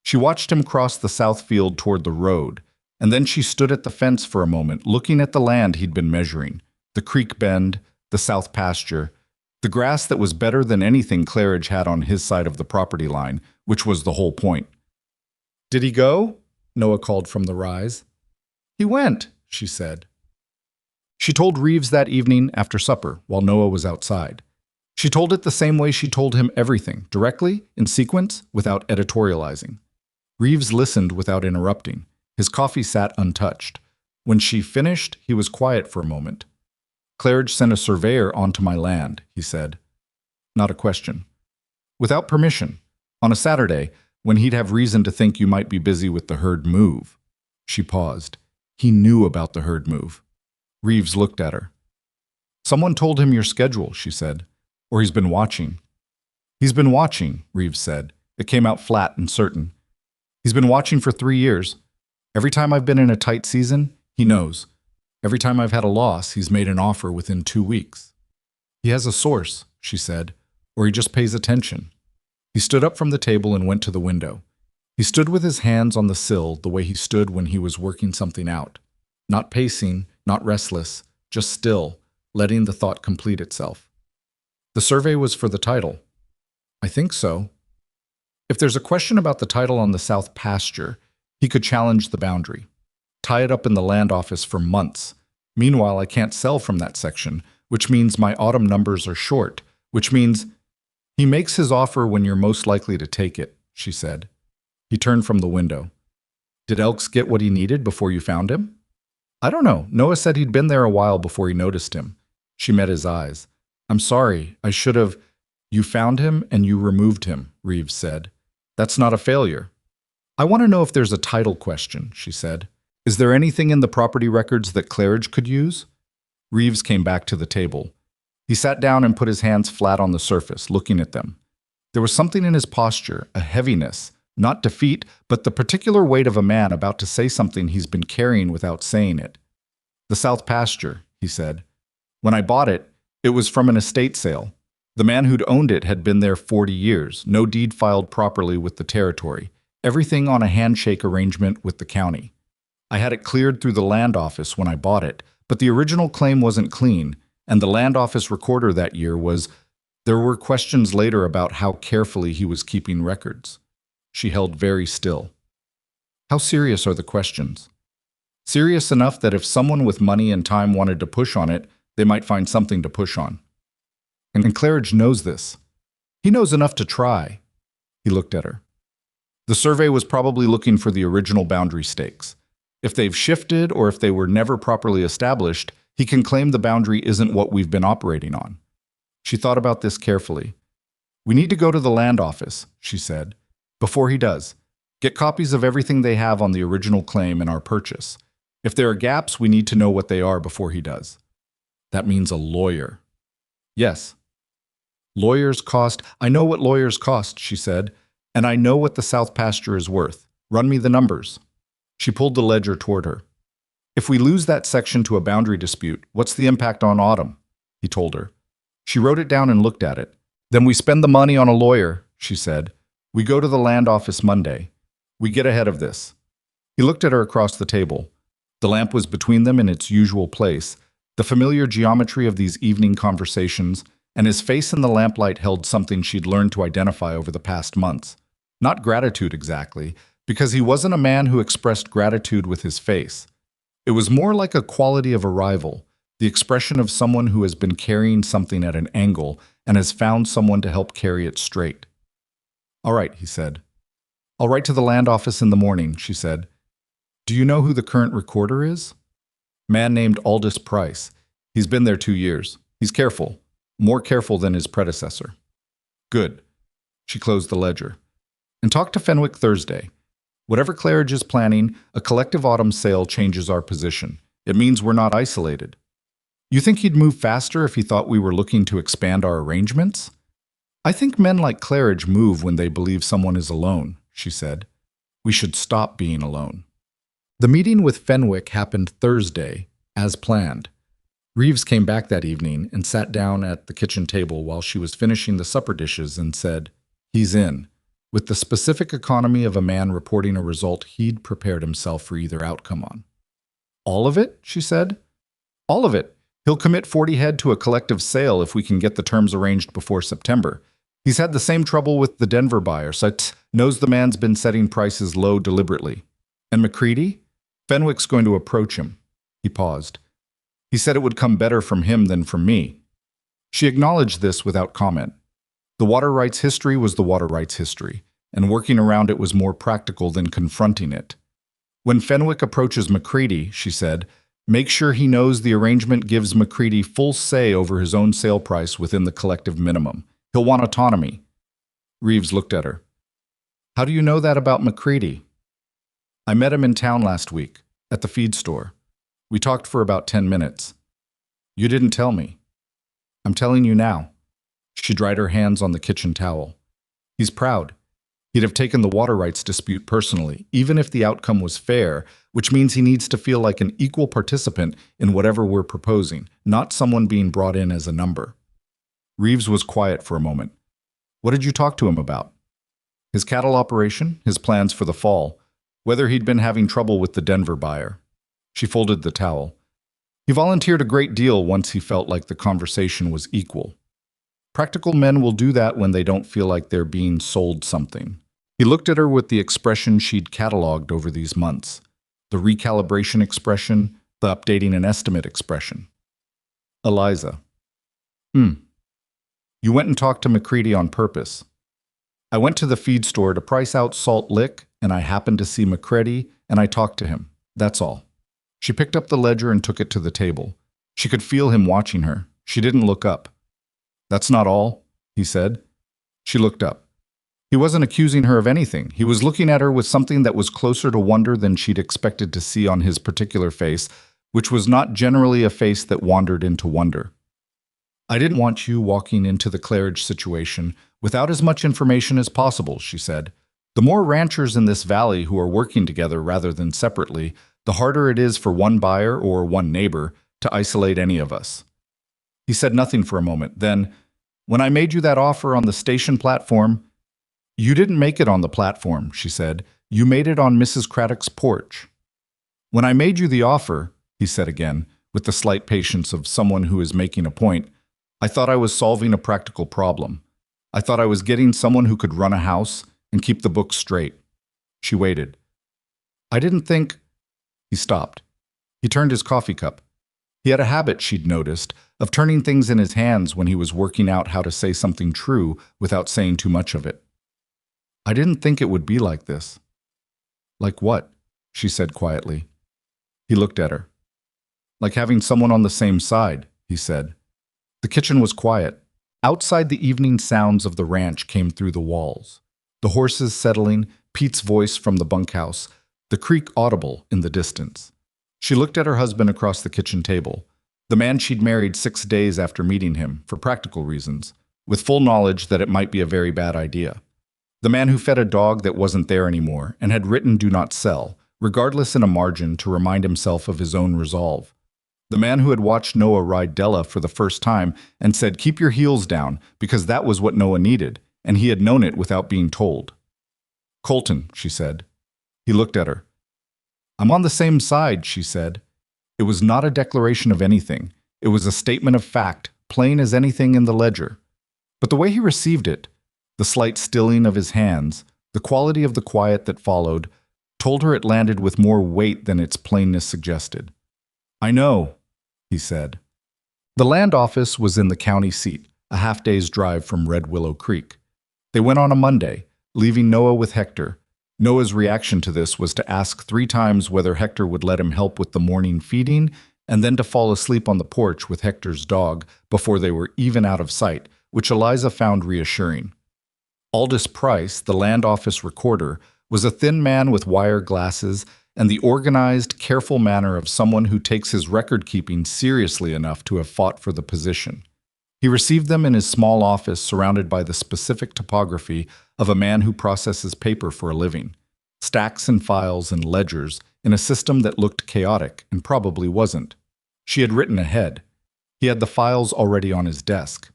S1: She watched him cross the south field toward the road, and then she stood at the fence for a moment, looking at the land he'd been measuring, the creek bend, the south pasture, the grass that was better than anything Claridge had on his side of the property line, which was the whole point. "Did he go?" Noah called from the rise. "He went," she said. She told Reeves that evening after supper while Noah was outside. She told it the same way she told him everything, directly, in sequence, without editorializing. Reeves listened without interrupting. His coffee sat untouched. When she finished, he was quiet for a moment. "Claridge sent a surveyor onto my land," he said. Not a question. "Without permission. On a Saturday, when he'd have reason to think you might be busy with the herd move." She paused. He knew about the herd move. Reeves looked at her. "Someone told him your schedule," she said. "Or he's been watching." "He's been watching," Reeves said. It came out flat and certain. "He's been watching for 3 years. Every time I've been in a tight season, he knows. Every time I've had a loss, he's made an offer within 2 weeks. He has a source," she said, "or he just pays attention." He stood up from the table and went to the window. He stood with his hands on the sill the way he stood when he was working something out. Not pacing, not restless, just still, letting the thought complete itself. The survey was for the title. I think so. If there's a question about the title on the south pasture, he could challenge the boundary. Tie it up in the land office for months. Meanwhile, I can't sell from that section, which means my autumn numbers are short, which means he makes his offer when you're most likely to take it, she said. He turned from the window. Did Elks get what he needed before you found him? I don't know. Noah said he'd been there a while before he noticed him. She met his eyes. I'm sorry, I should have. You found him and you removed him, Reeves said. That's not a failure. I want to know if there's a title question, she said. Is there anything in the property records that Claridge could use? Reeves came back to the table. He sat down and put his hands flat on the surface, looking at them. There was something in his posture, a heaviness, not defeat, but the particular weight of a man about to say something he's been carrying without saying it. The south pasture, he said. When I bought it, it was from an estate sale. The man who'd owned it had been there 40 years, no deed filed properly with the territory, everything on a handshake arrangement with the county. I had it cleared through the land office when I bought it, but the original claim wasn't clean, and the land office recorder that year was. There were questions later about how carefully he was keeping records. She held very still. How serious are the questions? Serious enough that if someone with money and time wanted to push on it, they might find something to push on. And Claridge knows this. He knows enough to try. He looked at her. The survey was probably looking for the original boundary stakes. If they've shifted or if they were never properly established, he can claim the boundary isn't what we've been operating on. She thought about this carefully. We need to go to the land office, she said. Before he does, get copies of everything they have on the original claim and our purchase. If there are gaps, we need to know what they are before he does. That means a lawyer. Yes. Lawyers cost. I know what lawyers cost, she said, and I know what the south pasture is worth. Run me the numbers. She pulled the ledger toward her. If we lose that section to a boundary dispute, what's the impact on Autumn? He told her. She wrote it down and looked at it. Then we spend the money on a lawyer, she said. We go to the land office Monday. We get ahead of this. He looked at her across the table. The lamp was between them in its usual place, the familiar geometry of these evening conversations, and his face in the lamplight held something she'd learned to identify over the past months. Not gratitude exactly, because he wasn't a man who expressed gratitude with his face. It was more like a quality of arrival, the expression of someone who has been carrying something at an angle and has found someone to help carry it straight. All right, he said. I'll write to the land office in the morning, she said. Do you know who the current recorder is? Man named Aldous Price. He's been there 2 years. He's careful, more careful than his predecessor. Good. She closed the ledger. And talk to Fenwick Thursday. Whatever Claridge is planning, a collective autumn sale changes our position. It means we're not isolated. You think he'd move faster if he thought we were looking to expand our arrangements? I think men like Claridge move when they believe someone is alone, she said. We should stop being alone. The meeting with Fenwick happened Thursday, as planned. Reeves came back that evening and sat down at the kitchen table while she was finishing the supper dishes and said, He's in, with the specific economy of a man reporting a result he'd prepared himself for either outcome on. All of it, she said. All of it. He'll commit 40 head to a collective sale if we can get the terms arranged before September. He's had the same trouble with the Denver buyer, so knows the man's been setting prices low deliberately. And McCready? Fenwick's going to approach him. He paused. He said it would come better from him than from me. She acknowledged this without comment. The water rights history was the water rights history, and working around it was more practical than confronting it. When Fenwick approaches McCready, she said, make sure he knows the arrangement gives McCready full say over his own sale price within the collective minimum. He'll want autonomy. Reeves looked at her. How do you know that about McCready? I met him in town last week, at the feed store. We talked for about 10 minutes. You didn't tell me. I'm telling you now. She dried her hands on the kitchen towel. He's proud. He'd have taken the water rights dispute personally, even if the outcome was fair, which means he needs to feel like an equal participant in whatever we're proposing, not someone being brought in as a number. Reeves was quiet for a moment. What did you talk to him about? His cattle operation, his plans for the fall, whether he'd been having trouble with the Denver buyer. She folded the towel. He volunteered a great deal once he felt like the conversation was equal. Practical men will do that when they don't feel like they're being sold something. He looked at her with the expression she'd cataloged over these months. The recalibration expression, the updating an estimate expression. Eliza. You went and talked to McCready on purpose. I went to the feed store to price out Salt Lick, and I happened to see McCready, and I talked to him. That's all. She picked up the ledger and took it to the table. She could feel him watching her. She didn't look up. That's not all, he said. She looked up. He wasn't accusing her of anything. He was looking at her with something that was closer to wonder than she'd expected to see on his particular face, which was not generally a face that wandered into wonder. I didn't want you walking into the Claridge situation without as much information as possible, she said. The more ranchers in this valley who are working together rather than separately, the harder it is for one buyer or one neighbor to isolate any of us. He said nothing for a moment. Then, when I made you that offer on the station platform, you didn't make it on the platform, she said. You made it on Mrs. Craddock's porch. When I made you the offer, he said again, with the slight patience of someone who is making a point, I thought I was solving a practical problem. I thought I was getting someone who could run a house and keep the books straight. She waited. I didn't think... He stopped. He turned his coffee cup. He had a habit, she'd noticed, of turning things in his hands when he was working out how to say something true without saying too much of it. I didn't think it would be like this. Like what? She said quietly. He looked at her. Like having someone on the same side, he said. The kitchen was quiet. Outside, the evening sounds of the ranch came through the walls. The horses settling, Pete's voice from the bunkhouse, the creek audible in the distance. She looked at her husband across the kitchen table, the man she'd married 6 days after meeting him, for practical reasons, with full knowledge that it might be a very bad idea. The man who fed a dog that wasn't there anymore and had written "do not sell," regardless in a margin to remind himself of his own resolve. The man who had watched Noah ride Della for the first time and said, keep your heels down, because that was what Noah needed, and he had known it without being told. Colton, she said. He looked at her. I'm on the same side, she said. It was not a declaration of anything. It was a statement of fact, plain as anything in the ledger. But the way he received it, the slight stilling of his hands, the quality of the quiet that followed, told her it landed with more weight than its plainness suggested. I know, he said. The land office was in the county seat, a half-day's drive from Red Willow Creek. They went on a Monday, leaving Noah with Hector. Noah's reaction to this was to ask 3 times whether Hector would let him help with the morning feeding, and then to fall asleep on the porch with Hector's dog before they were even out of sight, which Eliza found reassuring. Aldous Price, the land office recorder, was a thin man with wire glasses and the organized, careful manner of someone who takes his record-keeping seriously enough to have fought for the position. He received them in his small office surrounded by the specific topography of a man who processes paper for a living, stacks and files and ledgers in a system that looked chaotic and probably wasn't. She had written ahead. He had the files already on his desk.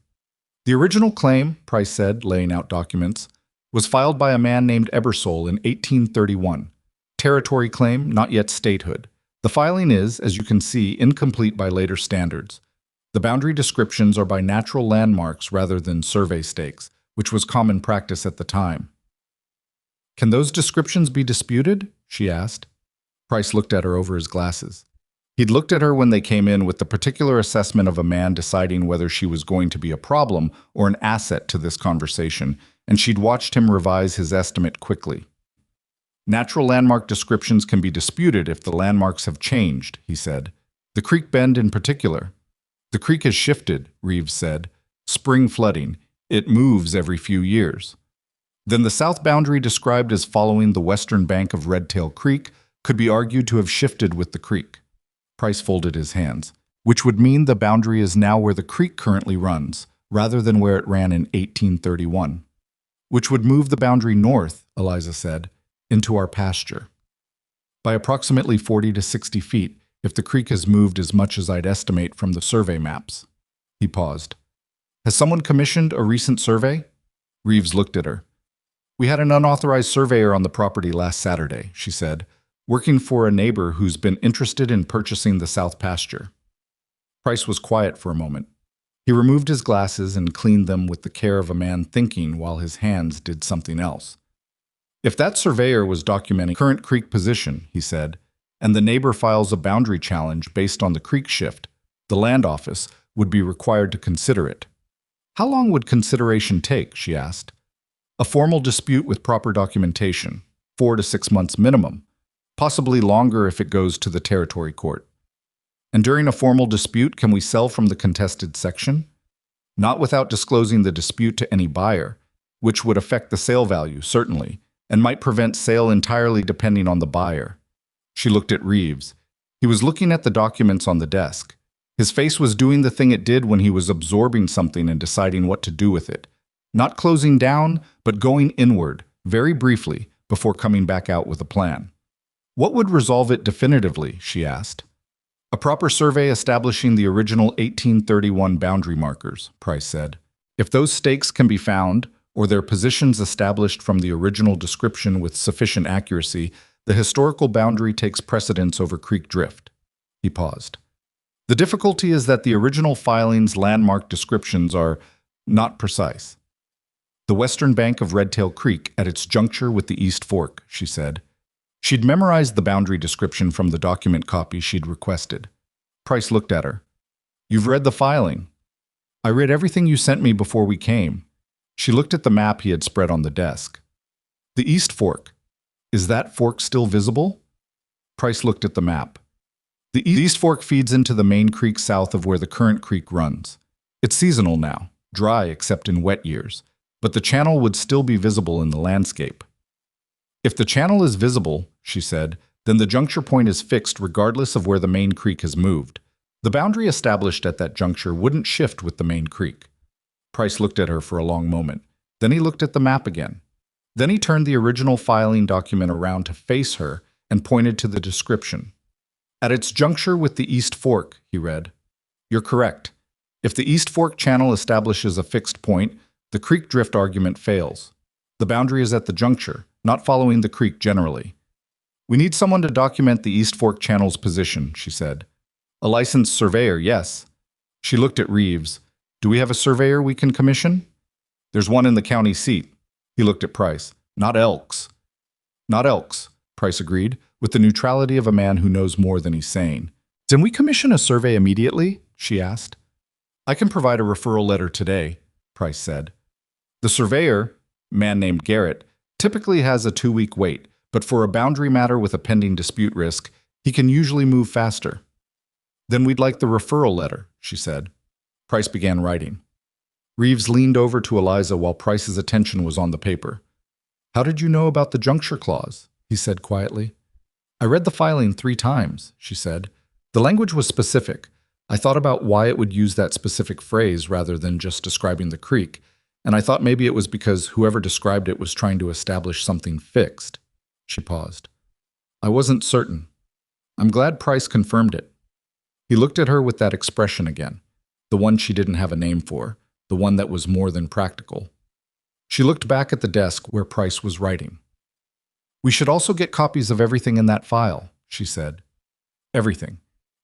S1: The original claim, Price said, laying out documents, was filed by a man named Ebersole in 1831. Territory claim, not yet statehood. The filing is, as you can see, incomplete by later standards. The boundary descriptions are by natural landmarks rather than survey stakes, which was common practice at the time. Can those descriptions be disputed? She asked. Price looked at her over his glasses. He'd looked at her when they came in with the particular assessment of a man deciding whether she was going to be a problem or an asset to this conversation, and she'd watched him revise his estimate quickly. Natural landmark descriptions can be disputed if the landmarks have changed, he said. The creek bend in particular. The creek has shifted, Reeves said. Spring flooding. It moves every few years. Then the south boundary described as following the western bank of Redtail Creek could be argued to have shifted with the creek. Price folded his hands, which would mean the boundary is now where the creek currently runs, rather than where it ran in 1831. Which would move the boundary north, Eliza said, into our pasture. By approximately 40 to 60 feet, if the creek has moved as much as I'd estimate from the survey maps. He paused. Has someone commissioned a recent survey? Reeves looked at her. We had an unauthorized surveyor on the property last Saturday, she said, working for a neighbor who's been interested in purchasing the south pasture. Price was quiet for a moment. He removed his glasses and cleaned them with the care of a man thinking while his hands did something else. If that surveyor was documenting current creek position, he said, and the neighbor files a boundary challenge based on the creek shift, the land office would be required to consider it. How long would consideration take, she asked. A formal dispute with proper documentation, 4 to 6 months minimum, possibly longer if it goes to the territory court. And during a formal dispute, can we sell from the contested section? Not without disclosing the dispute to any buyer, which would affect the sale value, certainly, and might prevent sale entirely depending on the buyer. She looked at Reeves. He was looking at the documents on the desk. His face was doing the thing it did when he was absorbing something and deciding what to do with it. Not closing down, but going inward, very briefly, before coming back out with a plan. What would resolve it definitively, she asked. A proper survey establishing the original 1831 boundary markers, Price said. If those stakes can be found, or their positions established from the original description with sufficient accuracy, the historical boundary takes precedence over creek drift. He paused. The difficulty is that the original filing's landmark descriptions are not precise. The western bank of Redtail Creek at its juncture with the East Fork, she said. She'd memorized the boundary description from the document copy she'd requested. Price looked at her. You've read the filing. I read everything you sent me before we came. She looked at the map he had spread on the desk. The East Fork. Is that fork still visible? Price looked at the map. The East Fork feeds into the main creek south of where the current creek runs. It's seasonal now, dry except in wet years, but the channel would still be visible in the landscape. If the channel is visible, she said, then the juncture point is fixed regardless of where the main creek has moved. The boundary established at that juncture wouldn't shift with the main creek. Price looked at her for a long moment. Then he looked at the map again. Then he turned the original filing document around to face her and pointed to the description. At its juncture with the East Fork, he read. You're correct. If the East Fork channel establishes a fixed point, the creek drift argument fails. The boundary is at the juncture, not following the creek generally. We need someone to document the East Fork channel's position, she said. A licensed surveyor, yes. She looked at Reeves. Do we have a surveyor we can commission? There's one in the county seat. He looked at Price. Not Elks. Not Elks, Price agreed, with the neutrality of a man who knows more than he's saying. Can we commission a survey immediately? She asked. I can provide a referral letter today, Price said. The surveyor, a man named Garrett, typically has a 2-week wait, but for a boundary matter with a pending dispute risk, he can usually move faster. Then we'd like the referral letter, she said. Price began writing. Reeves leaned over to Eliza while Price's attention was on the paper. How did you know about the juncture clause? He said quietly. I read the filing 3 times, she said. The language was specific. I thought about why it would use that specific phrase rather than just describing the creek, and I thought maybe it was because whoever described it was trying to establish something fixed. She paused. I wasn't certain. I'm glad Price confirmed it. He looked at her with that expression again, the one she didn't have a name for, the one that was more than practical. She looked back at the desk where Price was writing. We should also get copies of everything in that file, she said. Everything.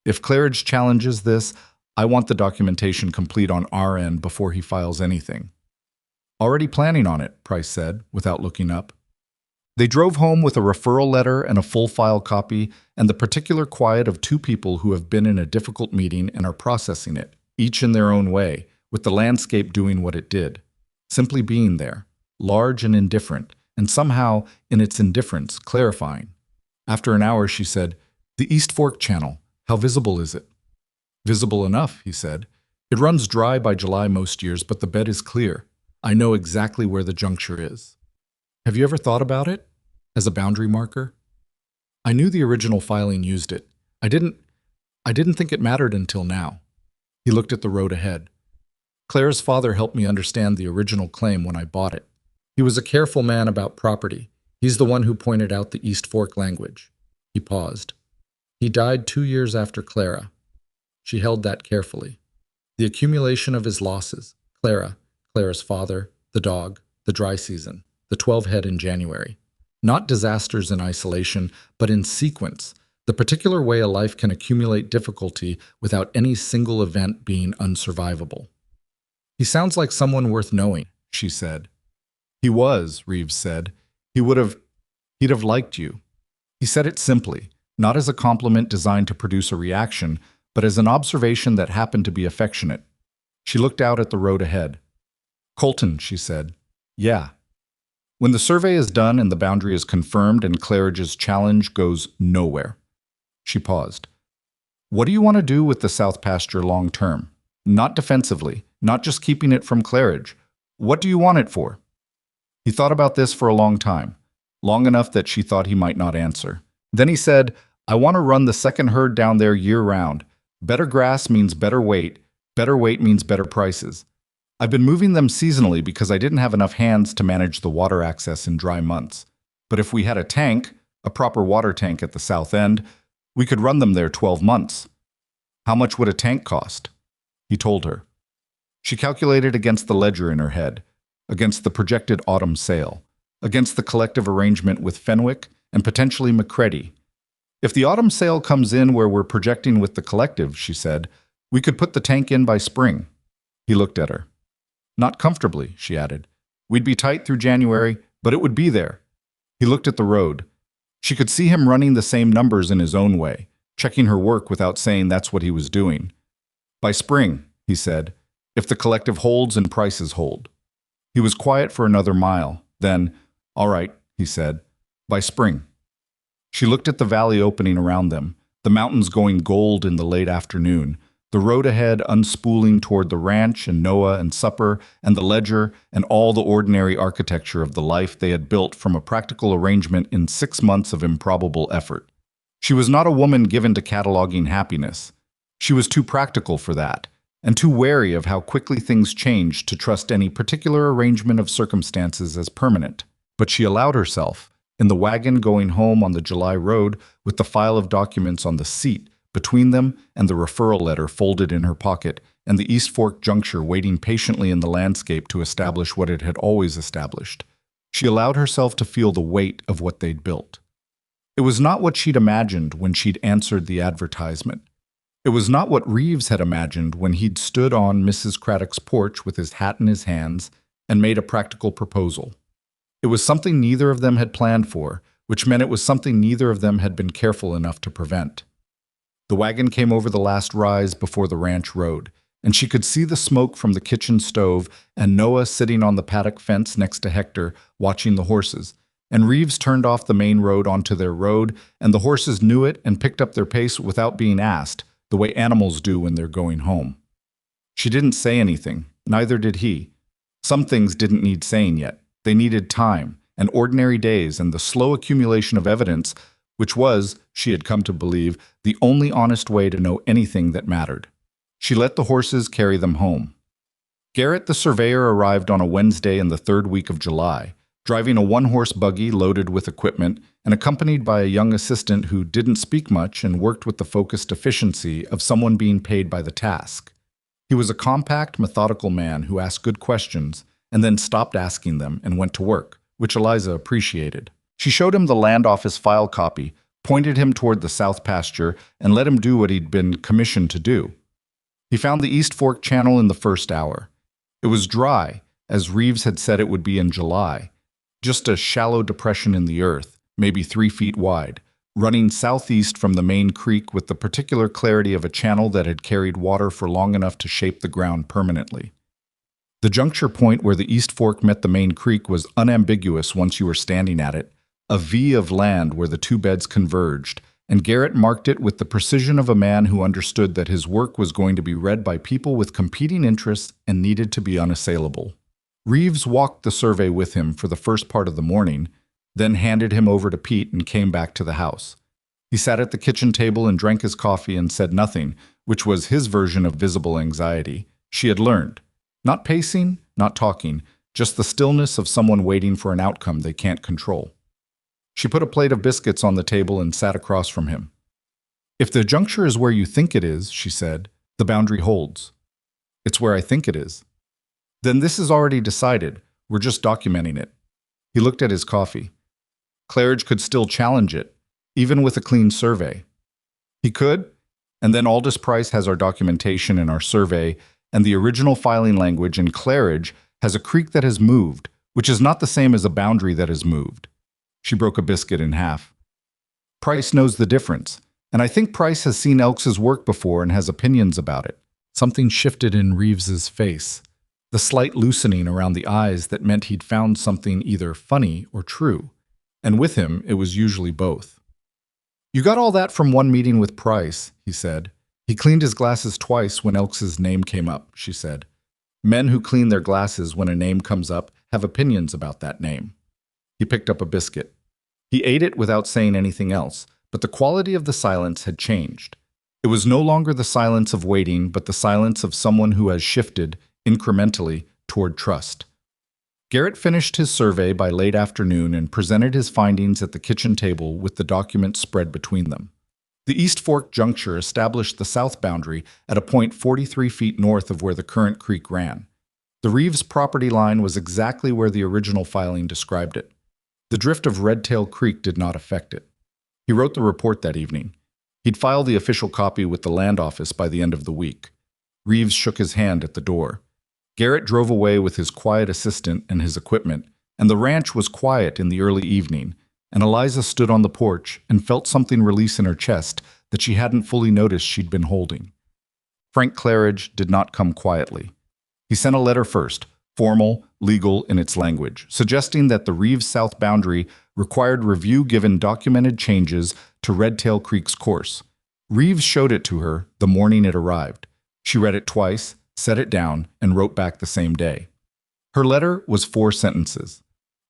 S1: If Claridge challenges this, I want the documentation complete on our end before he files anything. Already planning on it, Price said, without looking up. They drove home with a referral letter and a full file copy and the particular quiet of 2 people who have been in a difficult meeting and are processing it, each in their own way, with the landscape doing what it did, simply being there, large and indifferent, and somehow, in its indifference, clarifying. After an hour, she said, The East Fork Channel, how visible is it? Visible enough, he said. It runs dry by July most years, but the bed is clear. I know exactly where the juncture is. Have you ever thought about it? As a boundary marker? I knew the original filing used it. I didn't think it mattered until now. He looked at the road ahead. Claire's father helped me understand the original claim when I bought it. He was a careful man about property. He's the one who pointed out the East Fork language. He paused. He died 2 years after Clara. She held that carefully. The accumulation of his losses, Clara's father, the dog, the dry season, the 12 head in January. Not disasters in isolation, but in sequence, the particular way a life can accumulate difficulty without any single event being unsurvivable. He sounds like someone worth knowing, she said. He was, Reeves said. He'd have liked you. He said it simply, not as a compliment designed to produce a reaction, but as an observation that happened to be affectionate. She looked out at the road ahead. Colton, she said. Yeah. When the survey is done and the boundary is confirmed and Claridge's challenge goes nowhere. She paused. What do you want to do with the South Pasture long term? Not defensively, not just keeping it from Claridge. What do you want it for? He thought about this for a long time, long enough that she thought he might not answer. Then he said, I want to run the second herd down there year-round. Better grass means better weight means better prices. I've been moving them seasonally because I didn't have enough hands to manage the water access in dry months. But if we had a tank, a proper water tank at the south end, we could run them there 12 months. How much would a tank cost? He told her. She calculated against the ledger in her head, against the projected autumn sale, against the collective arrangement with Fenwick and potentially McCready. If the autumn sale comes in where we're projecting with the collective, she said, we could put the tank in by spring. He looked at her. Not comfortably, she added. We'd be tight through January, but it would be there. He looked at the road. She could see him running the same numbers in his own way, checking her work without saying that's what he was doing. By spring, he said, if the collective holds and prices hold. He was quiet for another mile. Then, all right, he said, by spring. She looked at the valley opening around them, the mountains going gold in the late afternoon, the road ahead unspooling toward the ranch and Noah and supper and the ledger and all the ordinary architecture of the life they had built from a practical arrangement in 6 months of improbable effort. She was not a woman given to cataloging happiness. She was too practical for that, and too wary of how quickly things changed to trust any particular arrangement of circumstances as permanent. But she allowed herself, in the wagon going home on the July road with the file of documents on the seat, between them and the referral letter folded in her pocket, and the East Fork juncture waiting patiently in the landscape to establish what it had always established. She allowed herself to feel the weight of what they'd built. It was not what she'd imagined when she'd answered the advertisement. It was not what Reeves had imagined when he'd stood on Mrs. Craddock's porch with his hat in his hands and made a practical proposal. It was something neither of them had planned for, which meant it was something neither of them had been careful enough to prevent. The wagon came over the last rise before the ranch road, and she could see the smoke from the kitchen stove and Noah sitting on the paddock fence next to Hector, watching the horses. And Reeves turned off the main road onto their road, and the horses knew it and picked up their pace without being asked, the way animals do when they're going home. She didn't say anything, neither did he. Some things didn't need saying yet. They needed time, and ordinary days, and the slow accumulation of evidence, which was, she had come to believe, the only honest way to know anything that mattered. She let the horses carry them home. Garrett the surveyor arrived on a Wednesday in the third week of July, driving a one-horse buggy loaded with equipment and accompanied by a young assistant who didn't speak much and worked with the focused efficiency of someone being paid by the task. He was a compact, methodical man who asked good questions and then stopped asking them and went to work, which Eliza appreciated. She showed him the land office file copy, pointed him toward the South Pasture, and let him do what he'd been commissioned to do. He found the East Fork Channel in the first hour. It was dry, as Reeves had said it would be in July, just a shallow depression in the earth, maybe 3 feet wide, running southeast from the main creek with the particular clarity of a channel that had carried water for long enough to shape the ground permanently. The juncture point where the East Fork met the main creek was unambiguous once you were standing at it, a V of land where the two beds converged, and Garrett marked it with the precision of a man who understood that his work was going to be read by people with competing interests and needed to be unassailable. Reeves walked the survey with him for the first part of the morning, then handed him over to Pete and came back to the house. He sat at the kitchen table and drank his coffee and said nothing, which was his version of visible anxiety. She had learned. Not pacing, not talking, just the stillness of someone waiting for an outcome they can't control. She put a plate of biscuits on the table and sat across from him. If the juncture is where you think it is, she said, the boundary holds. It's where I think it is. Then this is already decided. We're just documenting it. He looked at his coffee. Claridge could still challenge it, even with a clean survey. He could, and then Aldous Price has our documentation and our survey, and the original filing language, and Claridge has a creek that has moved, which is not the same as a boundary that has moved. She broke a biscuit in half. Price knows the difference, and I think Price has seen Elks's work before and has opinions about it. Something shifted in Reeves's face, the slight loosening around the eyes that meant he'd found something either funny or true, and with him it was usually both. "You got all that from one meeting with Price," he said. "He cleaned his glasses twice when Elks's name came up," she said. "Men who clean their glasses when a name comes up have opinions about that name." He picked up a biscuit. He ate it without saying anything else, but the quality of the silence had changed. It was no longer the silence of waiting, but the silence of someone who has shifted, incrementally, toward trust. Garrett finished his survey by late afternoon and presented his findings at the kitchen table with the documents spread between them. The East Fork juncture established the south boundary at a point 43 feet north of where the current creek ran. The Reeves property line was exactly where the original filing described it. The drift of Redtail Creek did not affect it. He wrote the report that evening. He'd file the official copy with the land office by the end of the week. Reeves shook his hand at the door. Garrett drove away with his quiet assistant and his equipment, and the ranch was quiet in the early evening, and Eliza stood on the porch and felt something release in her chest that she hadn't fully noticed she'd been holding. Frank Claridge did not come quietly. He sent a letter first, formal, legal in its language, suggesting that the Reeves South boundary required review given documented changes to Redtail Creek's course. Reeves showed it to her the morning it arrived. She read it twice, set it down, and wrote back the same day. Her letter was 4 sentences.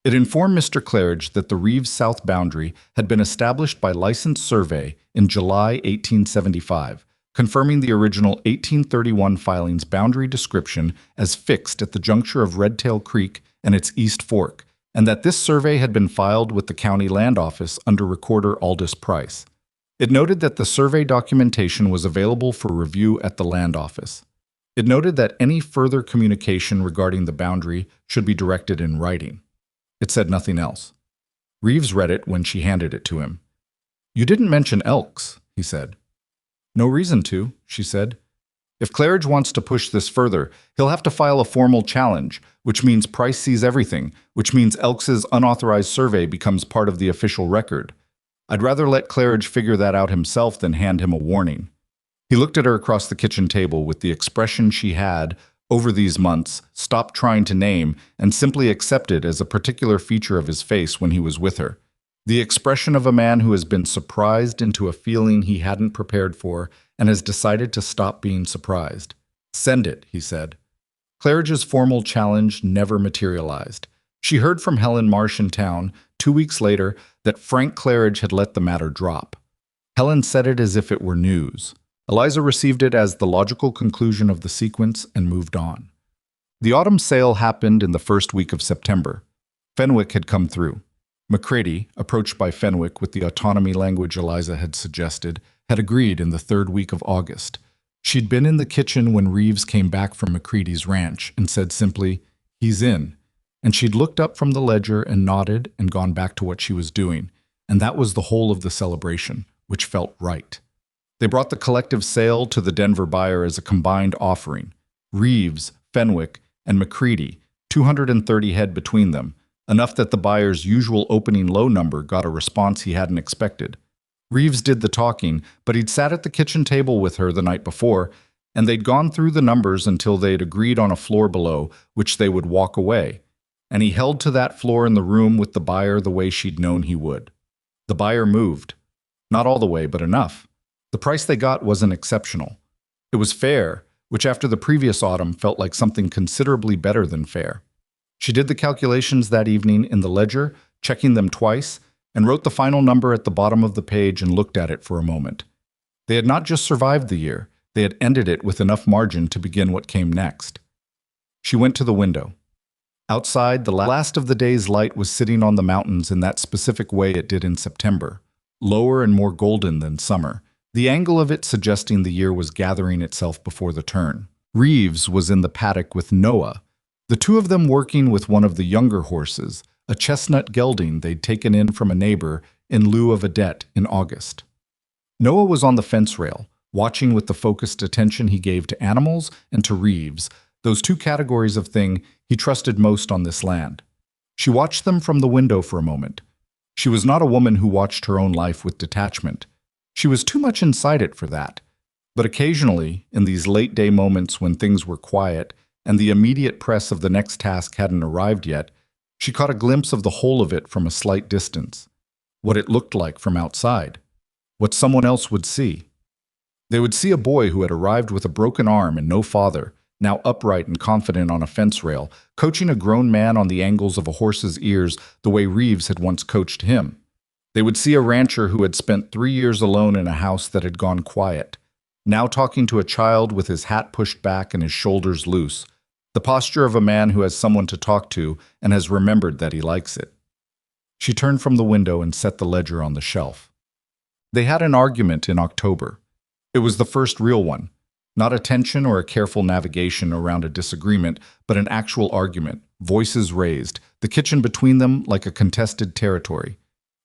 S1: It informed Mr. Claridge that the Reeves South boundary had been established by licensed survey in July 1875, confirming the original 1831 filing's boundary description as fixed at the juncture of Redtail Creek and its East Fork, and that this survey had been filed with the county land office under Recorder Aldous Price. It noted that the survey documentation was available for review at the land office. It noted that any further communication regarding the boundary should be directed in writing. It said nothing else. Reeves read it when she handed it to him. "You didn't mention Elks," he said. "No reason to," she said. "If Claridge wants to push this further, he'll have to file a formal challenge, which means Price sees everything, which means Elks's unauthorized survey becomes part of the official record. I'd rather let Claridge figure that out himself than hand him a warning." He looked at her across the kitchen table with the expression she had, over these months, stopped trying to name and simply accepted as a particular feature of his face when he was with her. The expression of a man who has been surprised into a feeling he hadn't prepared for and has decided to stop being surprised. "Send it," he said. Claridge's formal challenge never materialized. She heard from Helen Marsh in town, 2 weeks later, that Frank Claridge had let the matter drop. Helen said it as if it were news. Eliza received it as the logical conclusion of the sequence and moved on. The autumn sale happened in the first week of September. Fenwick had come through. McCready, approached by Fenwick with the autonomy language Eliza had suggested, had agreed in the 3rd week of August. She'd been in the kitchen when Reeves came back from McCready's ranch and said simply, "He's in." And she'd looked up from the ledger and nodded and gone back to what she was doing. And that was the whole of the celebration, which felt right. They brought the collective sale to the Denver buyer as a combined offering. Reeves, Fenwick, and McCready, 230 head between them, enough that the buyer's usual opening low number got a response he hadn't expected. Reeves did the talking, but he'd sat at the kitchen table with her the night before, and they'd gone through the numbers until they'd agreed on a floor below, which they would walk away. And he held to that floor in the room with the buyer the way she'd known he would. The buyer moved. Not all the way, but enough. The price they got wasn't exceptional. It was fair, which after the previous autumn felt like something considerably better than fair. She did the calculations that evening in the ledger, checking them twice, and wrote the final number at the bottom of the page and looked at it for a moment. They had not just survived the year, they had ended it with enough margin to begin what came next. She went to the window. Outside, the last of the day's light was sitting on the mountains in that specific way it did in September, lower and more golden than summer, the angle of it suggesting the year was gathering itself before the turn. Reeves was in the paddock with Noah, the two of them working with one of the younger horses, a chestnut gelding they'd taken in from a neighbor in lieu of a debt in August. Noah was on the fence rail, watching with the focused attention he gave to animals and to Reeves, those two categories of thing he trusted most on this land. She watched them from the window for a moment. She was not a woman who watched her own life with detachment. She was too much inside it for that. But occasionally, in these late-day moments when things were quiet and the immediate press of the next task hadn't arrived yet, she caught a glimpse of the whole of it from a slight distance. What it looked like from outside. What someone else would see. They would see a boy who had arrived with a broken arm and no father, now upright and confident on a fence rail, coaching a grown man on the angles of a horse's ears the way Reeves had once coached him. They would see a rancher who had spent 3 years alone in a house that had gone quiet, now talking to a child with his hat pushed back and his shoulders loose, the posture of a man who has someone to talk to and has remembered that he likes it. She turned from the window and set the ledger on the shelf. They had an argument in October. It was the first real one. Not a tension or a careful navigation around a disagreement, but an actual argument, voices raised, the kitchen between them like a contested territory.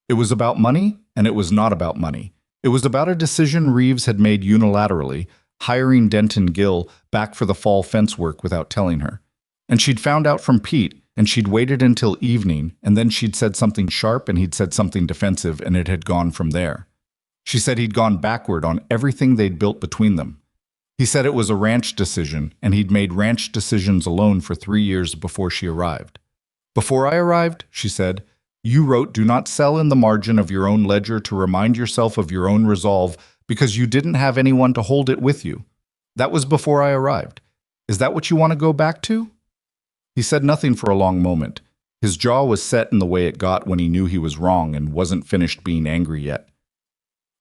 S1: It was about money, and it was not about money. It was about a decision Reeves had made unilaterally, hiring Denton Gill back for the fall fence work without telling her. And she'd found out from Pete, and she'd waited until evening, and then she'd said something sharp and he'd said something defensive, and it had gone from there. She said he'd gone backward on everything they'd built between them. He said it was a ranch decision, and he'd made ranch decisions alone for 3 years before she arrived. Before I arrived, she said, you wrote, do not sell in the margin of your own ledger to remind yourself of your own resolve because you didn't have anyone to hold it with you. That was before I arrived. Is that what you want to go back to? He said nothing for a long moment. His jaw was set in the way it got when he knew he was wrong and wasn't finished being angry yet.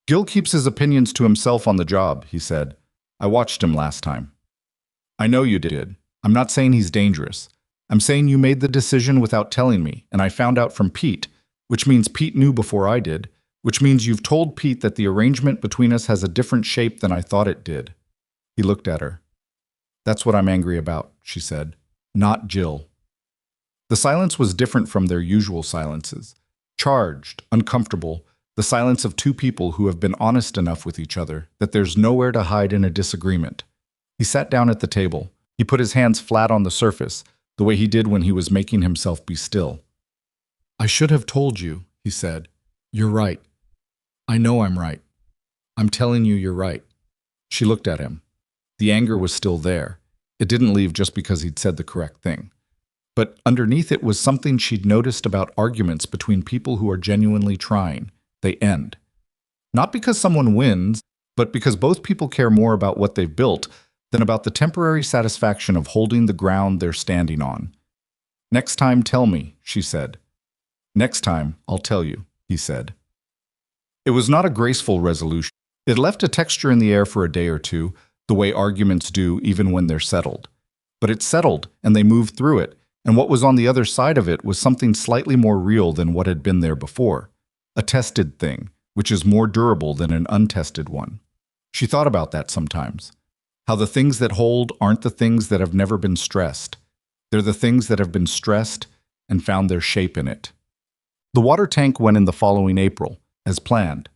S1: Gil keeps his opinions to himself on the job, he said. I watched him last time. I know you did. I'm not saying he's dangerous. I'm saying you made the decision without telling me, and I found out from Pete, which means Pete knew before I did, which means you've told Pete that the arrangement between us has a different shape than I thought it did. He looked at her. That's what I'm angry about, she said. Not Jill. The silence was different from their usual silences. Charged, uncomfortable, the silence of two people who have been honest enough with each other that there's nowhere to hide in a disagreement. He sat down at the table. He put his hands flat on the surface, the way he did when he was making himself be still. I should have told you, he said. You're right. I know I'm right. I'm telling you you're right. She looked at him. The anger was still there. It didn't leave just because he'd said the correct thing. But underneath it was something she'd noticed about arguments between people who are genuinely trying. They end. Not because someone wins, but because both people care more about what they've built than about the temporary satisfaction of holding the ground they're standing on. Next time, tell me, she said. Next time, I'll tell you, he said. It was not a graceful resolution. It left a texture in the air for a day or two, the way arguments do even when they're settled. But it settled, and they moved through it, and what was on the other side of it was something slightly more real than what had been there before. A tested thing, which is more durable than an untested one. She thought about that sometimes. How the things that hold aren't the things that have never been stressed. They're the things that have been stressed and found their shape in it. The water tank went in the following April, as planned.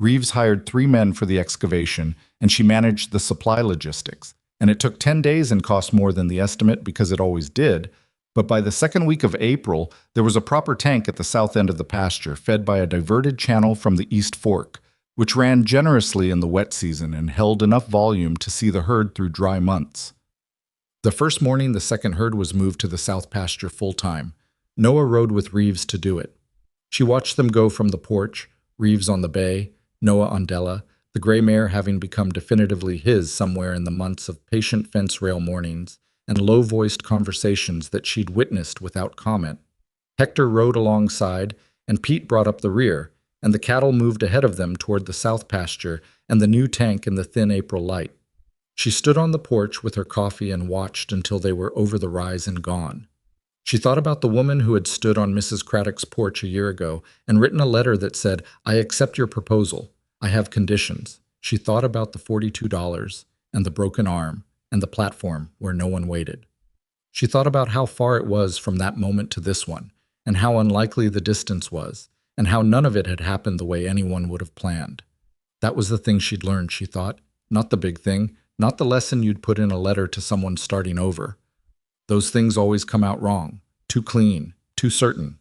S1: Reeves hired 3 men for the excavation, and she managed the supply logistics. And it took 10 days and cost more than the estimate because it always did. But by the second week of April, there was a proper tank at the south end of the pasture, fed by a diverted channel from the East Fork, which ran generously in the wet season and held enough volume to see the herd through dry months. The first morning, the second herd was moved to the south pasture full-time. Noah rode with Reeves to do it. She watched them go from the porch, Reeves on the bay, Noah on Della, the gray mare having become definitively his somewhere in the months of patient fence rail mornings and low-voiced conversations that she'd witnessed without comment. Hector rode alongside, and Pete brought up the rear, and the cattle moved ahead of them toward the south pasture and the new tank in the thin April light. She stood on the porch with her coffee and watched until they were over the rise and gone. She thought about the woman who had stood on Mrs. Craddock's porch a year ago and written a letter that said, I accept your proposal. I have conditions. She thought about the $42 and the broken arm and the platform where no one waited. She thought about how far it was from that moment to this one, and how unlikely the distance was, and how none of it had happened the way anyone would have planned. That was the thing she'd learned, she thought. Not the big thing, not the lesson you'd put in a letter to someone starting over. Those things always come out wrong, too clean, too certain.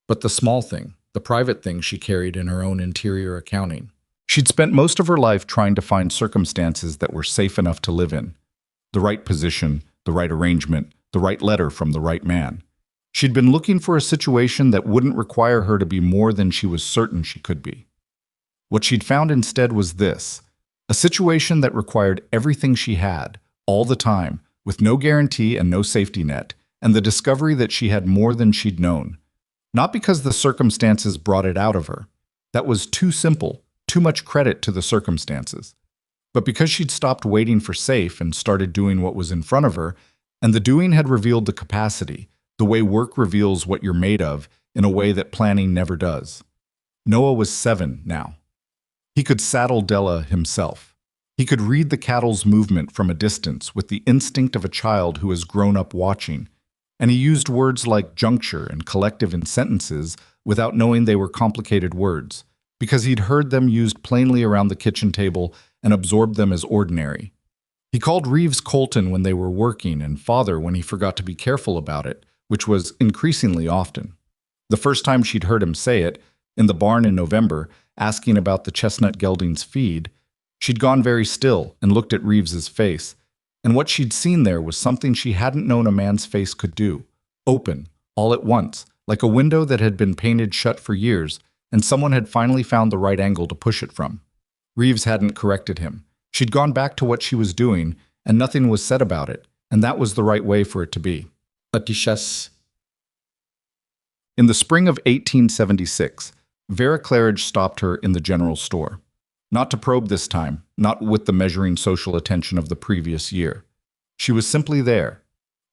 S1: But the small thing, the private thing she carried in her own interior accounting. She'd spent most of her life trying to find circumstances that were safe enough to live in. The right position, the right arrangement, the right letter from the right man. She'd been looking for a situation that wouldn't require her to be more than she was certain she could be. What she'd found instead was this: a situation that required everything she had, all the time, with no guarantee and no safety net, and the discovery that she had more than she'd known. Not because the circumstances brought it out of her. That was too simple, too much credit to the circumstances. But because she'd stopped waiting for safe and started doing what was in front of her, and the doing had revealed the capacity, the way work reveals what you're made of in a way that planning never does. Noah was 7 now. He could saddle Della himself. He could read the cattle's movement from a distance with the instinct of a child who has grown up watching, and he used words like juncture and collective in sentences without knowing they were complicated words, because he'd heard them used plainly around the kitchen table and absorbed them as ordinary. He called Reeves Colton when they were working and father when he forgot to be careful about it, which was increasingly often. The first time she'd heard him say it, in the barn in November, asking about the chestnut gelding's feed, she'd gone very still and looked at Reeves's face, and what she'd seen there was something she hadn't known a man's face could do. Open, all at once, like a window that had been painted shut for years, and someone had finally found the right angle to push it from. Reeves hadn't corrected him. She'd gone back to what she was doing, and nothing was said about it, and that was the right way for it to be. A duchesse. In the spring of 1876, Vera Claridge stopped her in the general store. Not to probe this time, not with the measuring social attention of the previous year. She was simply there,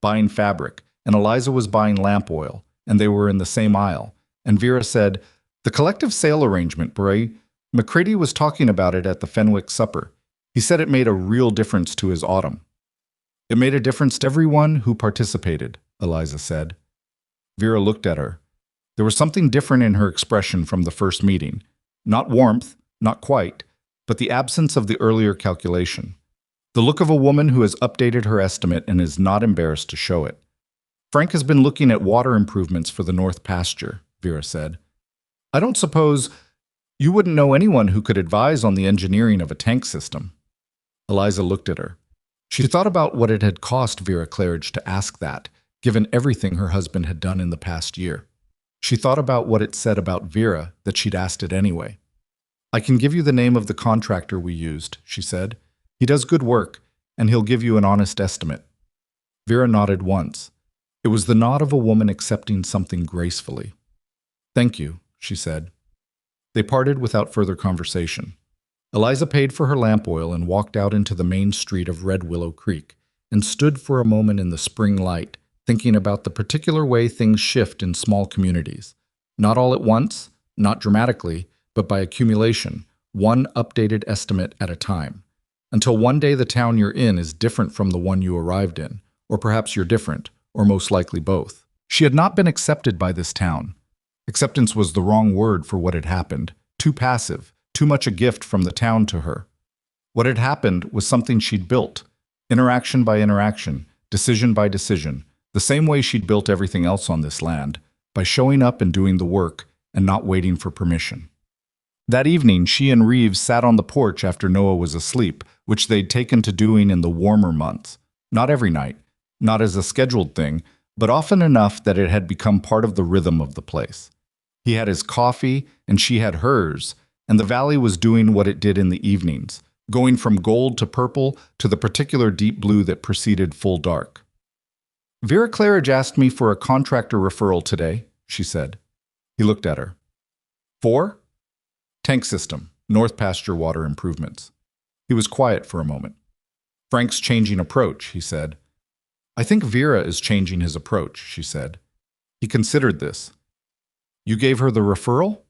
S1: buying fabric, and Eliza was buying lamp oil, and they were in the same aisle, and Vera said, "The collective sale arrangement, Bray. McCready was talking about it at the Fenwick supper. He said it made a real difference to his autumn." "It made a difference to everyone who participated," Eliza said. Vera looked at her. There was something different in her expression from the first meeting. Not warmth, not quite, but the absence of the earlier calculation. The look of a woman who has updated her estimate and is not embarrassed to show it. "Frank has been looking at water improvements for the north pasture," Vera said. "I don't suppose you wouldn't know anyone who could advise on the engineering of a tank system." Eliza looked at her. She thought about what it had cost Vera Claridge to ask that, given everything her husband had done in the past year. She thought about what it said about Vera that she'd asked it anyway. "I can give you the name of the contractor we used," she said. "He does good work, and he'll give you an honest estimate." Vera nodded once. It was the nod of a woman accepting something gracefully. "Thank you," she said. They parted without further conversation. Eliza paid for her lamp oil and walked out into the main street of Red Willow Creek and stood for a moment in the spring light, thinking about the particular way things shift in small communities. Not all at once, not dramatically, but by accumulation, one updated estimate at a time. Until one day the town you're in is different from the one you arrived in, or perhaps you're different, or most likely both. She had not been accepted by this town. Acceptance was the wrong word for what had happened. Too passive, too much a gift from the town to her. What had happened was something she'd built, interaction by interaction, decision by decision, the same way she'd built everything else on this land, by showing up and doing the work and not waiting for permission. That evening, she and Reeves sat on the porch after Noah was asleep, which they'd taken to doing in the warmer months. Not every night, not as a scheduled thing, but often enough that it had become part of the rhythm of the place. He had his coffee, and she had hers, and the valley was doing what it did in the evenings, going from gold to purple to the particular deep blue that preceded full dark. "Vera Claridge asked me for a contractor referral today," she said. He looked at her. "For?" "Tank system, North Pasture water improvements." He was quiet for a moment. "Frank's changing approach," he said. "I think Vera is changing his approach," she said. He considered this. "You gave her the referral?"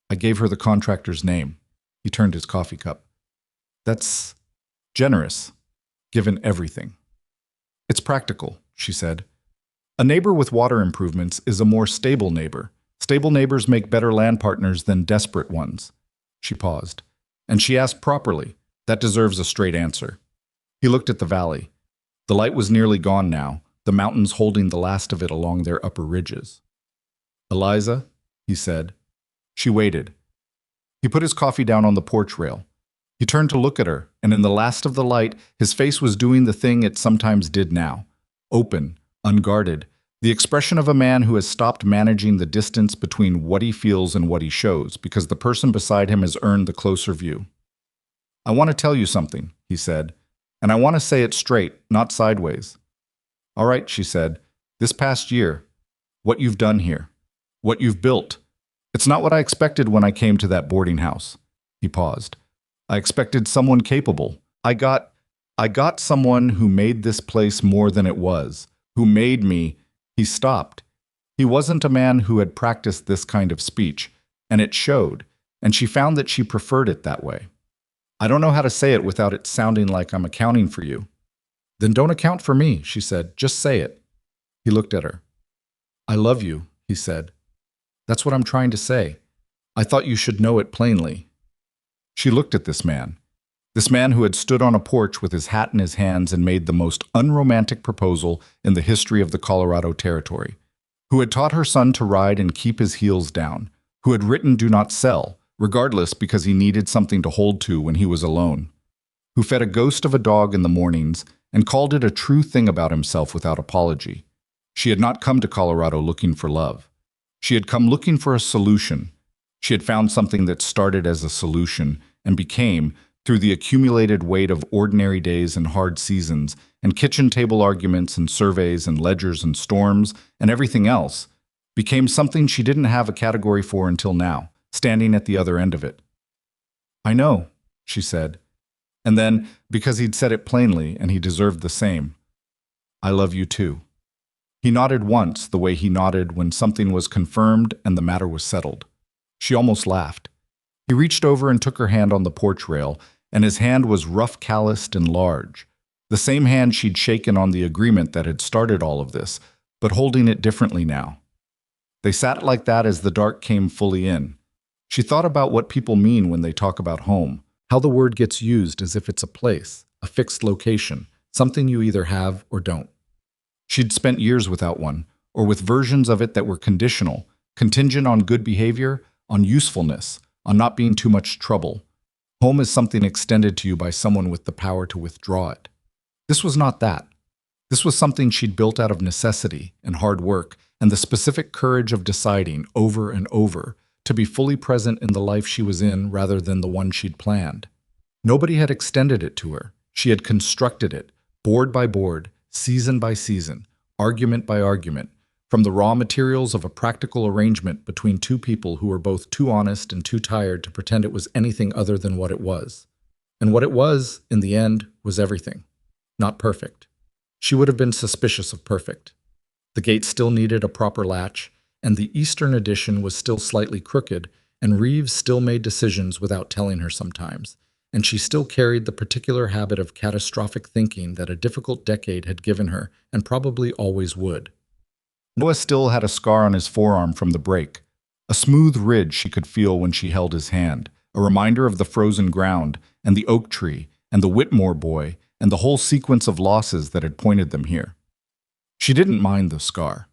S1: "I gave her the contractor's name." He turned his coffee cup. "That's generous, given everything." "It's practical," she said. "A neighbor with water improvements is a more stable neighbor. Stable neighbors make better land partners than desperate ones." She paused. And she asked properly. That deserves a straight answer. He looked at the valley. The light was nearly gone now, the mountains holding the last of it along their upper ridges. "Eliza," he said. She waited. He put his coffee down on the porch rail. He turned to look at her, and in the last of the light, his face was doing the thing it sometimes did now. Open, unguarded, the expression of a man who has stopped managing the distance between what he feels and what he shows, because the person beside him has earned the closer view. "I want to tell you something," he said, "and I want to say it straight, not sideways." "All right," she said. "This past year, what you've done here, what you've built, it's not what I expected when I came to that boarding house." He paused. "I expected someone capable. I got someone who made this place more than it was, who made me—" He stopped. He wasn't a man who had practiced this kind of speech, and it showed, and she found that she preferred it that way. "I don't know how to say it without it sounding like I'm accounting for you." "Then don't account for me," she said. "Just say it." He looked at her. "I love you," he said. "That's what I'm trying to say. I thought you should know it plainly." She looked at this man who had stood on a porch with his hat in his hands and made the most unromantic proposal in the history of the Colorado Territory, who had taught her son to ride and keep his heels down, who had written "Do not sell," regardless because he needed something to hold to when he was alone, who fed a ghost of a dog in the mornings and called it a true thing about himself without apology. She had not come to Colorado looking for love. She had come looking for a solution. She had found something that started as a solution and became, through the accumulated weight of ordinary days and hard seasons, and kitchen table arguments and surveys and ledgers and storms and everything else, became something she didn't have a category for until now, standing at the other end of it. "I know," she said. And then, because he'd said it plainly and he deserved the same, "I love you too." He nodded once, the way he nodded when something was confirmed and the matter was settled. She almost laughed. He reached over and took her hand on the porch rail, and his hand was rough, calloused, and large. The same hand she'd shaken on the agreement that had started all of this, but holding it differently now. They sat like that as the dark came fully in. She thought about what people mean when they talk about home, how the word gets used as if it's a place, a fixed location, something you either have or don't. She'd spent years without one, or with versions of it that were conditional, contingent on good behavior, on usefulness, on not being too much trouble. Home is something extended to you by someone with the power to withdraw it. This was not that. This was something she'd built out of necessity and hard work and the specific courage of deciding over and over to be fully present in the life she was in rather than the one she'd planned. Nobody had extended it to her. She had constructed it, board by board, season by season, argument by argument, from the raw materials of a practical arrangement between two people who were both too honest and too tired to pretend it was anything other than what it was. And what it was, in the end, was everything. Not perfect. She would have been suspicious of perfect. The gate still needed a proper latch, and the Eastern addition was still slightly crooked, and Reeves still made decisions without telling her sometimes, and she still carried the particular habit of catastrophic thinking that a difficult decade had given her, and probably always would. Noah still had a scar on his forearm from the break, a smooth ridge she could feel when she held his hand, a reminder of the frozen ground, and the oak tree, and the Whitmore boy, and the whole sequence of losses that had pointed them here. She didn't mind the scar.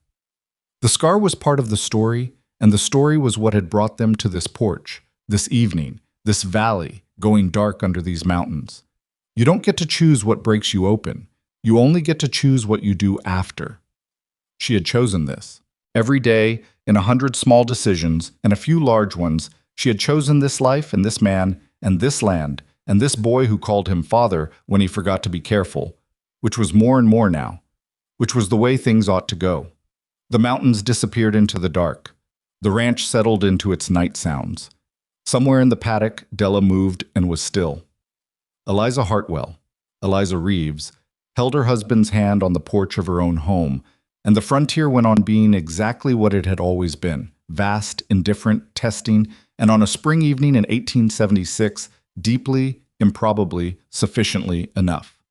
S1: The scar was part of the story, and the story was what had brought them to this porch, this evening, this valley, going dark under these mountains. You don't get to choose what breaks you open. You only get to choose what you do after. She had chosen this. Every day, in 100 small decisions and a few large ones, she had chosen this life and this man and this land and this boy who called him father when he forgot to be careful, which was more and more now, which was the way things ought to go. The mountains disappeared into the dark. The ranch settled into its night sounds. Somewhere in the paddock, Della moved and was still. Eliza Hartwell, Eliza Reeves, held her husband's hand on the porch of her own home, and the frontier went on being exactly what it had always been, vast, indifferent, testing, and on a spring evening in 1876, deeply, improbably, sufficiently enough.